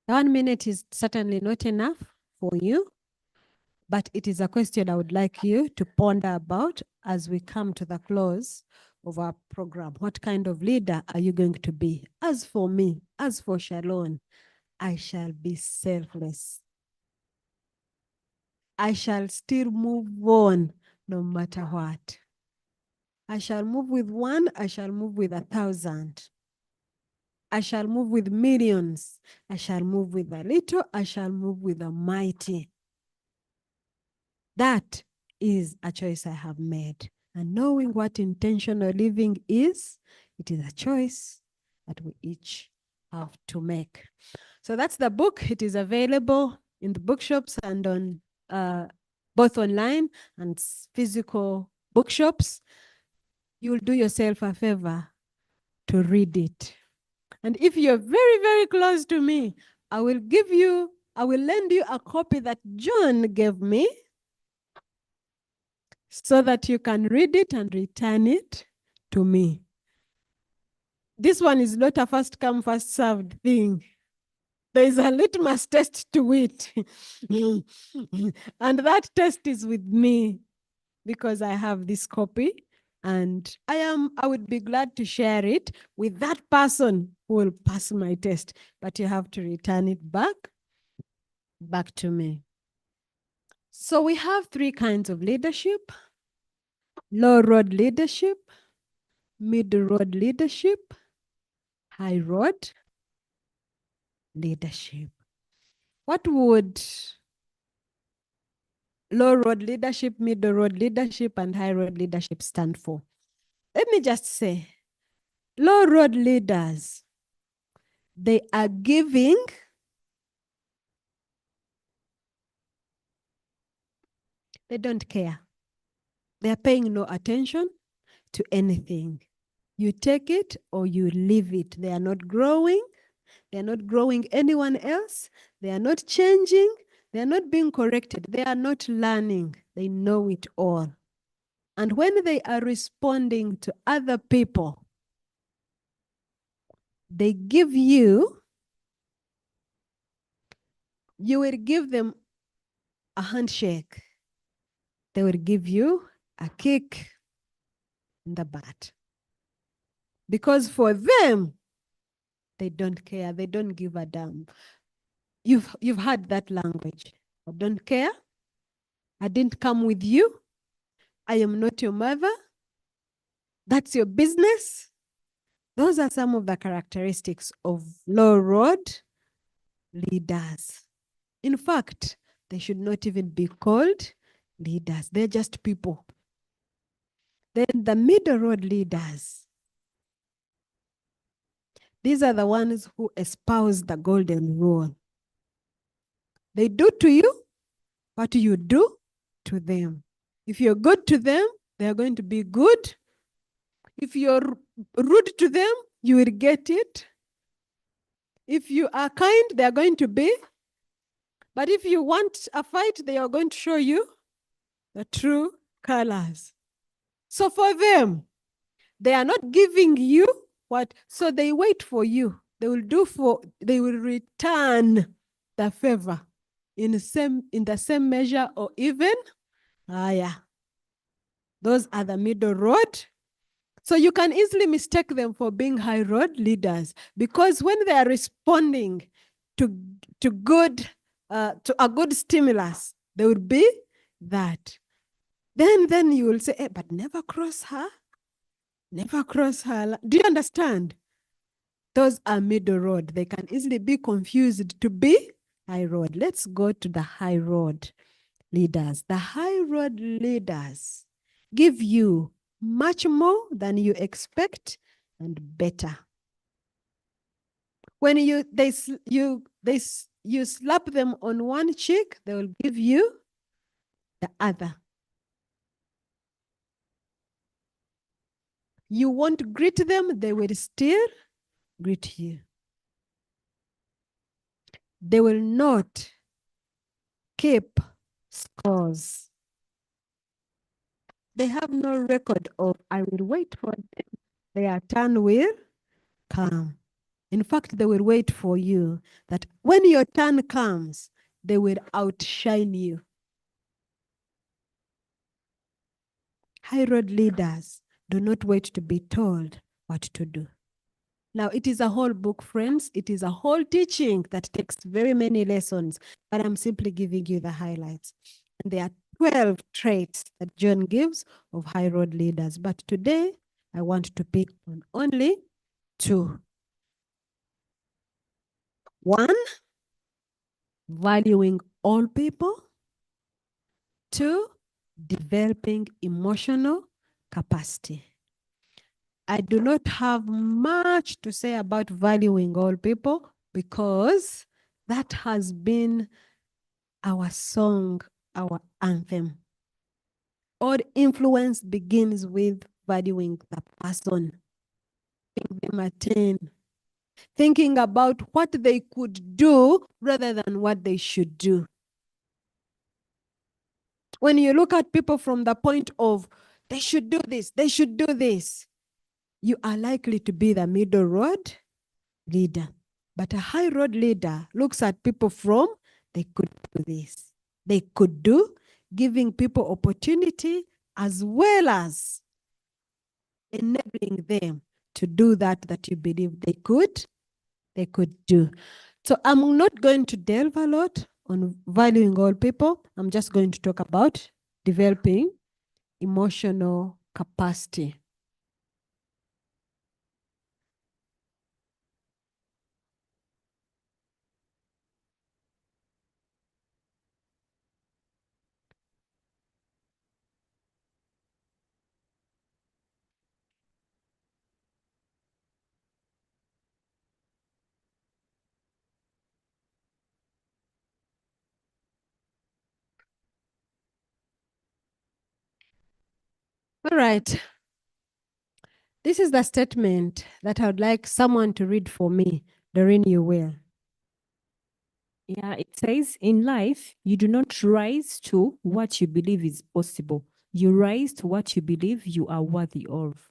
The 1 minute is certainly not enough for you, but it is a question I would like you to ponder about as we come to the close of our program. What kind of leader are you going to be? As for me, as for Shalon, I shall be selfless. I shall still move on no matter what. I shall move with 1, I shall move with 1,000. I shall move with millions. I shall move with a little, I shall move with a mighty. That is a choice I have made. And knowing what intentional living is, it is a choice that we each have to make. So that's the book. It is available in the bookshops and on both online and physical bookshops. You'll do yourself a favor to to read it. And if you're very, very close to me, I will lend you a copy that John gave me so that you can read it and return it to me. This one is not a first come, first served thing. There is a litmus test to it. And that test is with me because I have this copy, and I would be glad to share it with that person who will pass my test, but you have to return it back to me. So we have three kinds of leadership: low road leadership, middle road leadership, high road leadership. What would low road leadership, middle road leadership, and high road leadership stand for? Let me just say, low road leaders, they are giving, they don't care. They are paying no attention to anything. You take it or you leave it. They are not growing. They are not growing anyone else. They are not changing. They are not being corrected. They are not learning. They know it all. And when they are responding to other people, they give you will give them a handshake. They will give you a kick in the butt. Because for them, they don't care. They don't give a damn. You've heard that language. I don't care. I didn't come with you. I am not your mother. That's your business. Those are some of the characteristics of low road leaders. In fact, they should not even be called leaders. They're just people. Then the middle road leaders, these are the ones who espouse the golden rule. They do to you what you do to them. If you're good to them, they are going to be good. If you're rude to them, you will get it. If you are kind, they are going to be. But if you want a fight, they are going to show you the true colors. So for them, they are not giving you what, so they wait for you. They will return the favor in the same measure or even higher. Those are the middle road. So you can easily mistake them for being high road leaders, because when they are responding to a good stimulus, they would be that. Then you will say, hey, but never cross her. Never cross her. Do you understand? Those are middle road. They can easily be confused to be high road. Let's go to the high road leaders. The high road leaders give you much more than you expect and better. When you slap them on one cheek, they will give you the other. You won't greet them, they will still greet you. They will not keep scores. They have no record of, I will wait for them. Their turn will come. In fact, they will wait for you, that when your turn comes, they will outshine you. High road leaders do not wait to be told what to do. Now, it is a whole book, friends. It is a whole teaching that takes very many lessons, but I'm simply giving you the highlights. And there are 12 traits that John gives of high road leaders. But today, I want to pick on only 2. 1, valuing all people. 2, developing emotional capacity. I do not have much to say about valuing all people because that has been our song, our anthem. All influence begins with valuing the person. giving them a 10. Thinking about what they could do rather than what they should do. When you look at people from the point of, they should do this, they should do this, you are likely to be the middle road leader. But a high road leader looks at people from, they could do this, they could do, giving people opportunity as well as enabling them to do that you believe they could do. So I'm not going to delve a lot on valuing all people. I'm just going to talk about developing emotional capacity. All right. This is the statement that I would like someone to read for me. Doreen, you will. Yeah, it says, in life, you do not rise to what you believe is possible. You rise to what you believe you are worthy of.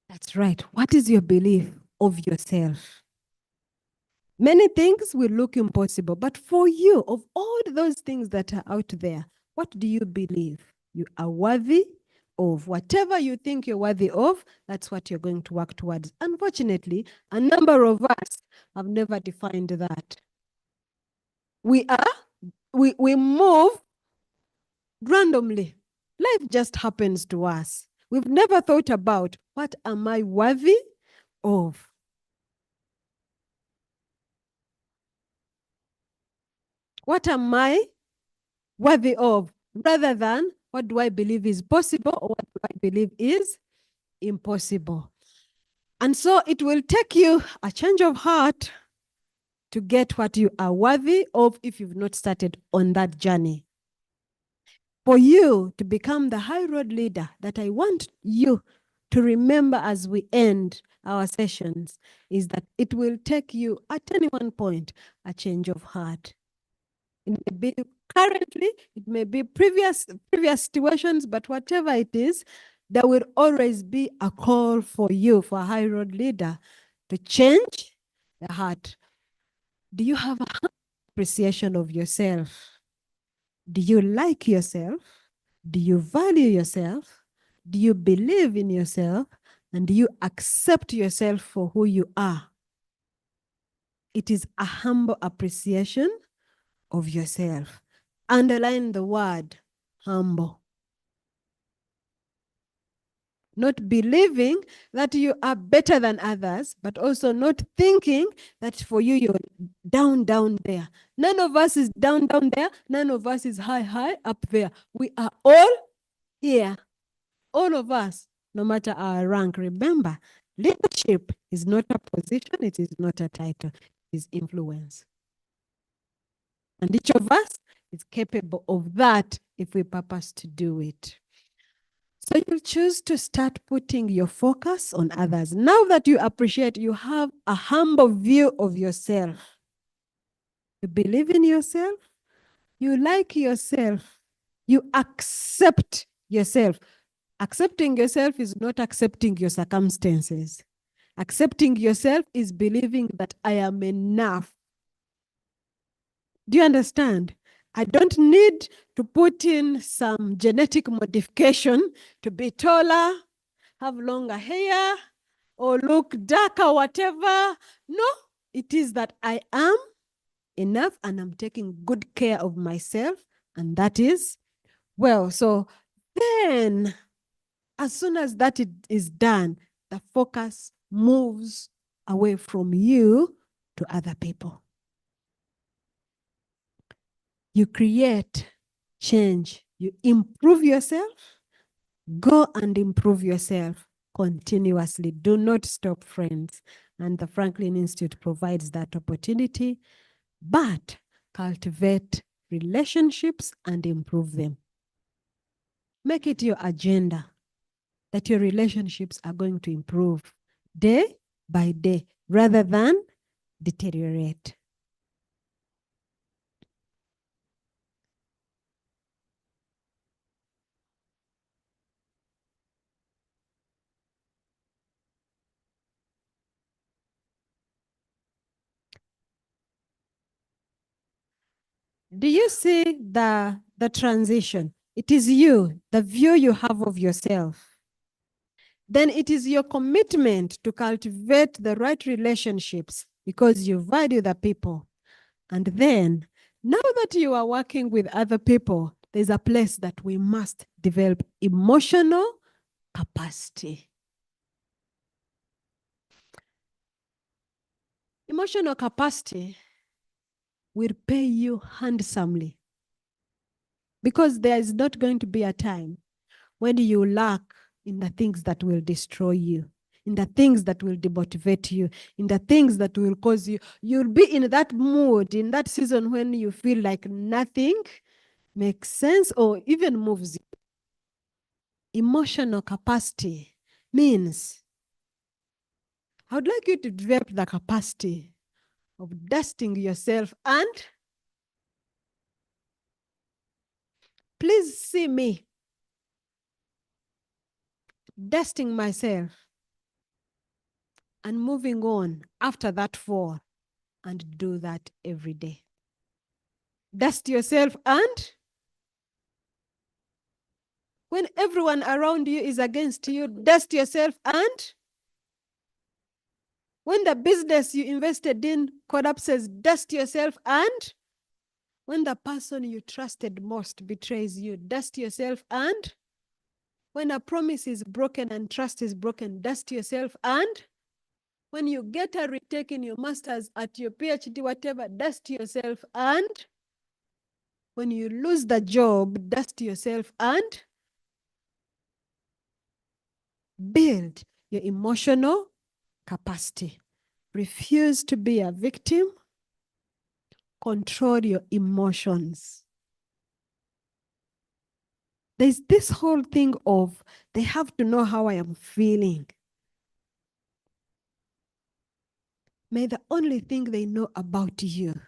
That's right. What is your belief of yourself? Many things will look impossible, but for you, of all those things that are out there, what do you believe? You are worthy of. Whatever you think you're worthy of, that's what you're going to work towards. Unfortunately, a number of us have never defined that. We move randomly. Life just happens to us. We've never thought about, what am I worthy of? What am I worthy of? Rather than, what do I believe is possible or what do I believe is impossible? And so it will take you a change of heart to get what you are worthy of if you've not started on that journey. For you to become the high road leader that I want you to remember as we end our sessions is that it will take you at any one point a change of heart. It may be currently, it may be previous situations, but whatever it is, there will always be a call for you, for a high road leader, to change the heart. Do you have an appreciation of yourself? Do you like yourself? Do you value yourself? Do you believe in yourself? And do you accept yourself for who you are? It is a humble appreciation of yourself. Underline the word humble. Not believing that you are better than others, but also not thinking that for you, you're down there. None of us is down there. None of us is high up there. We are all here. All of us, no matter our rank. Remember, leadership is not a position. It is not a title. It is influence. And each of us is capable of that if we purpose to do it. So you choose to start putting your focus on others. Now that you appreciate, you have a humble view of yourself. You believe in yourself. You like yourself. You accept yourself. Accepting yourself is not accepting your circumstances. Accepting yourself is believing that I am enough. Do you understand? I don't need to put in some genetic modification to be taller, have longer hair, or look darker, whatever. No, it is that I am enough and I'm taking good care of myself, and that is well. So then, as soon as that is done, the focus moves away from you to other people. You create change. You improve yourself. Go and improve yourself continuously. Do not stop, friends. And the Franklin Institute provides that opportunity. But cultivate relationships and improve them. Make it your agenda. that your relationships are going to improve day by day rather than deteriorate. Do you see the transition? It is you, the view you have of yourself. Then it is your commitment to cultivate the right relationships because you value the people. And then, now that you are working with other people, there's a place that we must develop emotional capacity. Emotional capacity will pay you handsomely because there is not going to be a time when you lack in the things that will destroy you, in the things that will demotivate you, in the things that will cause you. You'll be in that mood, in that season when you feel like nothing makes sense or even moves you. Emotional capacity means I would like you to develop the capacity of dusting yourself and please see me dusting myself and moving on after that fall, and do that every day. Dust yourself, and when everyone around you is against you, dust yourself, and when the business you invested in collapses, dust yourself, and when the person you trusted most betrays you, dust yourself, and when a promise is broken and trust is broken, dust yourself, and when you get a retake in your master's, at your PhD, whatever, dust yourself, and when you lose the job, dust yourself, and build your emotional capacity. Refuse to be a victim. Control your emotions. There's this whole thing of they have to know how I am feeling. May the only thing they know about you,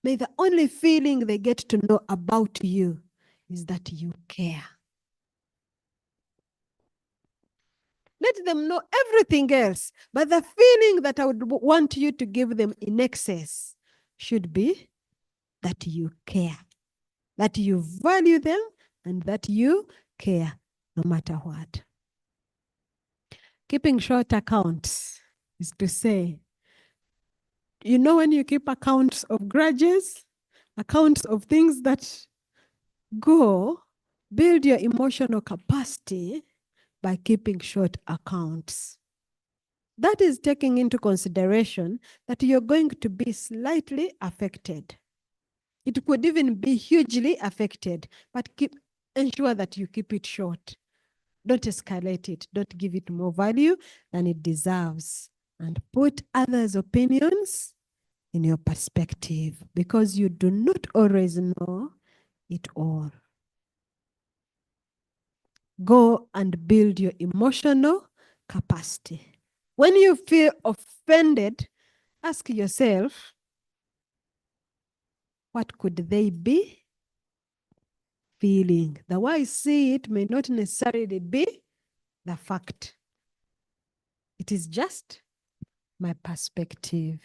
may the only feeling they get to know about you is that you care. Let them know everything else, but the feeling that I would want you to give them in excess should be that you care, that you value them, and that you care no matter what. Keeping short accounts is to say, you know, when you keep accounts of grudges, accounts of things that go, build your emotional capacity by keeping short accounts. That is taking into consideration that you're going to be slightly affected. It could even be hugely affected, but ensure that you keep it short. Don't escalate it. Don't give it more value than it deserves. And put others' opinions in your perspective because you do not always know it all. Go and build your emotional capacity. When you feel offended, ask yourself, what could they be feeling? The way I see it may not necessarily be the fact. It is just my perspective.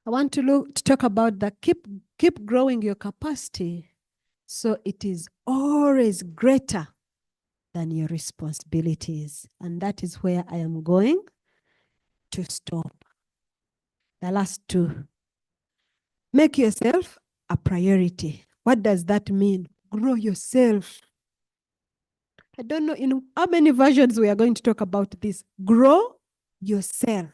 I want to talk about the keep growing your capacity so it is always greater than your responsibilities. And that is where I am going to stop. The last two. Make yourself a priority. What does that mean? Grow yourself. I don't know in how many versions we are going to talk about this. Grow yourself.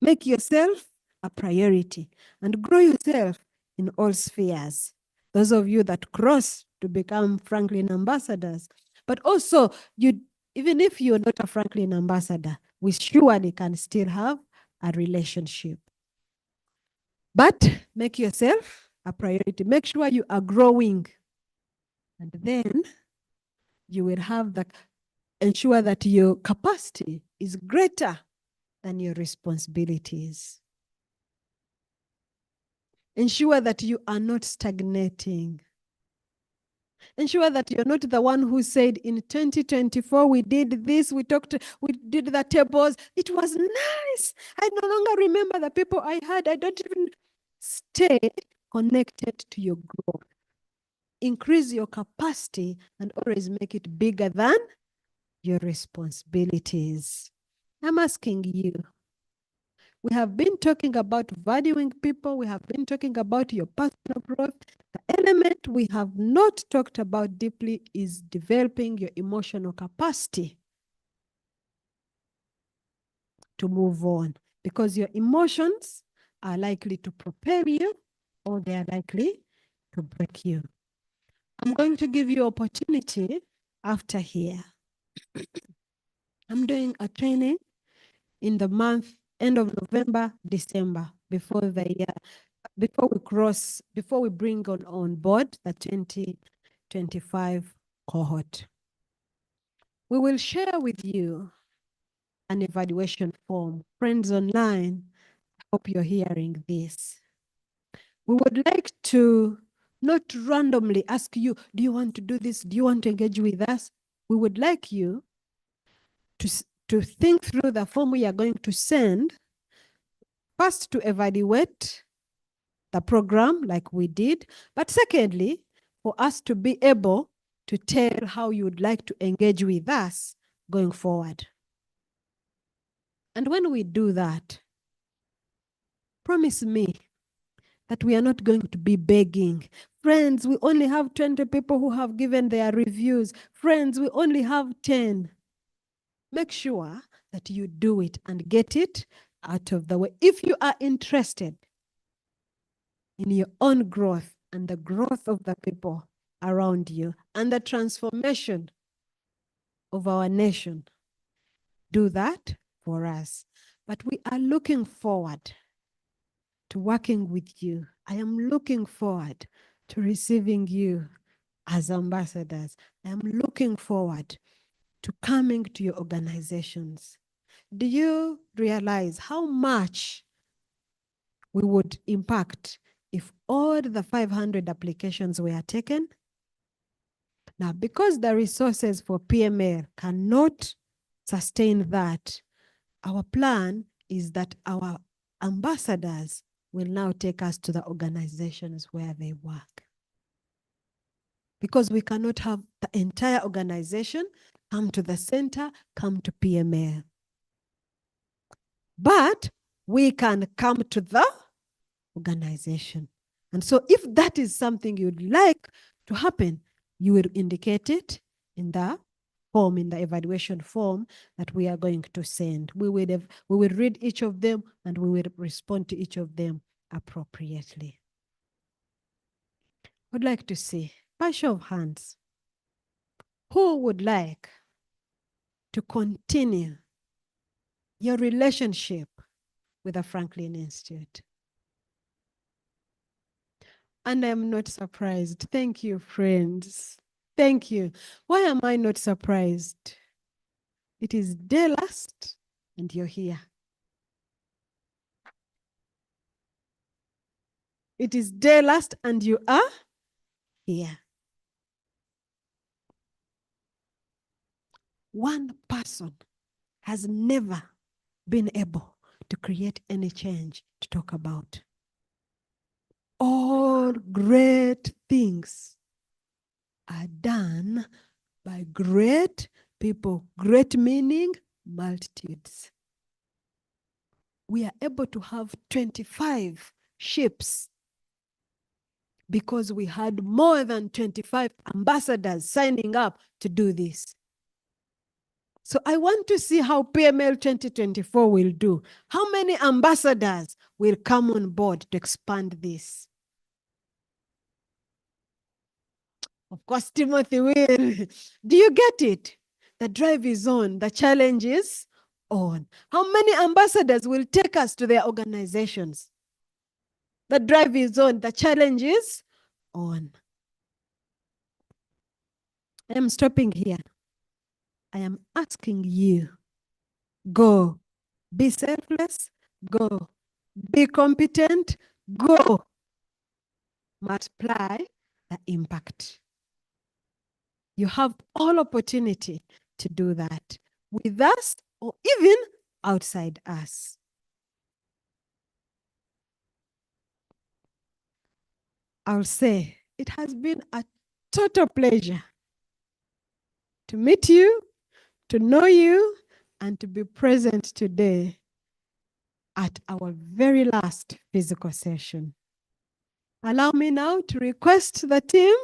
Make yourself a priority and grow yourself in all spheres. Those of you that cross to become Franklin ambassadors, but also even if you're not a Franklin ambassador, we surely can still have a relationship. But make yourself a priority. Make sure you are growing. And then you will have ensure that your capacity is greater than your responsibilities. Ensure that you are not stagnating. Ensure that you're not the one who said in 2024, we did this, we did the tables. It was nice. I no longer remember the people I had. I don't even stay connected to your growth. Increase your capacity and always make it bigger than your responsibilities. I'm asking you. We have been talking about valuing people. We have been talking about your personal growth. The element we have not talked about deeply is developing your emotional capacity to move on, because your emotions are likely to propel you or they are likely to break you. I'm going to give you opportunity after here. I'm doing a training in the month, end of November, December, before the year, before we bring on board the 2025 cohort. We will share with you an evaluation form. Friends online, I hope you're hearing this. We would like to not randomly ask you, do you want to do this? Do you want to engage with us? We would like you to think through the form we are going to send, first to evaluate the program like we did, but secondly, for us to be able to tell how you would like to engage with us going forward. And when we do that, promise me that we are not going to be begging. Friends, we only have 20 people who have given their reviews. Friends, we only have 10. Make sure that you do it and get it out of the way. If you are interested in your own growth and the growth of the people around you and the transformation of our nation, do that for us. But we are looking forward to working with you. I am looking forward to receiving you as ambassadors. I am looking forward to coming to your organizations. Do you realize how much we would impact if all the 500 applications were taken? Now, because the resources for PML cannot sustain that, our plan is that our ambassadors will now take us to the organizations where they work. Because we cannot have the entire organization come to the center, come to PML. But we can come to the organization. And so if that is something you'd like to happen, you will indicate it in the form, in the evaluation form that we are going to send. We will read each of them and we will respond to each of them appropriately. I'd like to see, by show of hands, who would like to continue your relationship with the Franklin Institute? And I'm not surprised. Thank you, friends. Thank you. Why am I not surprised? It is day last and you're here. It is day last and you are here. One person has never been able to create any change to talk about. All great things are done by great people, great meaning, multitudes. We are able to have 25 ships because we had more than 25 ambassadors signing up to do this. So I want to see how PML 2024 will do. How many ambassadors will come on board to expand this? Of course, Timothy will. Do you get it? The drive is on. The challenge is on. How many ambassadors will take us to their organizations? The drive is on. The challenge is on. I am stopping here. I am asking you, go. Be selfless, go. Be competent, go. Multiply the impact. You have all opportunity to do that with us or even outside us. I'll say it has been a total pleasure to meet you, to know you, and to be present today at our very last physical session. Allow me now to request the team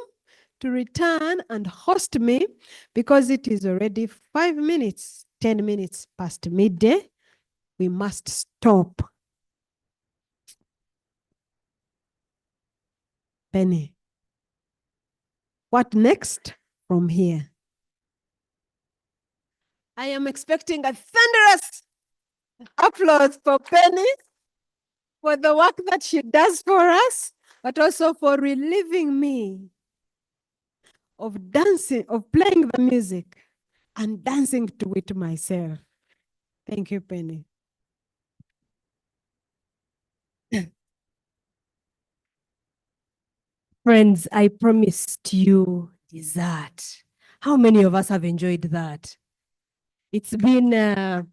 to return and host me because it is already 5 minutes, 10 minutes past midday. We must stop. Penny, what next from here? I am expecting a thunderous applause for Penny for the work that she does for us, but also for relieving me of dancing, of playing the music and dancing to it myself. Thank you, Penny. Friends, I promised you dessert. How many of us have enjoyed that? It's been,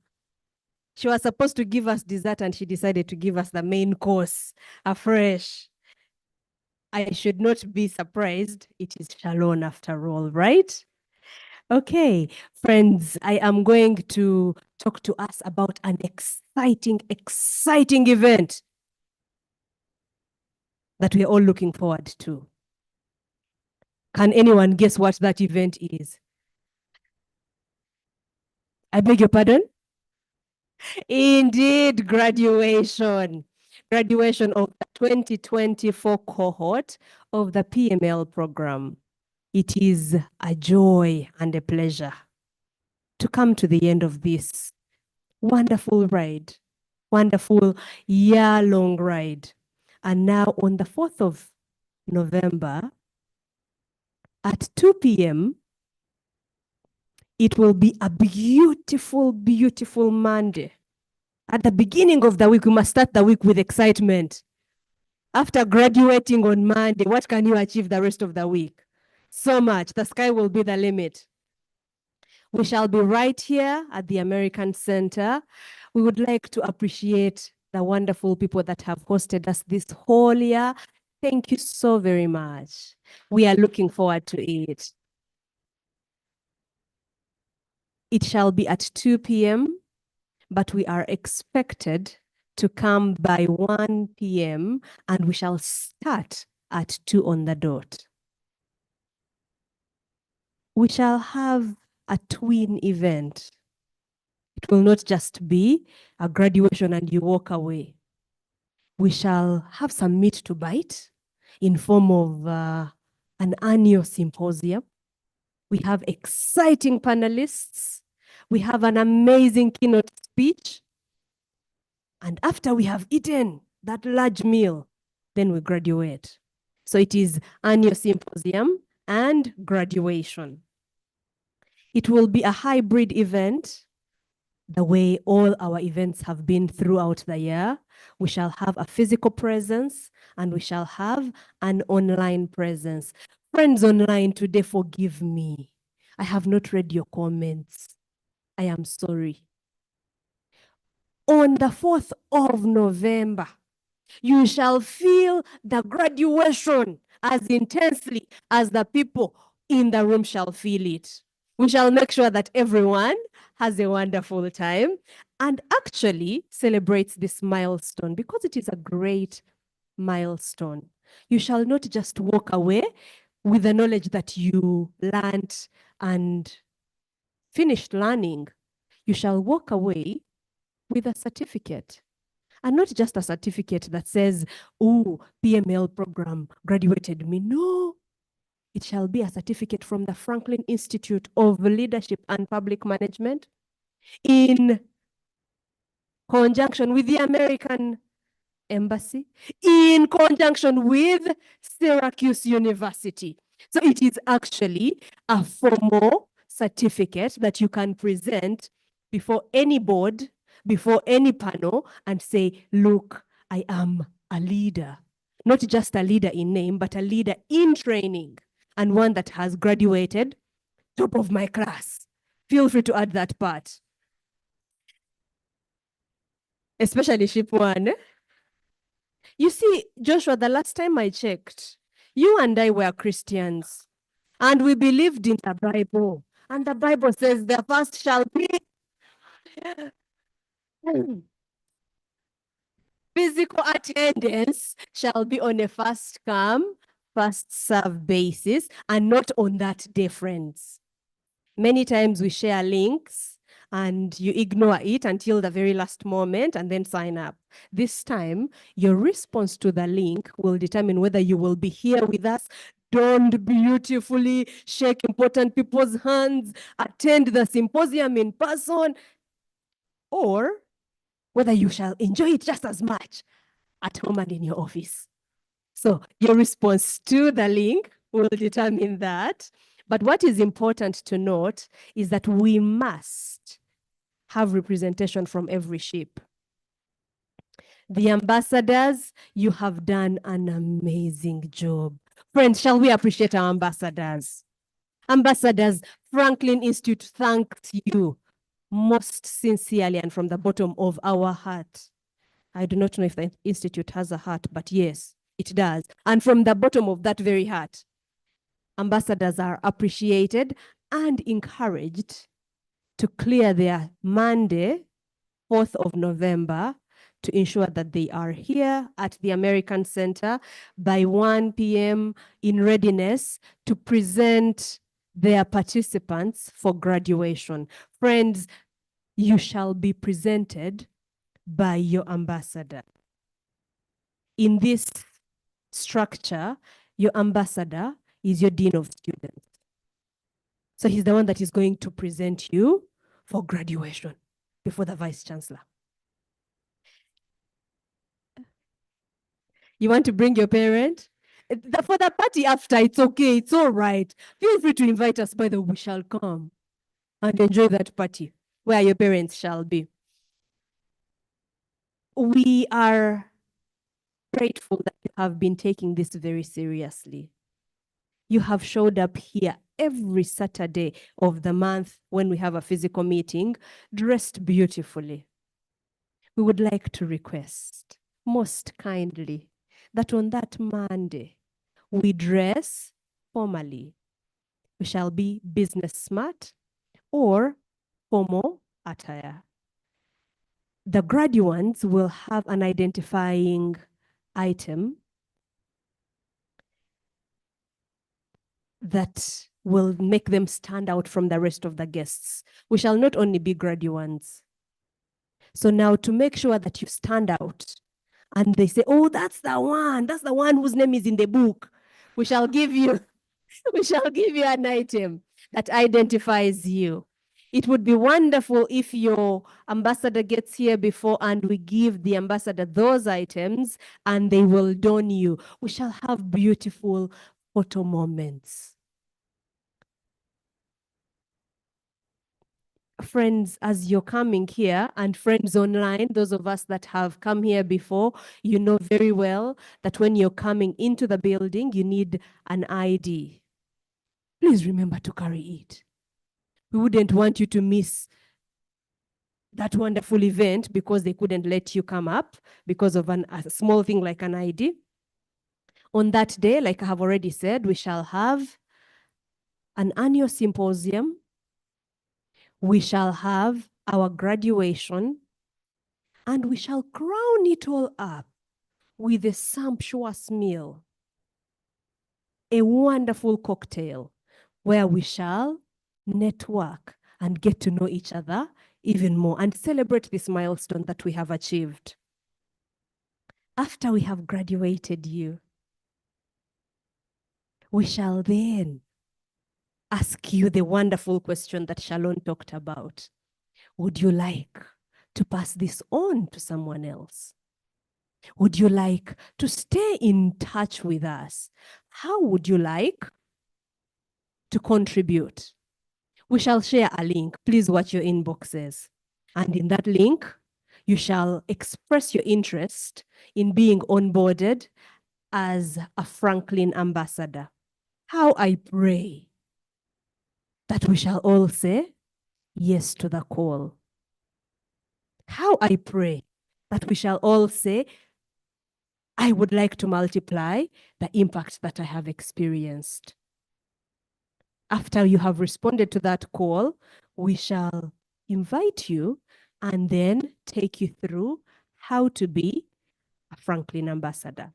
she was supposed to give us dessert and she decided to give us the main course afresh. I should not be surprised. It is Shalom after all, right? Okay, friends, I am going to talk to us about an exciting event that we're all looking forward to. Can anyone guess what that event is? I beg your pardon? Indeed, graduation. Graduation of the 2024 cohort of the PML program. It is a joy and a pleasure to come to the end of this wonderful ride, wonderful year-long ride. And now on the 4th of November at 2 p.m., it will be a beautiful, beautiful Monday. At the beginning of the week, we must start the week with excitement. After graduating on Monday, what can you achieve the rest of the week? So much. The sky will be the limit. We shall be right here at the American Center. We would like to appreciate the wonderful people that have hosted us this whole year. Thank you so very much. We are looking forward to it. It shall be at 2 p.m., but we are expected to come by 1 p.m. and we shall start at 2 on the dot. We shall have a twin event. It will not just be a graduation and you walk away. We shall have some meat to bite in form of an annual symposium. We have exciting panelists. We have an amazing keynote speech. And after we have eaten that large meal, then we graduate. So it is annual symposium and graduation. It will be a hybrid event, the way all our events have been throughout the year. We shall have a physical presence and we shall have an online presence. Friends online today, forgive me. I have not read your comments. I am sorry. On the 4th of November, you shall feel the graduation as intensely as the people in the room shall feel it. We shall make sure that everyone has a wonderful time and actually celebrates this milestone because it is a great milestone. You shall not just walk away with the knowledge that you learned and finished learning. You shall walk away with a certificate. And not just a certificate that says, oh, PML program graduated me. No, it shall be a certificate from the Franklin Institute of Leadership and Public Management in conjunction with the American Embassy in conjunction with Syracuse University. So it is actually a formal certificate that you can present before any board, before any panel, and say, look, I am a leader. Not just a leader in name, but a leader in training, and one that has graduated top of my class. Feel free to add that part. Especially ship one. You see, Joshua, the last time I checked, you and I were Christians, and we believed in the Bible. And the Bible says the first shall be physical attendance shall be on a first come, first serve basis, and not on that day, friends. Many times we share links and you ignore it until the very last moment and then sign up. This time, your response to the link will determine whether you will be here with us, donned beautifully, shake important people's hands, attend the symposium in person, or whether you shall enjoy it just as much at home and in your office. So your response to the link will determine that. But what is important to note is that we must have representation from every ship. The ambassadors, you have done an amazing job. Friends, shall we appreciate our ambassadors? Ambassadors, Franklin Institute thanks you most sincerely and from the bottom of our heart. I do not know if the institute has a heart, but yes, it does. And from the bottom of that very heart, ambassadors are appreciated and encouraged to clear their Monday, 4th of November, to ensure that they are here at the American Center by 1 p.m. in readiness to present their participants for graduation. Friends, you shall be presented by your ambassador. In this structure, your ambassador is your dean of students. So he's the one that is going to present you for graduation before the vice chancellor. You want to bring your parent? For the party after, it's okay, it's all right. Feel free to invite us, by the way, we shall come and enjoy that party where your parents shall be. We are grateful that you have been taking this very seriously. You have showed up here every Saturday of the month when we have a physical meeting, dressed beautifully. We would like to request most kindly that on that Monday, we dress formally. We shall be business smart or formal attire. The graduates will have an identifying item that will make them stand out from the rest of the guests. We shall not only be graduates. So now to make sure that you stand out and they say, oh, that's the one whose name is in the book. We shall give you an item that identifies you. It would be wonderful if your ambassador gets here before and we give the ambassador those items and they will don you. We shall have beautiful photo moments. Friends, as you're coming here, and friends online, those of us that have come here before, you know very well that when you're coming into the building, you need an ID. Please remember to carry it. We wouldn't want you to miss that wonderful event because they couldn't let you come up because of a small thing like an ID. On that day, like I have already said, we shall have an annual symposium. We shall have our graduation, and we shall crown it all up with a sumptuous meal, a wonderful cocktail where we shall network and get to know each other even more and celebrate this milestone that we have achieved. After we have graduated you, we shall then ask you the wonderful question that Shalon talked about. Would you like to pass this on to someone else? Would you like to stay in touch with us? How would you like to contribute? We shall share a link. Please watch your inboxes. And in that link, you shall express your interest in being onboarded as a Franklin ambassador. How I pray that we shall all say yes to the call. How I pray that we shall all say, I would like to multiply the impact that I have experienced. After you have responded to that call, we shall invite you and then take you through how to be a Franklin ambassador.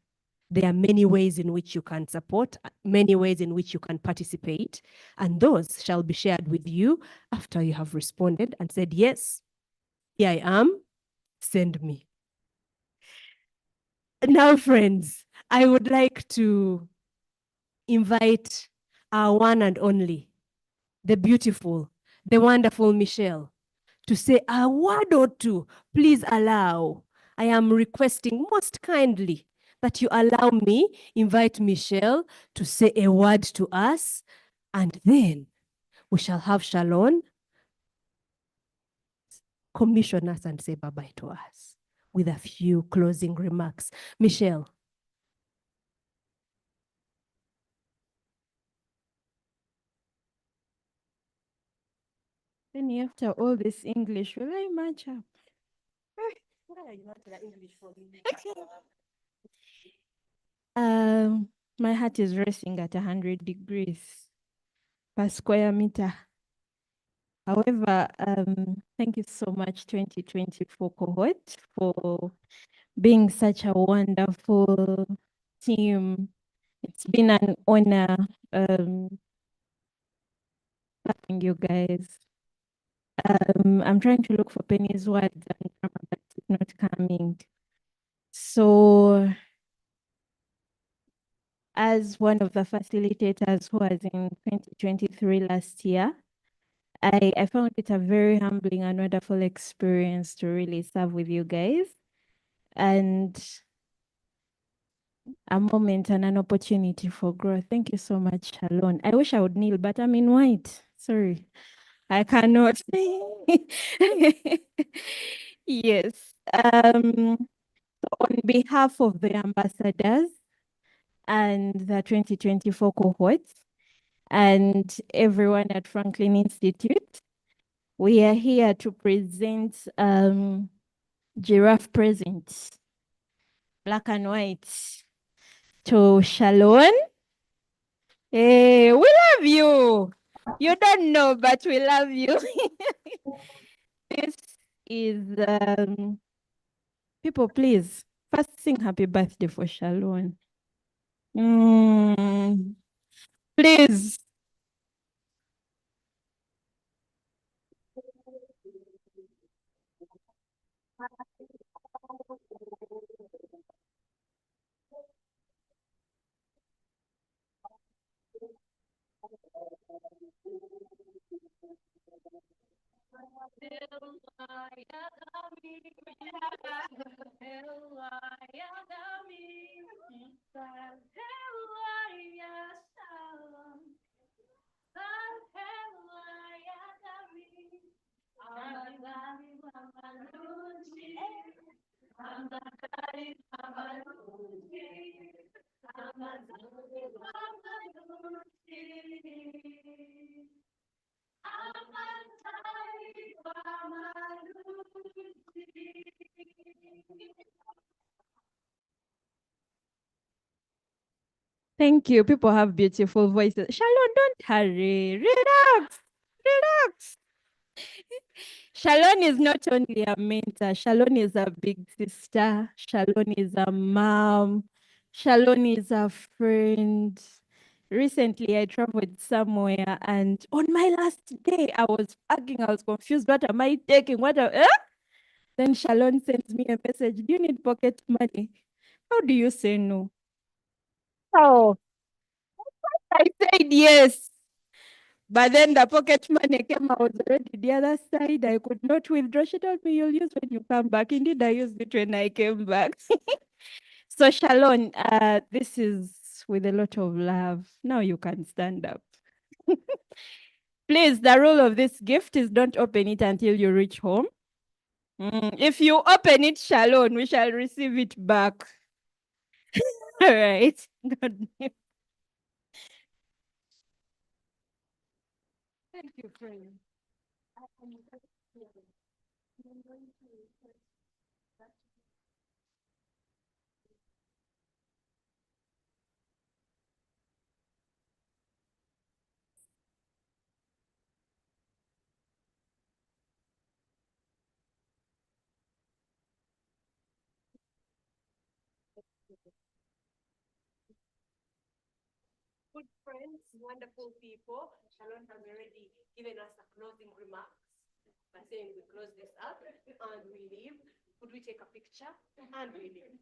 There are many ways in which you can support, many ways in which you can participate, and those shall be shared with you after you have responded and said, yes, here I am, send me. Now, friends, I would like to invite our one and only, the beautiful, the wonderful Michelle, to say a word or two. Please allow. I am requesting most kindly that you allow me invite Michelle to say a word to us, and then we shall have Shalon commission us and say bye-bye to us with a few closing remarks. Michelle. Then after all this English, will I match up? My heart is racing at 100 degrees per square meter. However, thank you so much, 2024 cohort, for being such a wonderful team. It's been an honor having you guys. I'm trying to look for Penny's words and grammar, but it's not coming. So, as one of the facilitators who was in 2023 last year, I found it a very humbling and wonderful experience to really serve with you guys. And a moment and an opportunity for growth. Thank you so much, Shalon. I wish I would kneel, but I'm in white. Sorry, I cannot. Yes. On behalf of the ambassadors and the 2024 cohorts and everyone at Franklin Institute, we are here to present giraffe presents, black and white, to Shalon. Hey, we love you. You don't know, but we love you. This is, people, please, first sing happy birthday for Shalon. Please. Thank you. People have beautiful voices. Shalon, don't hurry. Relax. Relax. Shalon is not only a mentor, Shalon is a big sister, Shalon is a mom, Shalon is a friend. Recently, I traveled somewhere, and on my last day, I was packing, I was confused. What am I taking? Then Shalon sends me a message. Do you need pocket money? How do you say no? Oh, I said yes. But then the pocket money came, I was already the other side. I could not withdraw. She told me, you'll use when you come back. Indeed, I used it when I came back. So Shalon, this is with a lot of love. Now you can stand up. Please, the rule of this gift is don't open it until you reach home. If you open it, Shalom, we shall receive it back. All right. God bless. Thank you, friend. Good friends, wonderful people. Shalom has already given us a closing remarks by saying we close this up and we leave. Could we take a picture and we leave?